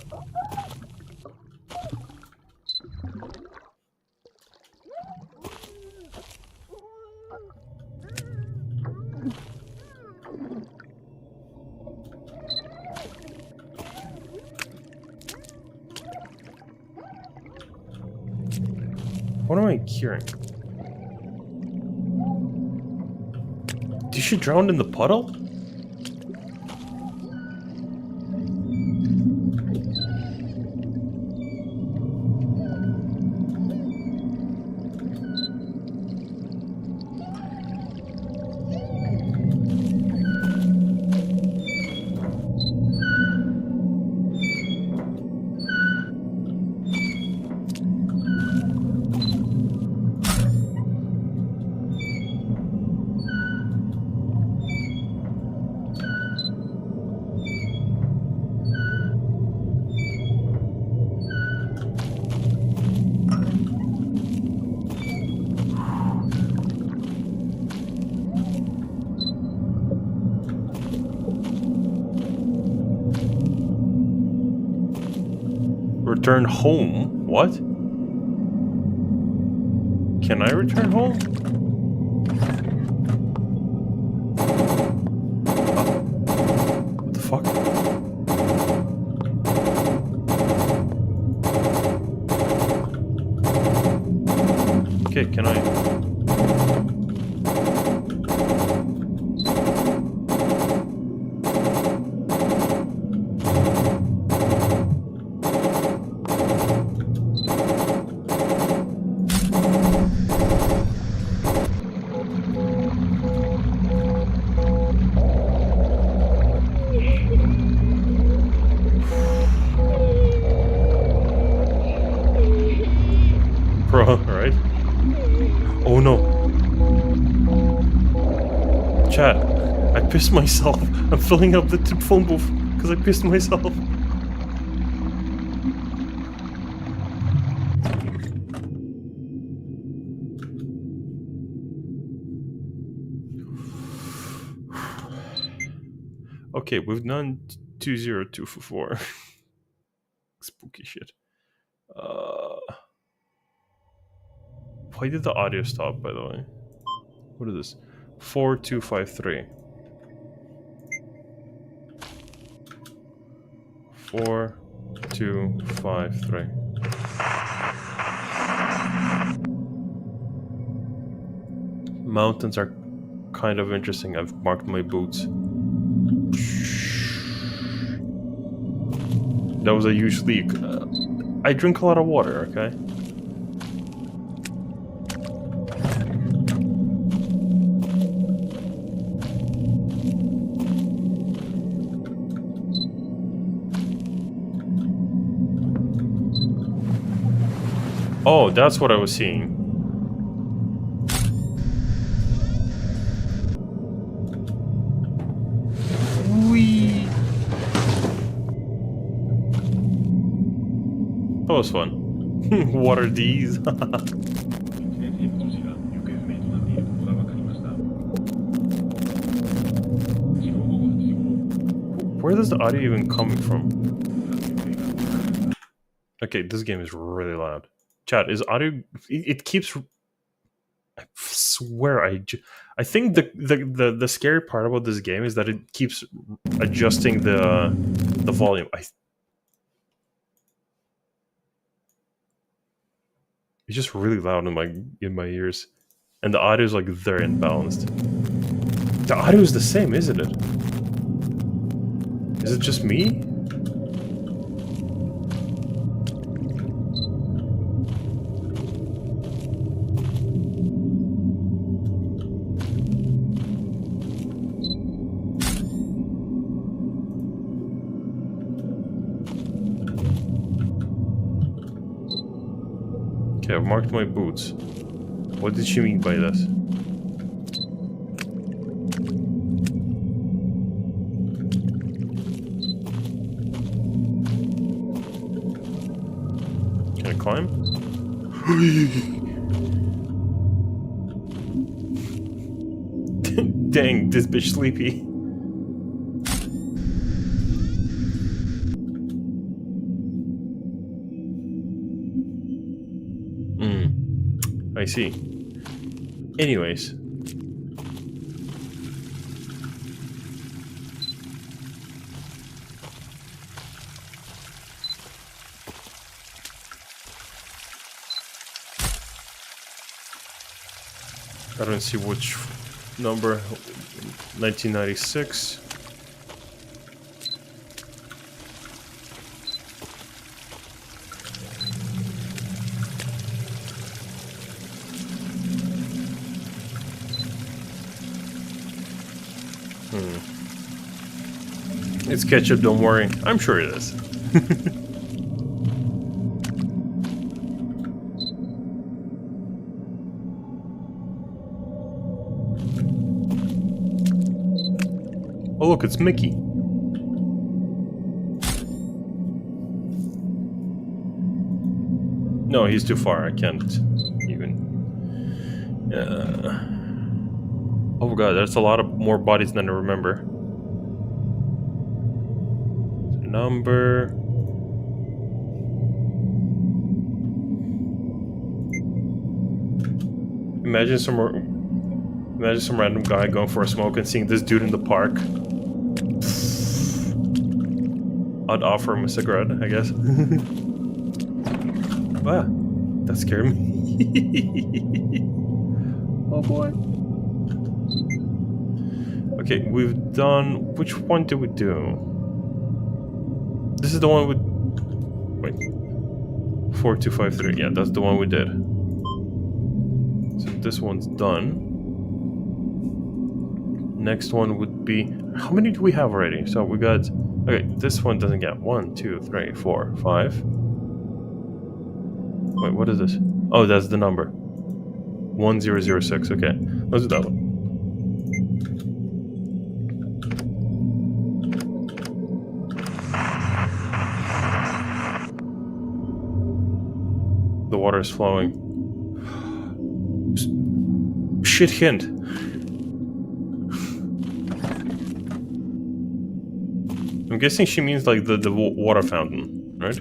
What am I hearing? Did she drown in the puddle? Return home? What? Can I return home? What the fuck? Okay, can I? Right? Oh no. Chat, I pissed myself. I'm filling up the phone booth because I pissed myself. Okay, we've done 202 for 4. Spooky shit. Why did the audio stop, by the way? What is this? 4253. 4253. Mountains are kind of interesting. I've marked my boots. That was a huge leak. I drink a lot of water, okay? Oh, that's what I was seeing. was fun. What are these? Where does the audio even coming from? Okay, this game is really loud. Chat, is audio... It keeps... I swear, I think the scary part about this game is that it keeps adjusting the volume. It's just really loud in my ears, and the audio is like very imbalanced. The audio is the same, isn't it? Is it just me? Okay, I've marked my boots. What did she mean by this? Can I climb? Dang, this bitch sleepy. I see. Anyways. I don't see which number. 1996. It's ketchup, don't worry. I'm sure it is. Oh look, it's Mickey. No, he's too far. I can't even. Oh god, that's a lot of more bodies than I remember. Number. Imagine some random guy going for a smoke and seeing this dude in the park. I'd offer him a cigarette, I guess. Wow, that scared me. Oh boy. Okay, we've done... Which one did we do? This is the one with... Wait. 4253. Yeah, that's the one we did. So this one's done. Next one would be... How many do we have already? So we got... Okay, this one doesn't get 1, 2, 3, 4, 5. Wait, what is this? Oh, that's the number. 1006. Okay, let's do that one. The water is flowing. Shit hint. I'm guessing she means like the water fountain, right?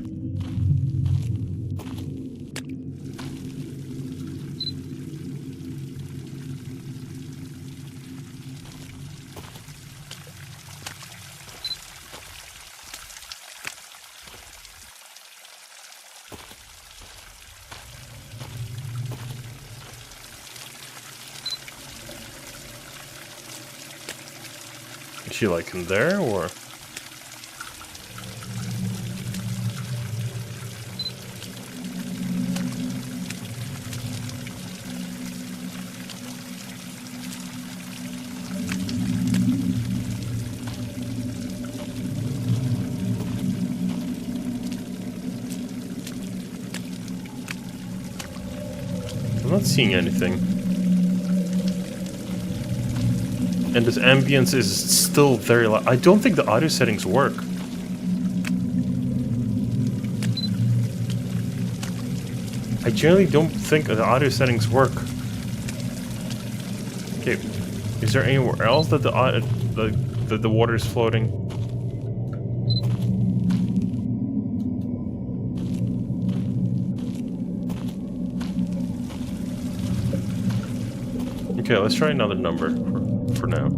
Is she like in there or? I'm not seeing anything. And this ambience is still very loud. I don't think the audio settings work. I generally don't think the audio settings work. Okay, is there anywhere else that the water is floating? Okay, let's try another number for now.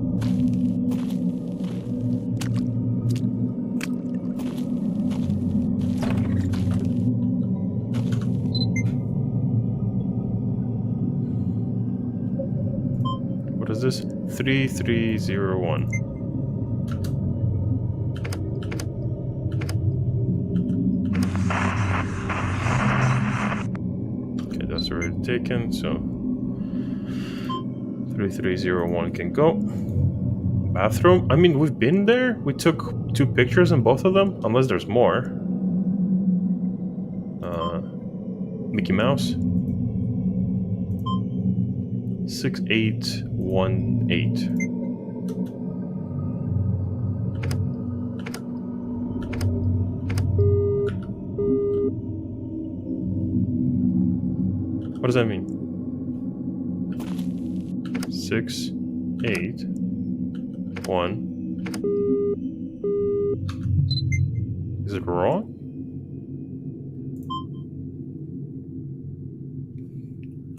What is this? 3301. Okay, that's already taken, so 3301 can go. Bathroom? I mean, we've been there. We took 2 pictures in both of them, unless there's more. Mickey Mouse. 6818. What does that mean? 6, 8, 1. Is it wrong?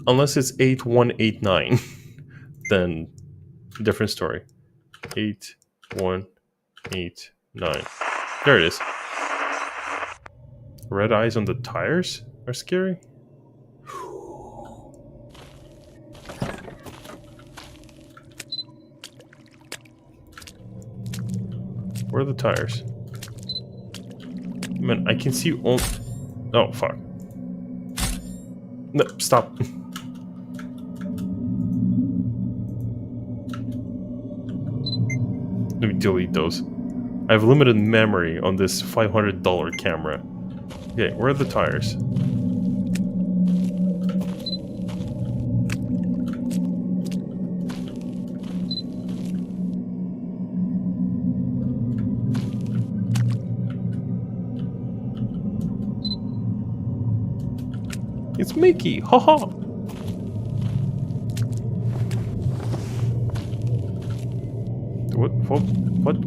Unless it's 8189, then different story. 8189. There it is. Red eyes on the tires are scary. Where are the tires? Man, I can see all. Oh, fuck. No, stop. Let me delete those. I have limited memory on this $500 camera. Okay, where are the tires? It's Mickey! Haha!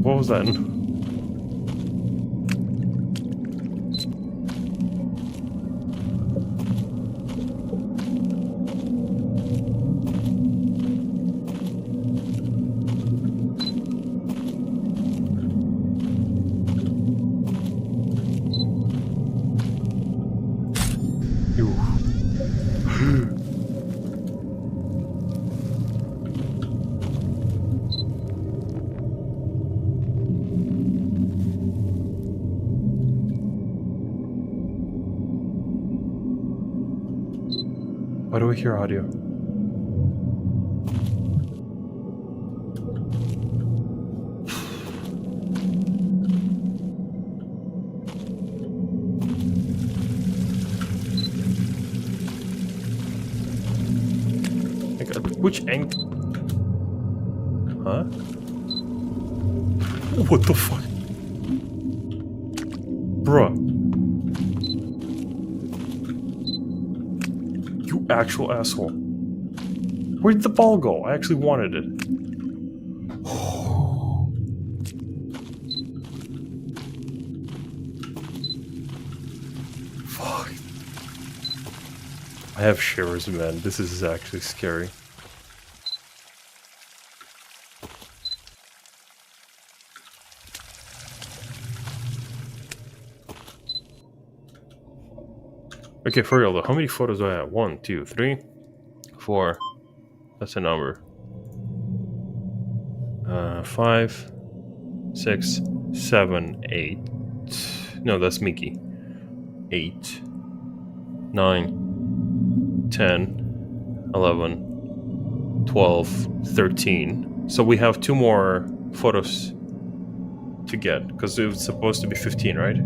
What was that? Why do we hear audio? Which angle? Huh? What the fuck? Bruh. You actual asshole. Where did the ball go? I actually wanted it. Fuck. I have shivers, man. This is actually scary. Okay, for real though, how many photos do I have? 1, 2, 3, 4. That's a number. 5, 6, 7, 8. No, that's Mickey. 8, 9, 10, 11, 12, 13. So we have 2 more photos to get, because it was supposed to be 15, right?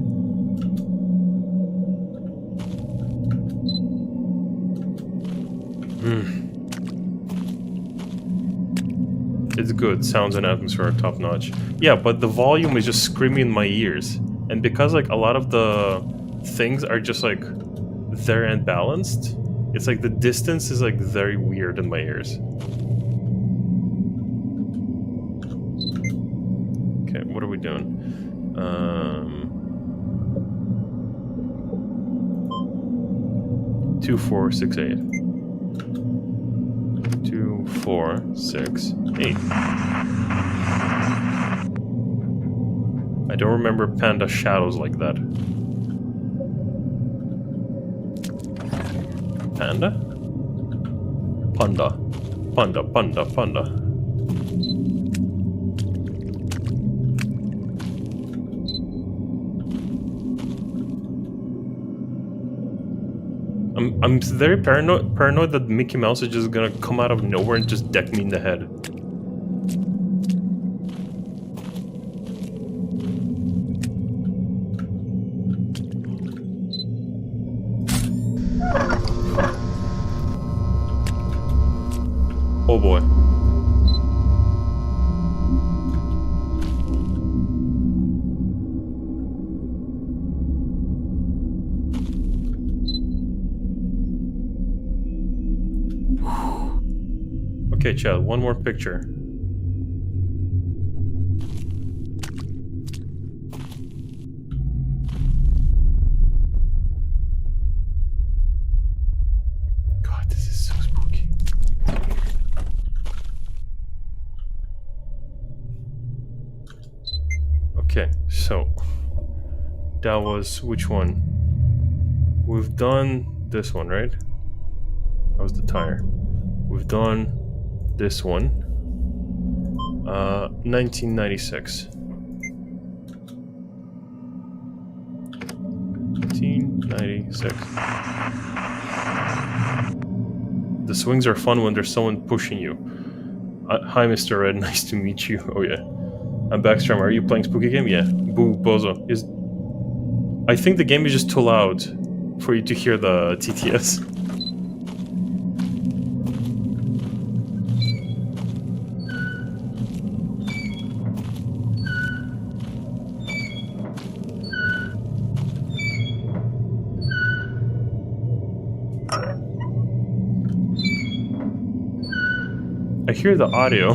It's good. Sounds and atmosphere are top notch. Yeah, but the volume is just screaming in my ears. And because like a lot of the things are just like very unbalanced. It's like the distance is like very weird in my ears. Okay, what are we doing? 2, 4, 6, 8. 2, 4, 6, 8. I don't remember panda shadows like that. Panda? Panda. Panda, panda, panda. I'm very paranoid that Mickey Mouse is just gonna come out of nowhere and just deck me in the head. Oh boy. Okay, Chad, one more picture. God, this is so spooky. Okay, so that was which one? We've done this one, right? That was the tire. We've done this one. 1996. 1996. The swings are fun when there's someone pushing you. Hi, Mr. Red. Nice to meet you. Oh yeah. I'm Backstrom. Are you playing Spooky Game? Yeah. Boo, Bozo. I think the game is just too loud for you to hear the TTS. I hear the audio.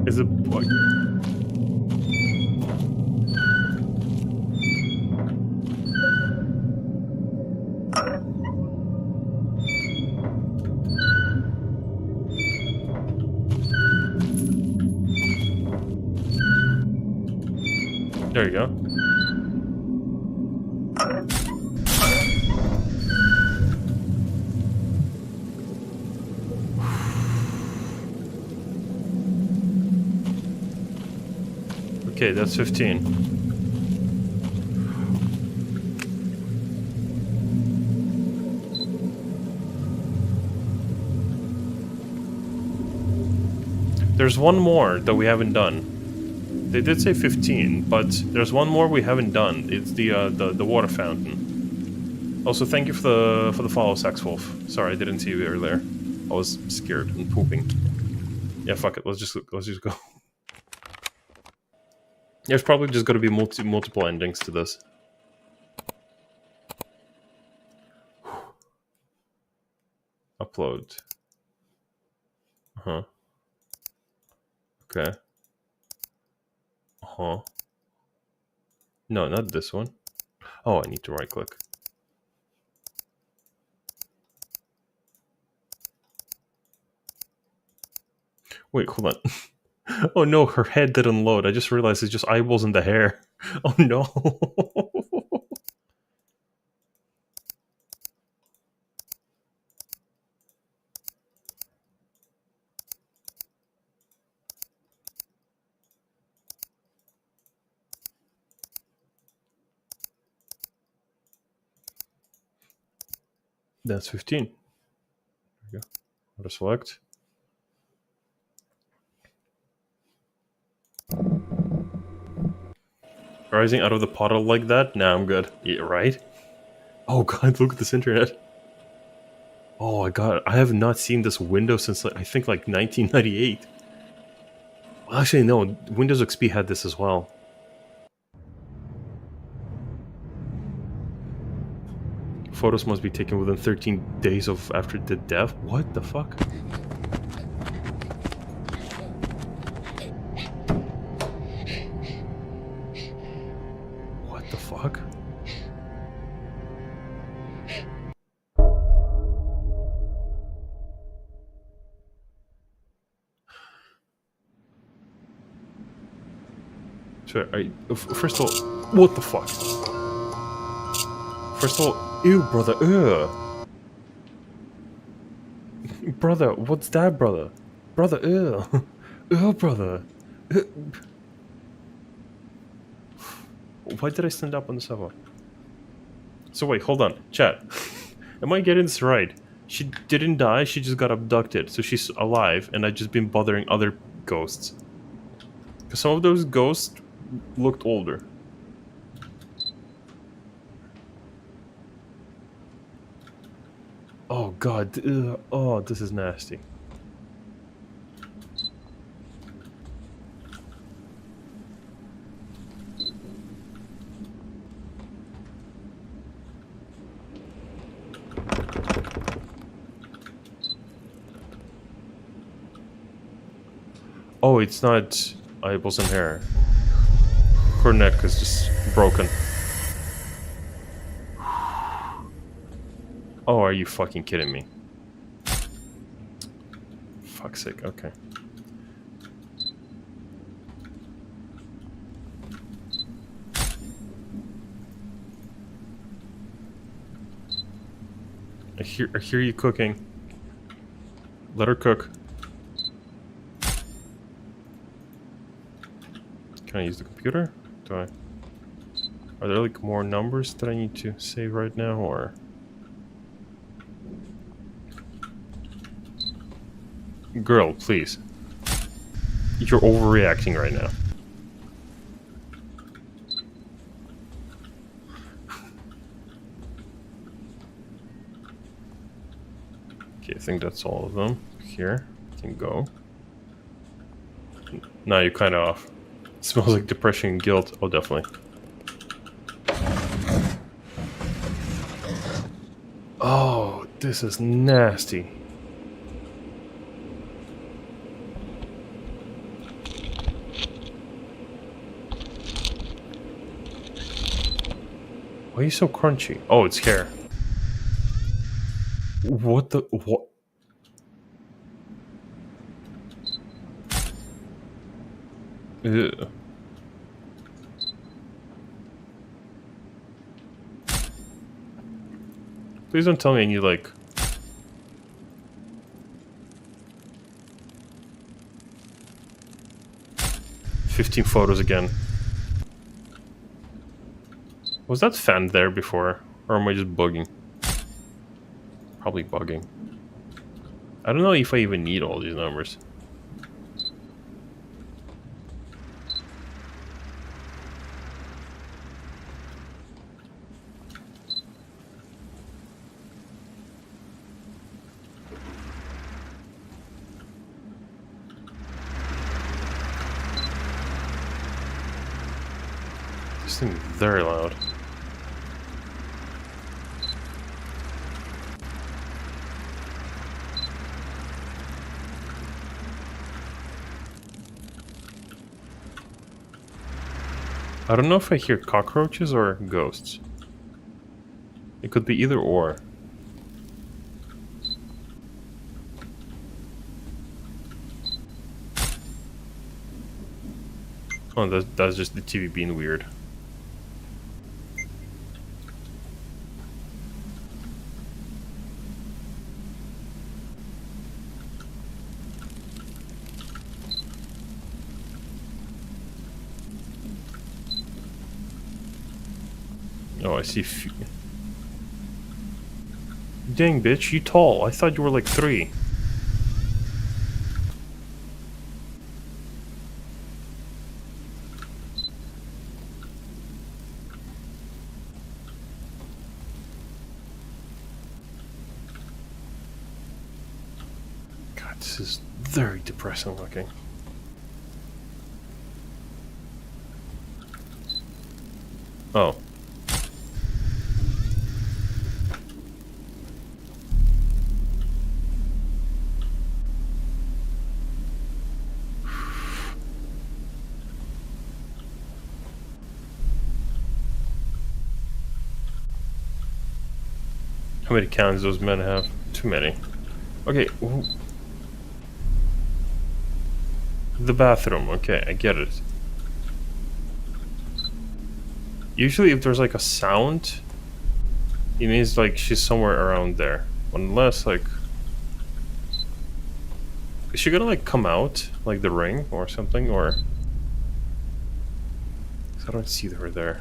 Is it bug? There you go. Okay, that's 15. There's one more that we haven't done. They did say 15, but there's one more we haven't done. It's the water fountain. Also, thank you for the follow, Sax Wolf. Sorry, I didn't see you earlier. I was scared and pooping. Yeah, fuck it. Let's just go. There's probably just going to be multiple endings to this. Upload. Okay. No, not this one. Oh, I need to right click. Wait, hold on. Oh no, her head didn't load. I just realized it's just eyeballs in the hair. Oh no. That's 15. There we go. Auto select. Rising out of the puddle like that? Nah, I'm good. Yeah, right? Oh god, look at this internet. Oh my god, I have not seen this window since like, I think like 1998. Well, actually, no, Windows XP had this as well. Photos must be taken within 13 days of after the death. What the fuck? What the fuck? So, first of all, what the fuck? First of all, ew, brother, ugh. Brother, what's that, brother? Brother, ew. Ew, brother. Ew. Why did I stand up on the sofa? So wait, hold on. Chat. Am I getting this right? She didn't die, she just got abducted. So she's alive, and I've just been bothering other ghosts. Because some of those ghosts looked older. Oh god. Ugh. Oh, this is nasty. Oh, it's not eyeballs and hair. Her neck is just broken. Oh, are you fucking kidding me? Fuck's sake, okay. I hear you cooking. Let her cook. Can I use the computer? Do I? Are there like more numbers that I need to save right now, or? Girl, please. You're overreacting right now. Okay, I think that's all of them. Here, I can go. Now you're kind of off. It smells like depression and guilt. Oh, definitely. Oh, this is nasty. Why are you so crunchy? Oh, it's hair. What the... what? Ew. Please don't tell me I need, like... "15 photos again." Was that fan there before? Or am I just bugging? Probably bugging. I don't know if I even need all these numbers. This thing is very loud. I don't know if I hear cockroaches or ghosts. It could be either or. Oh, that's just the TV being weird. Oh, I see. Dang, bitch, you tall. I thought you were like 3. God, this is very depressing looking. Oh. How many cans those men have? Too many. Okay. The bathroom. Okay, I get it. Usually if there's like a sound, it means like she's somewhere around there. Unless like... Is she gonna like come out? Like the ring or something? Or... 'Cause I don't see her there.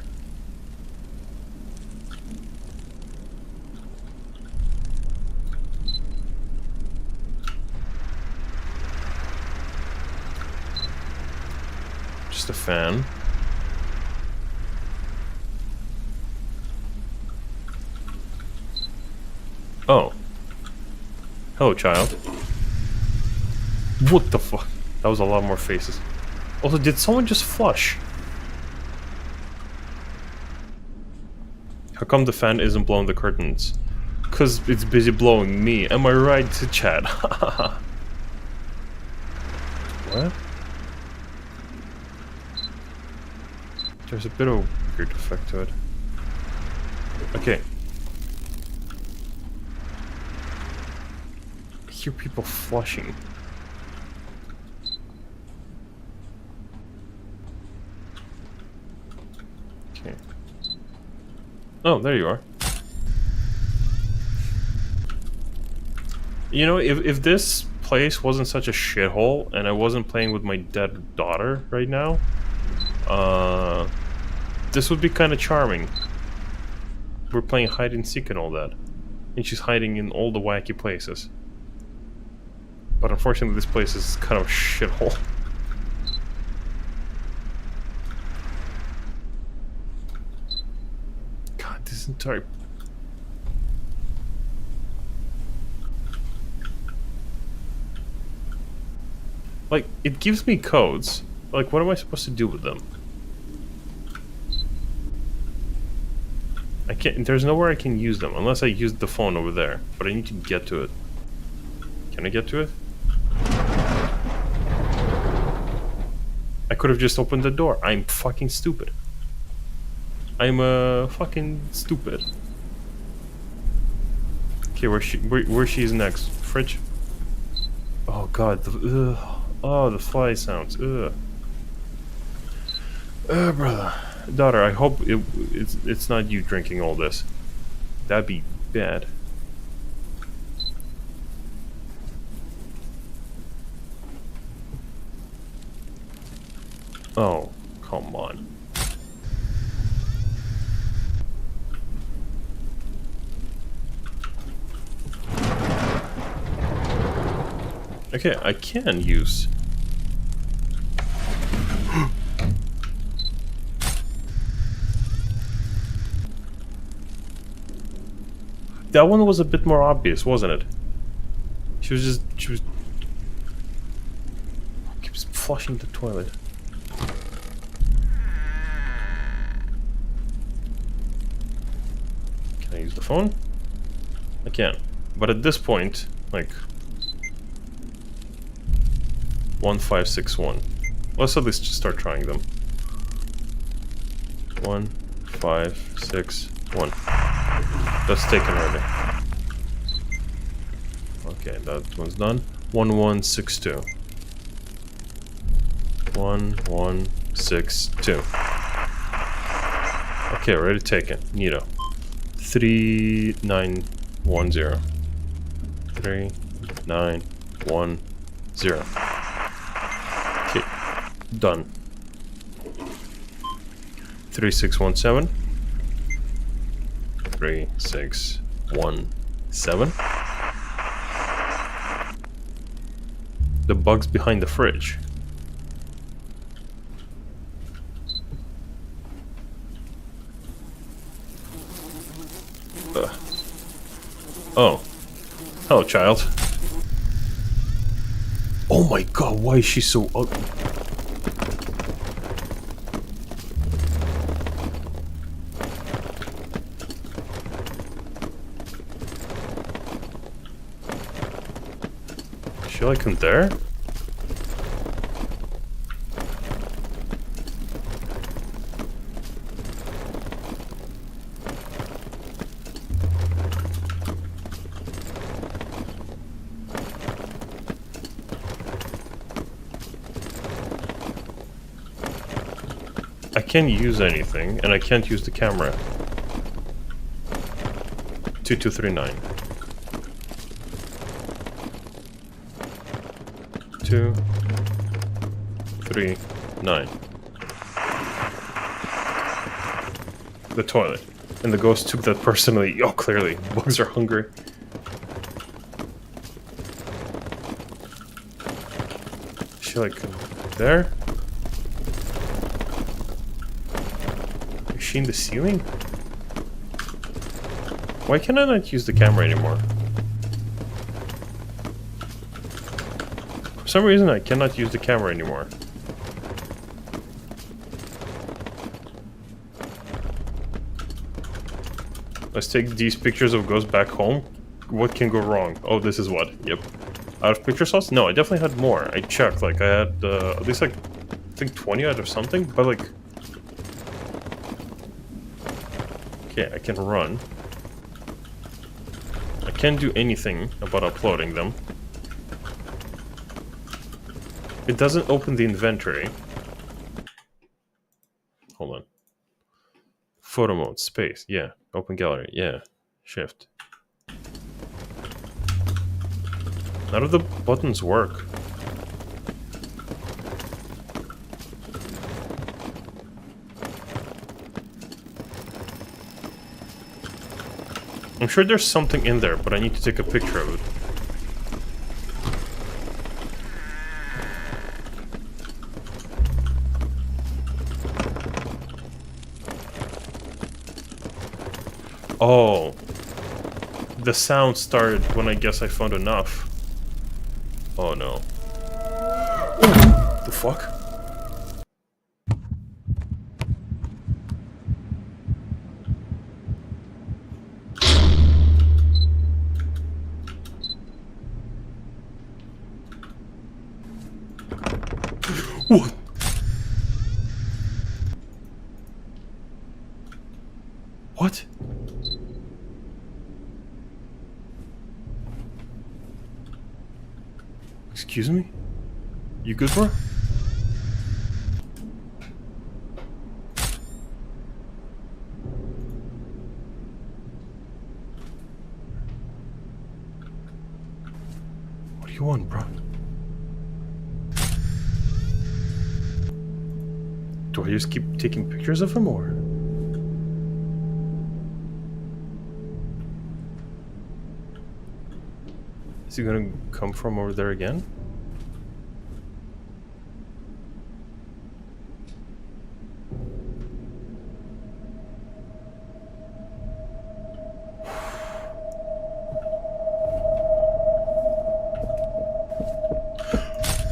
Just a fan. Oh. Hello, child. What the fuck? That was a lot more faces. Also, did someone just flush? How come the fan isn't blowing the curtains? 'Cause it's busy blowing me. Am I right to chat? What? There's a bit of a weird effect to it. Okay. I hear people flushing. Okay. Oh, there you are. You know, if this place wasn't such a shithole and I wasn't playing with my dead daughter right now, this would be kind of charming. We're playing hide and seek and all that. And she's hiding in all the wacky places. But unfortunately this place is kind of a shithole. God, this entire... Like, it gives me codes. Like, what am I supposed to do with them? I can't... There's nowhere I can use them, unless I use the phone over there. But I need to get to it. Can I get to it? I could have just opened the door. I'm fucking stupid. I'm fucking stupid. Okay, where she's next? Fridge? Oh god, oh, the fly sounds. Brother. Daughter, I hope it's not you drinking all this. That'd be bad. Oh, come on. Okay, I can use... That one was a bit more obvious, wasn't it? She was keeps flushing the toilet. Can I use the phone? I can. But at this point, like... 1561. Let's at least just start trying them. 1561. That's taken already. Okay, that one's done. 1162. 1162. Okay, already taken. Neato. 3910. 3910. Okay, done. 3617. 3617. The bug's behind the fridge. Oh. Hello, child. Oh my god, why is she so ugly? Is she like in there? I can't use anything, and I can't use the camera. 2239. 2, 3, 9. The toilet. And the ghost took that personally. Oh, clearly. Bugs are hungry. Is she like there? Is she in the ceiling? Why can I not use the camera anymore? For some reason I cannot use the camera anymore. Let's take these pictures of ghosts back home. What can go wrong? Oh, this is what? Yep. Out of picture slots? No, I definitely had more. I checked, like, I had at least, like, I think 20 out of something, but, like... Okay, I can run. I can't do anything about uploading them. It doesn't open the inventory. Hold on. Photo mode, space, yeah. Open gallery, yeah. Shift. None of the buttons work. I'm sure there's something in there, but I need to take a picture of it. Oh. The sound started when I guess I found enough. Oh no. The fuck? What? What? Excuse me? You good, bro? What do you want, bro? Do I just keep taking pictures of him, or...? Is he gonna come from over there again?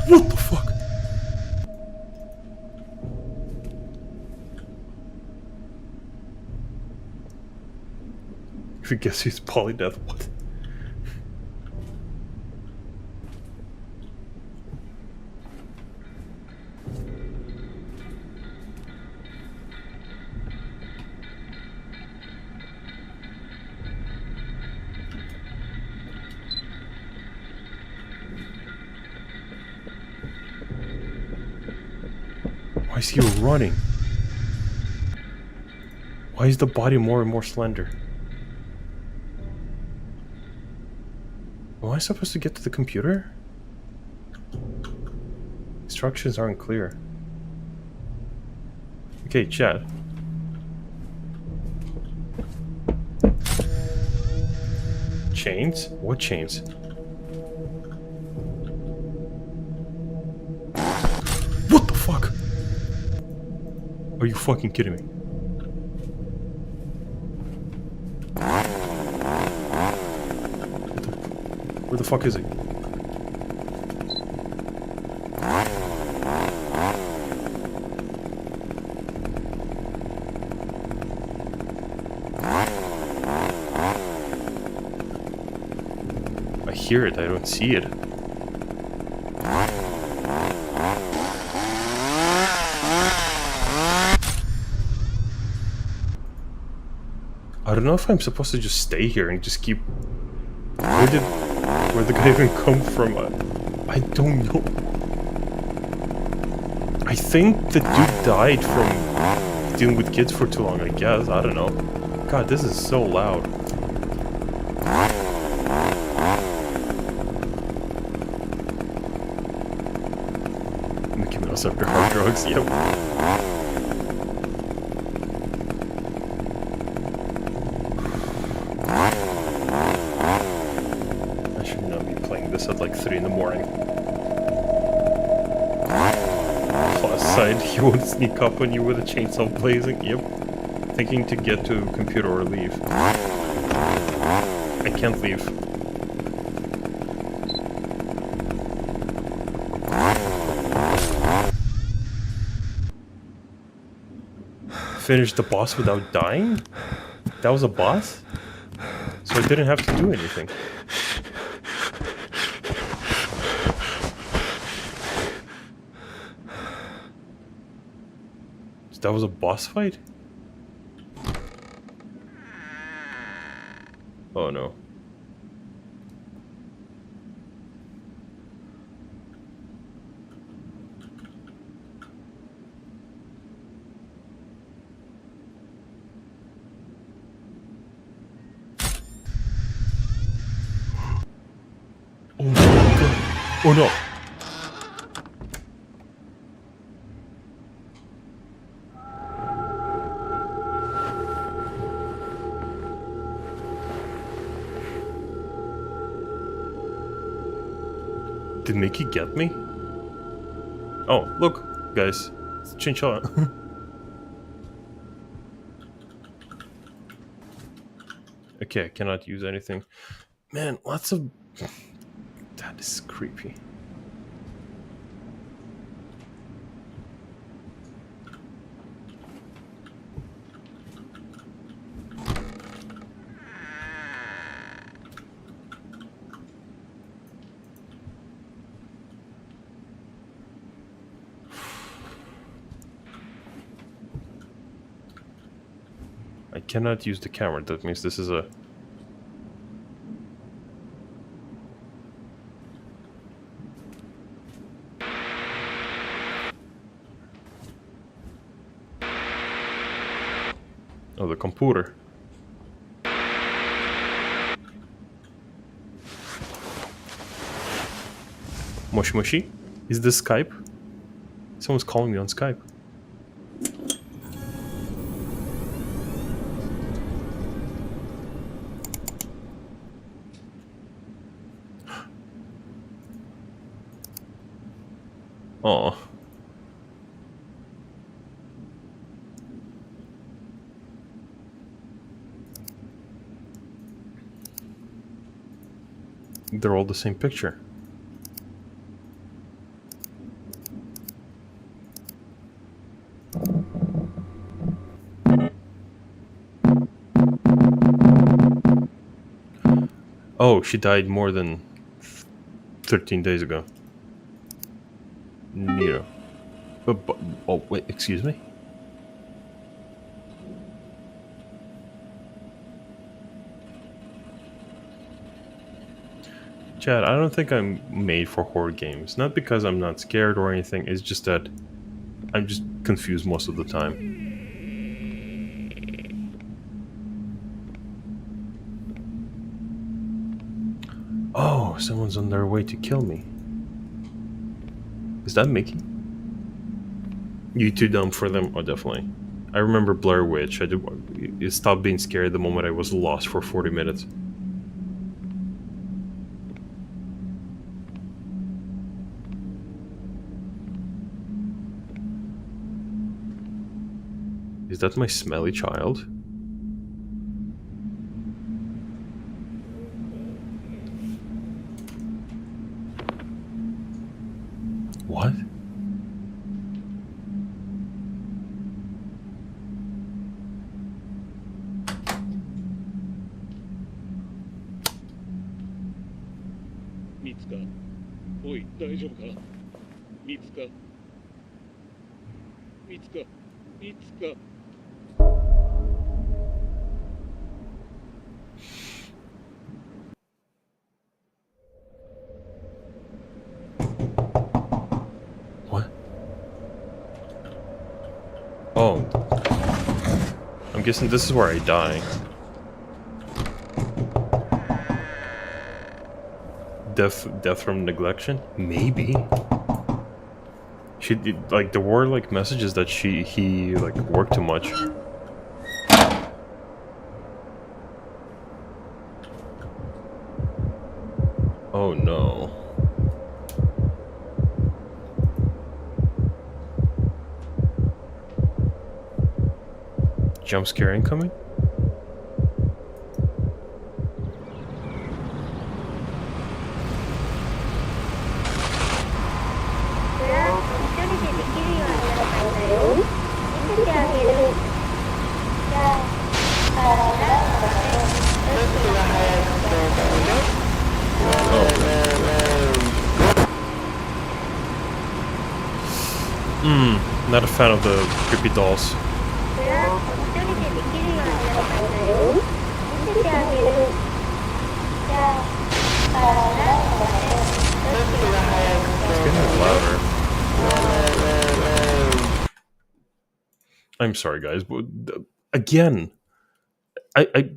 What the fuck? If you guess he's polydeath, what? Why is he running? Why is the body more and more slender? Am I supposed to get to the computer? Instructions aren't clear. Okay, chat. Chains? What chains? What the fuck? Are you fucking kidding me? Where the fuck is he? I hear it, I don't see it. I don't know if I'm supposed to just stay here and just keep... Where the guy even come from? I don't know. I think the dude died from dealing with kids for too long, I guess. I don't know. God, this is so loud. Mickey Mouse after hard drugs, yep. I should not be playing this at like 3 in the morning. Plus side, he won't sneak up on you with a chainsaw blazing, yep. Thinking to get to a computer or leave. I can't leave. Finish the boss without dying? That was a boss? So I didn't have to do anything. So that was a boss fight? Oh no. Oh my god. Oh no. Did Mickey get me? Oh, look, guys. It's Chinchilla. Okay, I cannot use anything. Man, lots of... That is creepy. I cannot use the camera, that means this is a... Oh, the computer. Moshi Moshi? Is this Skype? Someone's calling me on Skype. Oh. They're all the same picture. Oh, she died more than 13 days ago. Yeah. But, oh, wait, excuse me? Chad, I don't think I'm made for horror games. Not because I'm not scared or anything, it's just that I'm just confused most of the time. Oh, someone's on their way to kill me. Is that Mickey? You too dumb for them? Oh, definitely. I remember Blair Witch. It stopped being scary the moment I was lost for 40 minutes. Is that my smelly child? What? What? Oh. I'm guessing this is where I die. Death from neglection? Maybe. She like there were like messages that he like worked too much. Oh no. Jump scare incoming? Not a fan of the creepy dolls. It's getting louder. I'm sorry, guys, but again, I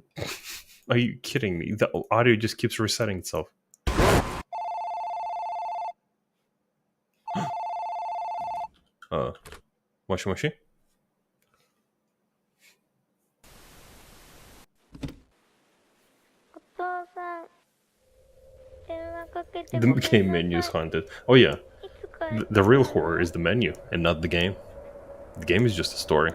are you kidding me? The audio just keeps resetting itself. Moshi moshi? The game menu is haunted. Oh yeah, the real horror is the menu and not the game. The game is just a story.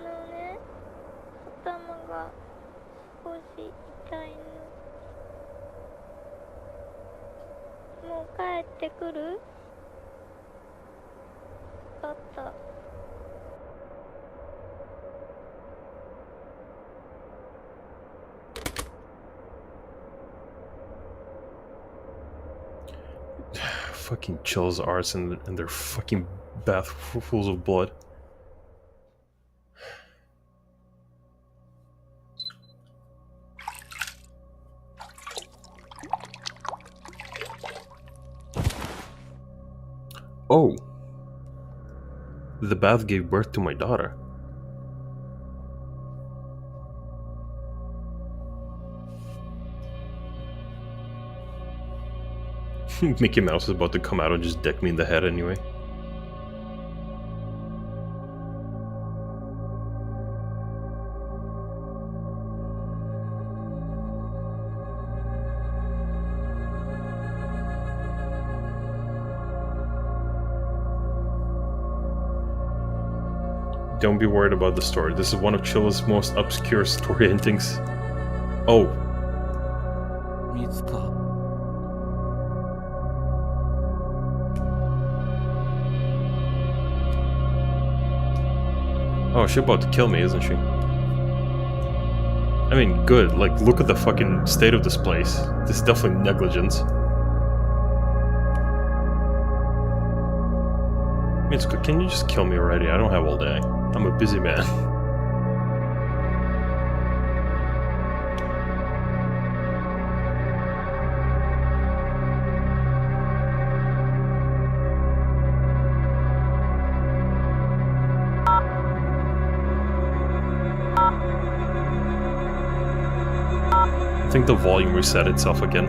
Fucking chills arse and their fucking bath full of blood. Oh, the bath gave birth to my daughter. Mickey Mouse is about to come out and just deck me in the head anyway. Don't be worried about the story. This is one of Chilla's most obscure story endings. Oh. Oh, she's about to kill me, isn't she? I mean, good. Like, look at the fucking state of this place. This is definitely negligence. Mitsuko, can you just kill me already? I don't have all day. I'm a busy man. I think the volume reset itself again.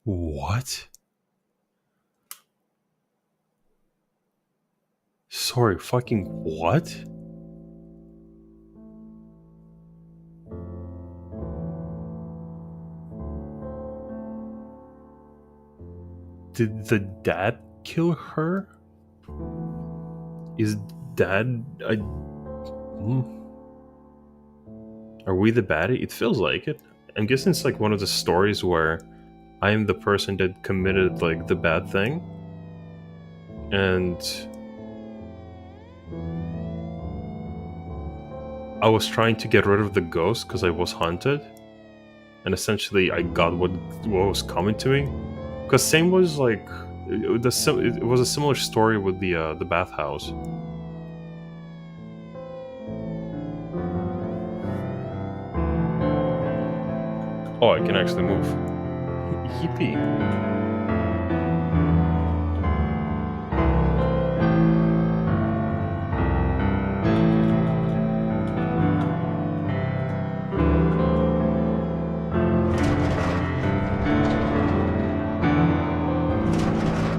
What? Sorry, fucking what? Did the dad kill her? Is dad a Are we the baddie? It feels like it. I'm guessing it's like one of the stories where I am the person that committed like the bad thing, and I was trying to get rid of the ghost because I was haunted, and essentially I got what was coming to me. Because same was like it was a similar story with the bathhouse. Oh, I can actually move. Yippee.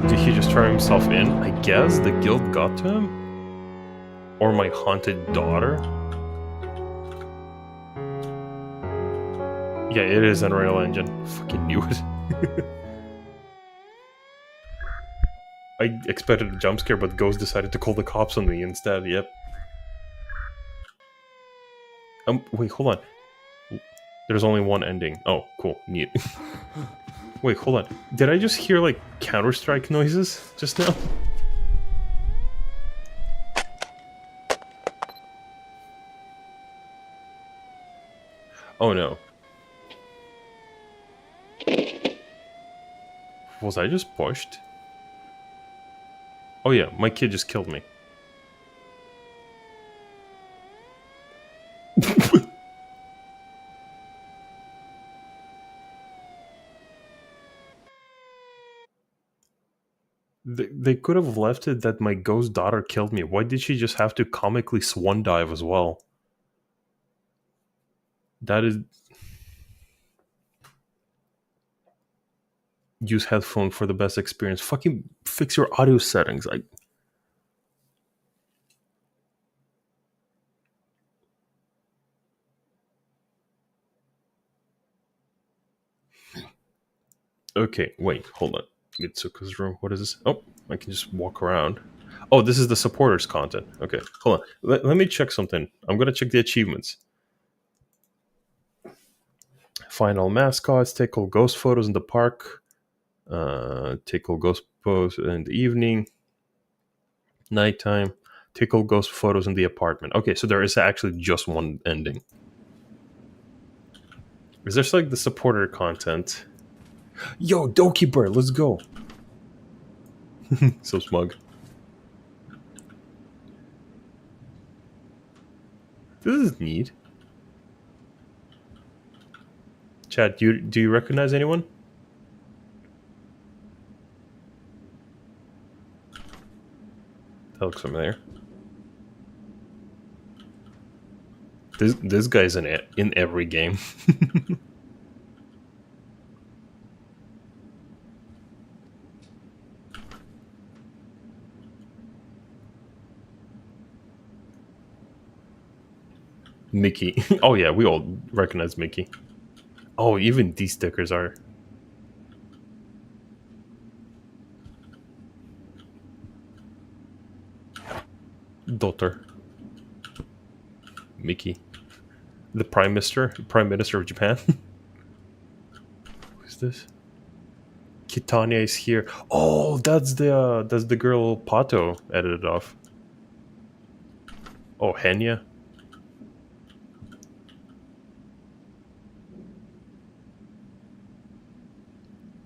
Did he just turn himself in? I guess the guild got to him? Or my haunted daughter? Yeah, it is Unreal Engine. Fucking knew it. I expected a jump scare, but Ghost decided to call the cops on me instead, yep. Wait, hold on. There's only one ending. Oh, cool, neat. Wait, hold on. Did I just hear, like, Counter-Strike noises just now? Oh no. Was I just pushed? Oh yeah, my kid just killed me. They could have left it that my ghost daughter killed me. Why did she just have to comically swan dive as well? That is... Use headphone for the best experience. Fucking fix your audio settings. Okay, wait, hold on. Mitsuko's room. What is this? Oh, I can just walk around. Oh, this is the supporters content. Okay, hold on. Let me check something. I'm gonna check the achievements. Find all mascots. Take all ghost photos in the park. Take all ghost photos in the evening. Nighttime. Take all ghost photos in the apartment. Okay, so there is actually just one ending. Is there like the supporter content? Yo, Doki Bird, let's go. So smug. This is neat. Chad, do you recognize anyone? That looks familiar. This guy's in every game. Mickey. Oh yeah, we all recognize Mickey. Oh, even these stickers are. Daughter. Mickey. The Prime Minister of Japan. Who's this? Kitania is here. Oh, that's the girl Pato edited off. Oh, Henya.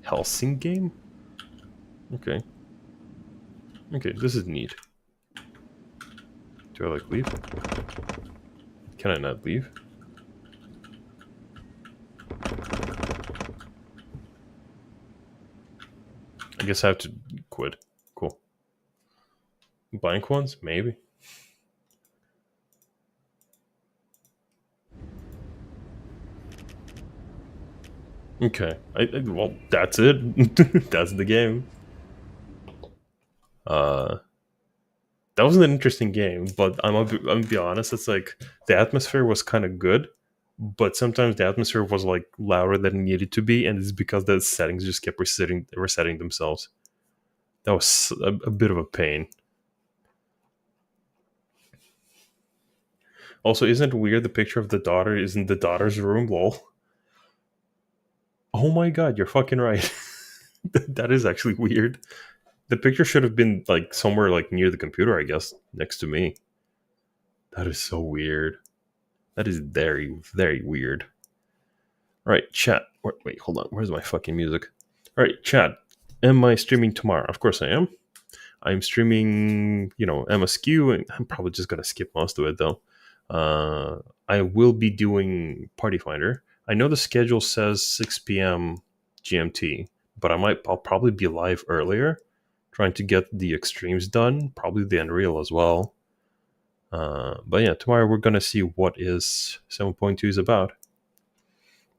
Helsing game? Okay. Okay, this is neat. Do I like leave? Can I not leave? I guess I have to quit. Cool. Blank ones? Maybe. Okay. Well, that's it. That's the game. That was an interesting game, but I'm gonna be honest. It's like the atmosphere was kind of good, but sometimes the atmosphere was like louder than it needed to be, and it's because the settings just kept resetting themselves. That was a bit of a pain. Also, isn't it weird the picture of the daughter is in the daughter's room? Lol. Oh my god, you're fucking right. That is actually weird. The picture should have been like somewhere like near the computer, I guess, next to me. That is so weird. That is very, very weird. All right, chat. Wait, hold on. Where's my fucking music? All right, chat. Am I streaming tomorrow? Of course I am. I'm streaming, MSQ, and I'm probably just gonna skip most of it though. I will be doing Party Finder. I know the schedule says 6 p.m. GMT, but I'll probably be live earlier, trying to get the extremes done, probably the Unreal as well. But yeah, tomorrow we're gonna see what is 7.2 is about.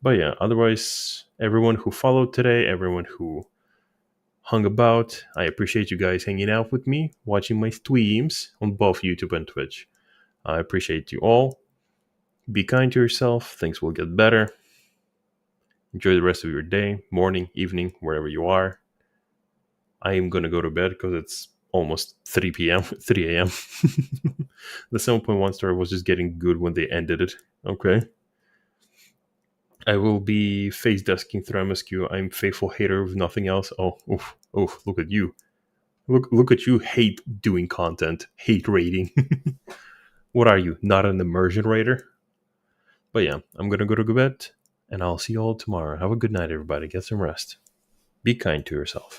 But yeah, otherwise, everyone who followed today, everyone who hung about, I appreciate you guys hanging out with me, watching my streams on both YouTube and Twitch. I appreciate you all. Be kind to yourself. Things will get better. Enjoy the rest of your day, morning, evening, wherever you are. I am going to go to bed because it's almost 3 p.m., 3 a.m. The 7.1 story was just getting good when they ended it. Okay. I will be face desking through MSQ. I'm faithful hater of nothing else. Oh, look at you. Look at you hate doing content, hate rating. What are you, not an immersion raider? But yeah, I'm going to go to bed, and I'll see you all tomorrow. Have a good night, everybody. Get some rest. Be kind to yourself.